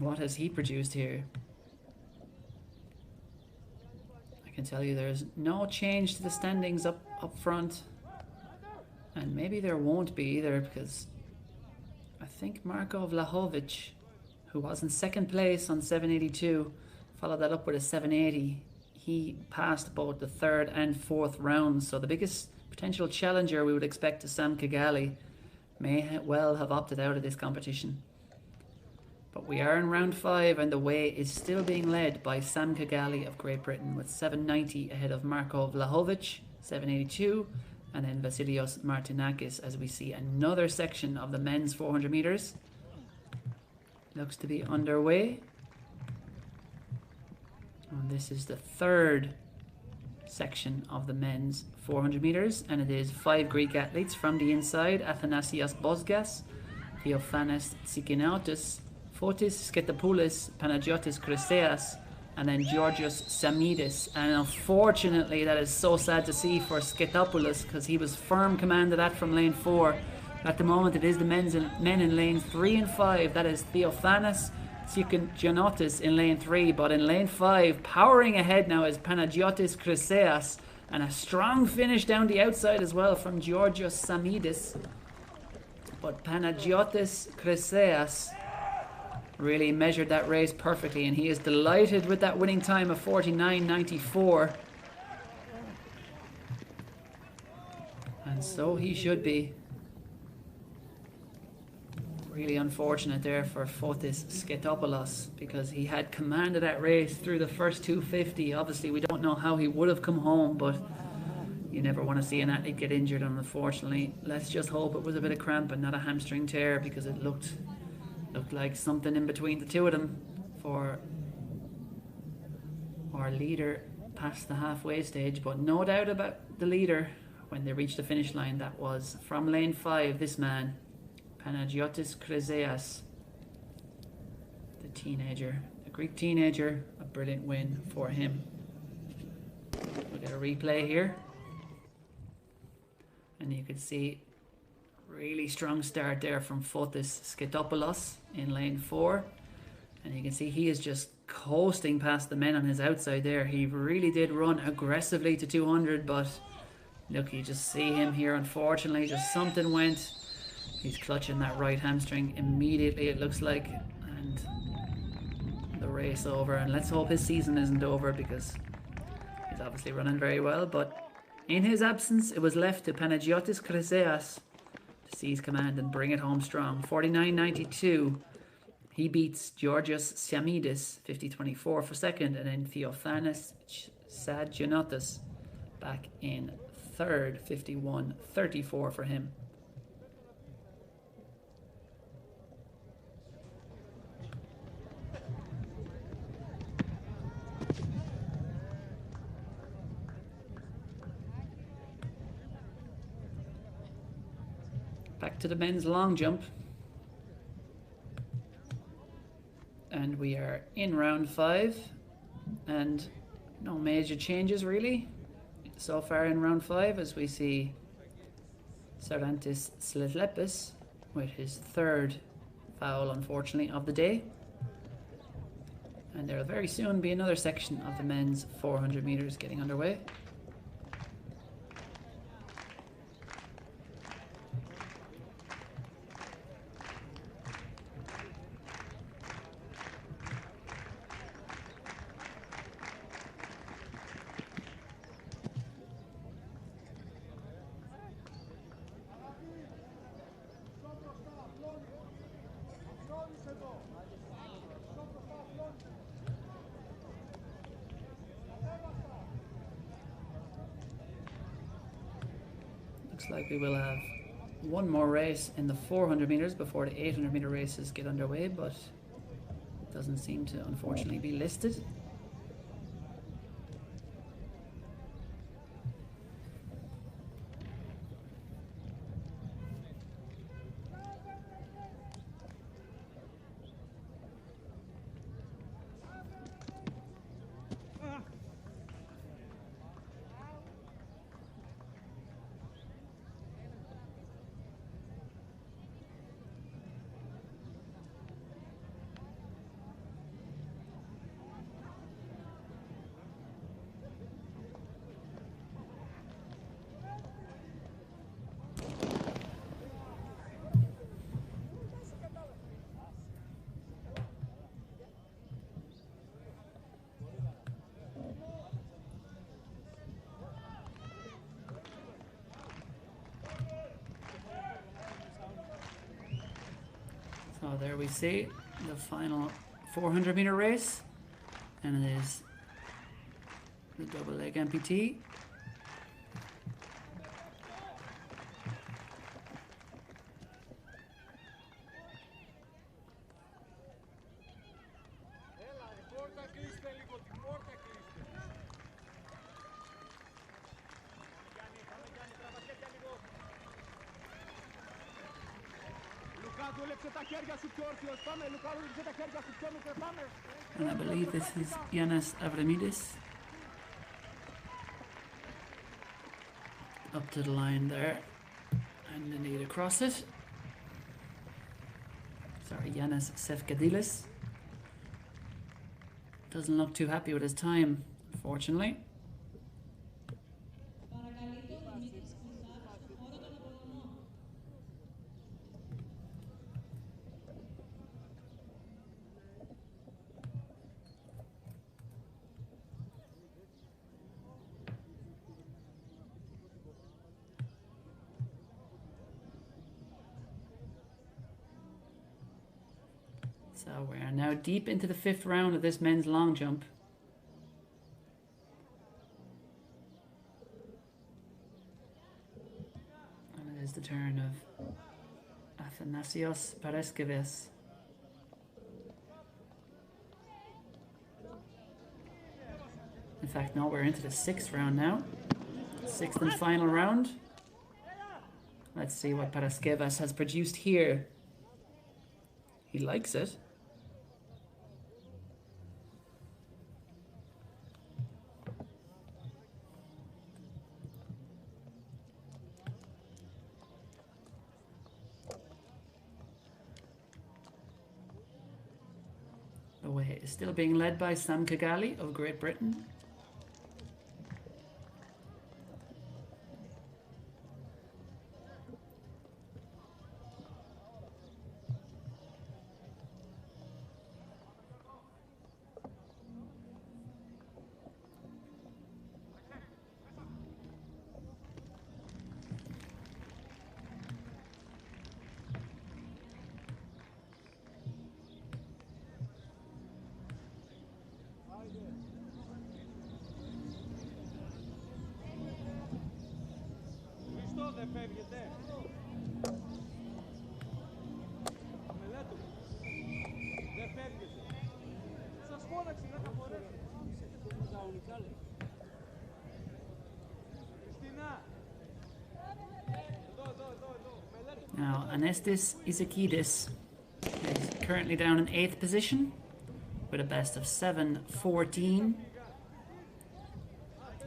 What has he produced here? I can tell you there's no change to the standings up front. And maybe there won't be either, because I think Marko Vlahovic, who was in 2nd place on 782, followed that up with a 780. He passed both the 3rd and 4th rounds, so the biggest potential challenger we would expect to Sam Kigali may well have opted out of this competition. But we are in round 5, and the way is still being led by Sam Kigali of Great Britain with 790 ahead of Marko Vlahovic, 782, and then Vasilios Martinakis, as we see another section of the men's 400 meters. Looks to be underway. And this is the 3rd section of the men's 400 meters, and it is 5 Greek athletes from the inside: Athanasios Bosgas, Theophanes Tsikinautis, Fotis Sketapoulis, Panagiotis Chryseas, and then Georgios Samidis. And unfortunately, that is so sad to see for Sketapoulis, because he was firm command of that from lane 4. At the moment, it is the men in lanes 3 and 5. That is Theophanes Tsikinautis in lane 3, but in lane 5, powering ahead now is Panagiotis Chryseas, and a strong finish down the outside as well from Georgios Samidis. But Panagiotis Chryseas really measured that race perfectly, and he is delighted with that winning time of 49.94. And so he should be. Really unfortunate there for Fotis Sketopoulos, because he had commanded that race through the first 250. Obviously, we don't know how he would have come home, but you never want to see an athlete get injured, unfortunately. Let's just hope it was a bit of cramp and not a hamstring tear, because it looked like something in between the two of them for our leader past the halfway stage. But no doubt about the leader when they reached the finish line. That was from lane 5, this man, Panagiotis Chryseas, the teenager, the Greek teenager. A brilliant win for him. We'll get a replay here, and you can see really strong start there from Fotis Sketopoulos in lane 4, and you can see he is just coasting past the men on his outside there. He really did run aggressively to 200, but look, you just see him here, unfortunately, just something went. He's clutching that right hamstring immediately, it looks like, and the race over. And let's hope his season isn't over, because he's obviously running very well. But in his absence, it was left to Panagiotis Chryseas to seize command and bring it home strong. 49.92. He beats Georgios Siamidis, 50.24 for second, and then Theophanis Sadgionotis back in third, 51.34 for him. Back to the men's long jump, and we are in round 5, and no major changes really so far in round 5, as we see Sarantis Sletlepis with his 3rd foul, unfortunately, of the day. And there will very soon be another section of the men's 400 meters getting underway. Looks like we will have one more race in the 400 meters before the 800 meter races get underway, but it doesn't seem to, unfortunately, be listed. So there we see the final 400 meter race, and it is the double leg amputee. And I believe this is Yanis Avramidis. Up to the line there, and indeed across it. Sorry, Yanis Sefkadilis. Doesn't look too happy with his time, unfortunately. So we are now deep into the 5th round of this men's long jump. And it is the turn of Athanasios Paraskeves. In fact, no, we're into the 6th round now. 6th and final round. Let's see what Paraskeves has produced here. He likes it. The way is still being led by Sam Kigali of Great Britain. Now, Anestis Isakidis is currently down in 8th position with a best of 7:14.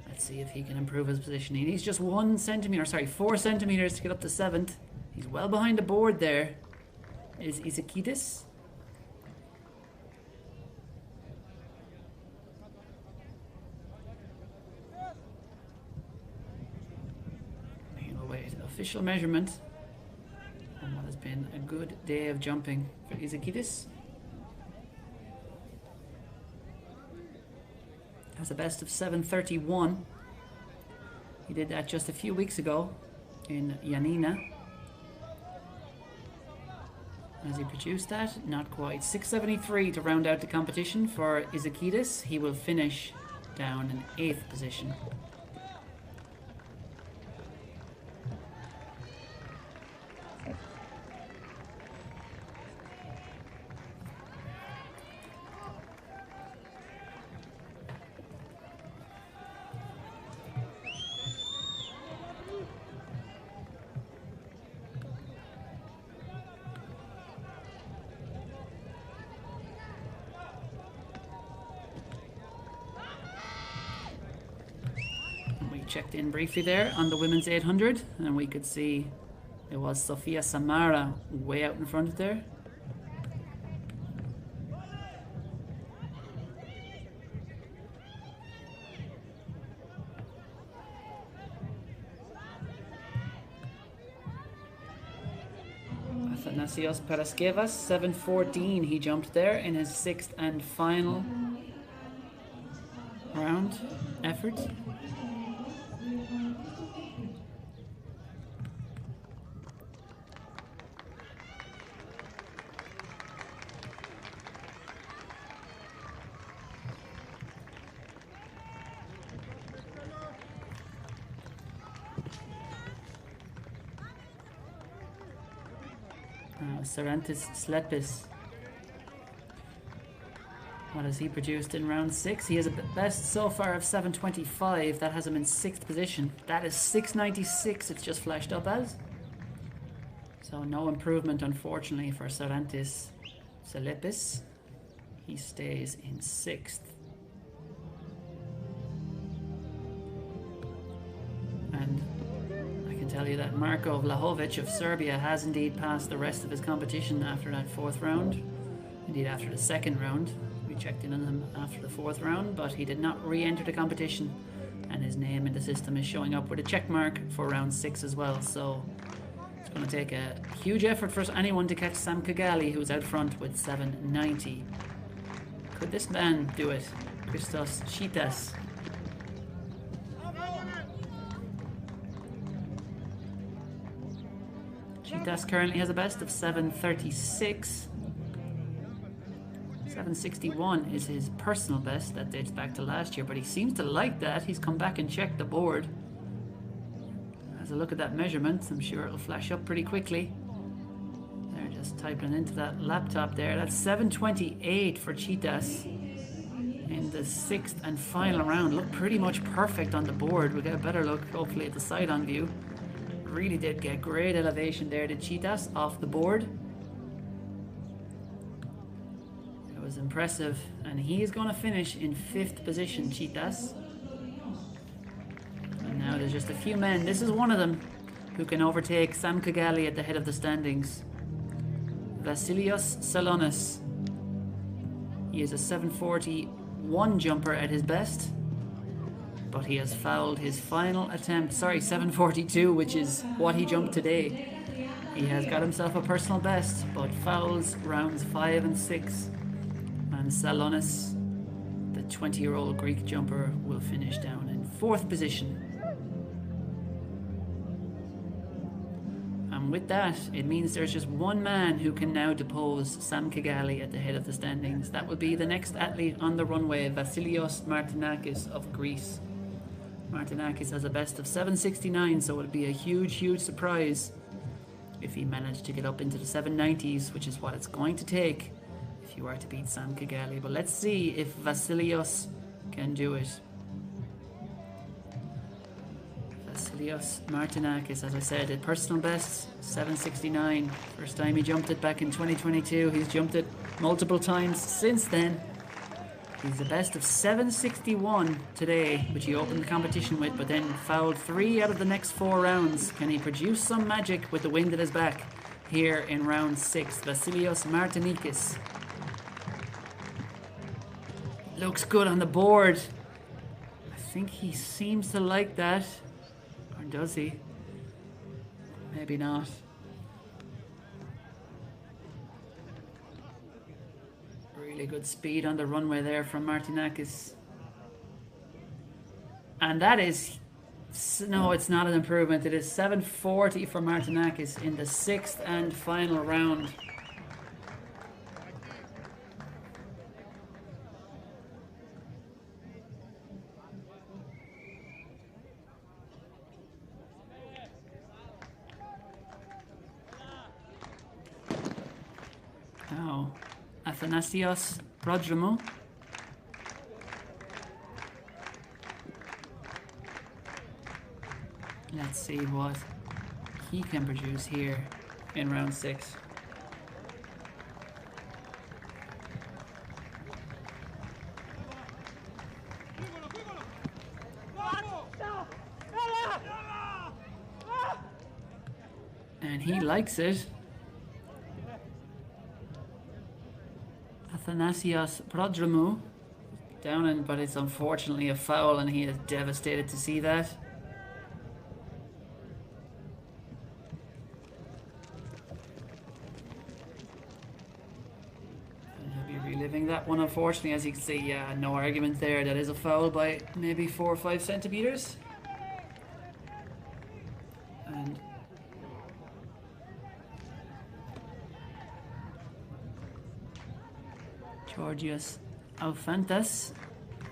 Let's see if he can improve his position. He needs just 4 centimeters to get up to 7th. He's well behind the board there. Is Isakidis. He'll await official measurement. And what has been a good day of jumping for Isakidis. Has a best of 7:31. He did that just a few weeks ago in Yanina. Has he produced that? Not quite. 6:73 to round out the competition for Isakidis. He will finish down in 8th position. Checked in briefly there on the women's 800 and we could see it was Sofia Samara way out in front there. Athanasios Paraskeves, 7:14 he jumped there in his 6th and final round effort. Sarantis Slepis. What has he produced in round 6? He has a best so far of 7:25. That has him in 6th position. That is 6:96 it's just flashed up as. So no improvement unfortunately for Sarantis Slepis. He stays in 6th. And tell you that Marko Vlahovic of Serbia has indeed passed the rest of his competition after that 4th round. Indeed after the 2nd round. We checked in on him after the 4th round, but he did not re-enter the competition and his name in the system is showing up with a check mark for round 6 as well. So it's going to take a huge effort for anyone to catch Sam Kigali, who's out front with 7:90. Could this man do it? Christos Chitas. Chitas currently has a best of 7:36. 761 is his personal best. That dates back to last year, but he seems to like that. He's come back and checked the board. Has a look at that measurement. I'm sure it'll flash up pretty quickly. They're just typing into that laptop there. That's 728 for Cheetahs in the 6th and final round. Looked pretty much perfect on the board. We'll get a better look hopefully at the side-on view. Really did get great elevation there, the Cheetahs, off the board. It was impressive, and he is going to finish in 5th position, Cheetahs. And now there's just a few men. This is one of them who can overtake Sam Kigali at the head of the standings. Vasilios Salonis. He is a 741 jumper at his best, but he has fouled his final attempt. Sorry, 742, which is what he jumped today. He has got himself a personal best, but fouls rounds 5 and 6. And Salonis, the 20-year-old Greek jumper, will finish down in 4th position. And with that, it means there's just one man who can now depose Sam Kigali at the head of the standings. That will be the next athlete on the runway, Vasilios Martinakis of Greece. Martinakis has a best of 769, so it would be a huge surprise if he managed to get up into the 790s, which is what it's going to take if you are to beat Sam Kigali. But let's see if Vasilios can do it. Vasilios Martinakis, as I said, at personal best 769. First time he jumped it back in 2022. He's jumped it multiple times since then. He's the best of 761 today, which he opened the competition with, but then fouled 3 out of the next 4 rounds. Can he produce some magic with the wind at his back here in round 6? Vasilios Martinakis. Looks good on the board. I think he seems to like that. Or does he? Maybe not. Really good speed on the runway there from Martinakis. And that is... No, it's not an improvement. It is 740 for Martinakis in the 6th and final round. Now, Athanasios Prodromou. Let's see what he can produce here in round 6. And he likes it. Athanasios Prodromou down in, but it's unfortunately a foul, and he is devastated to see that. And he'll be reliving that one, unfortunately, as you can see. Yeah, no argument there. That is a foul by maybe 4 or 5 centimeters. And Georgios Pantos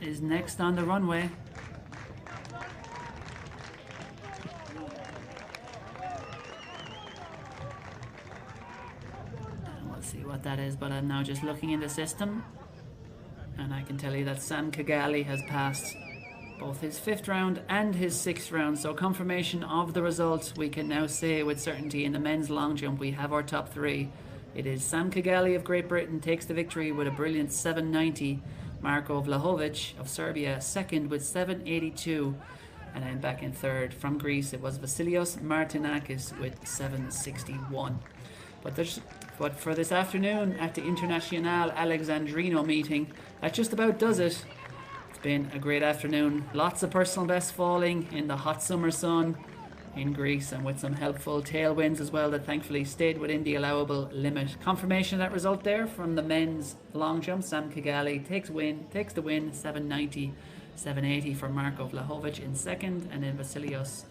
is next on the runway. And we'll see what that is, but I'm now just looking in the system, and I can tell you that Sam Kigali has passed both his 5th round and his 6th round. So confirmation of the results. We can now say with certainty in the men's long jump we have our top 3. It is Sam Kigali of Great Britain takes the victory with a brilliant 790. Marko Vlahovic of Serbia second with 782. And then back in 3rd from Greece it was Vasilios Martinakis with 761. But for this afternoon at the International Alexandrino meeting, that just about does it. It's been a great afternoon. Lots of personal bests falling in the hot summer sun in Greece, and with some helpful tailwinds as well that thankfully stayed within the allowable limit. Confirmation of that result there from the men's long jump. Sam Kigali takes the win, 790, 780 for Marko Vlahovic in 2nd, and then Vasilios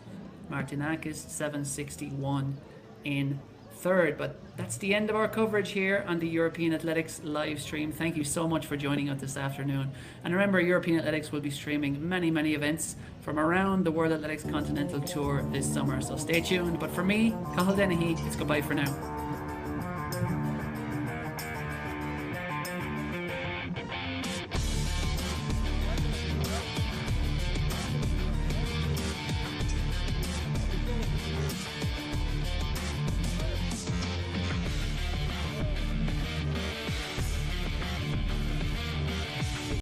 Martinakis 761 in third. But that's the end of our coverage here on the European Athletics live stream. Thank you so much for joining us this afternoon. And remember, European Athletics will be streaming many events from around the World Athletics Continental Tour this summer. So stay tuned. But for me, Cathal Dennehy, it's goodbye for now.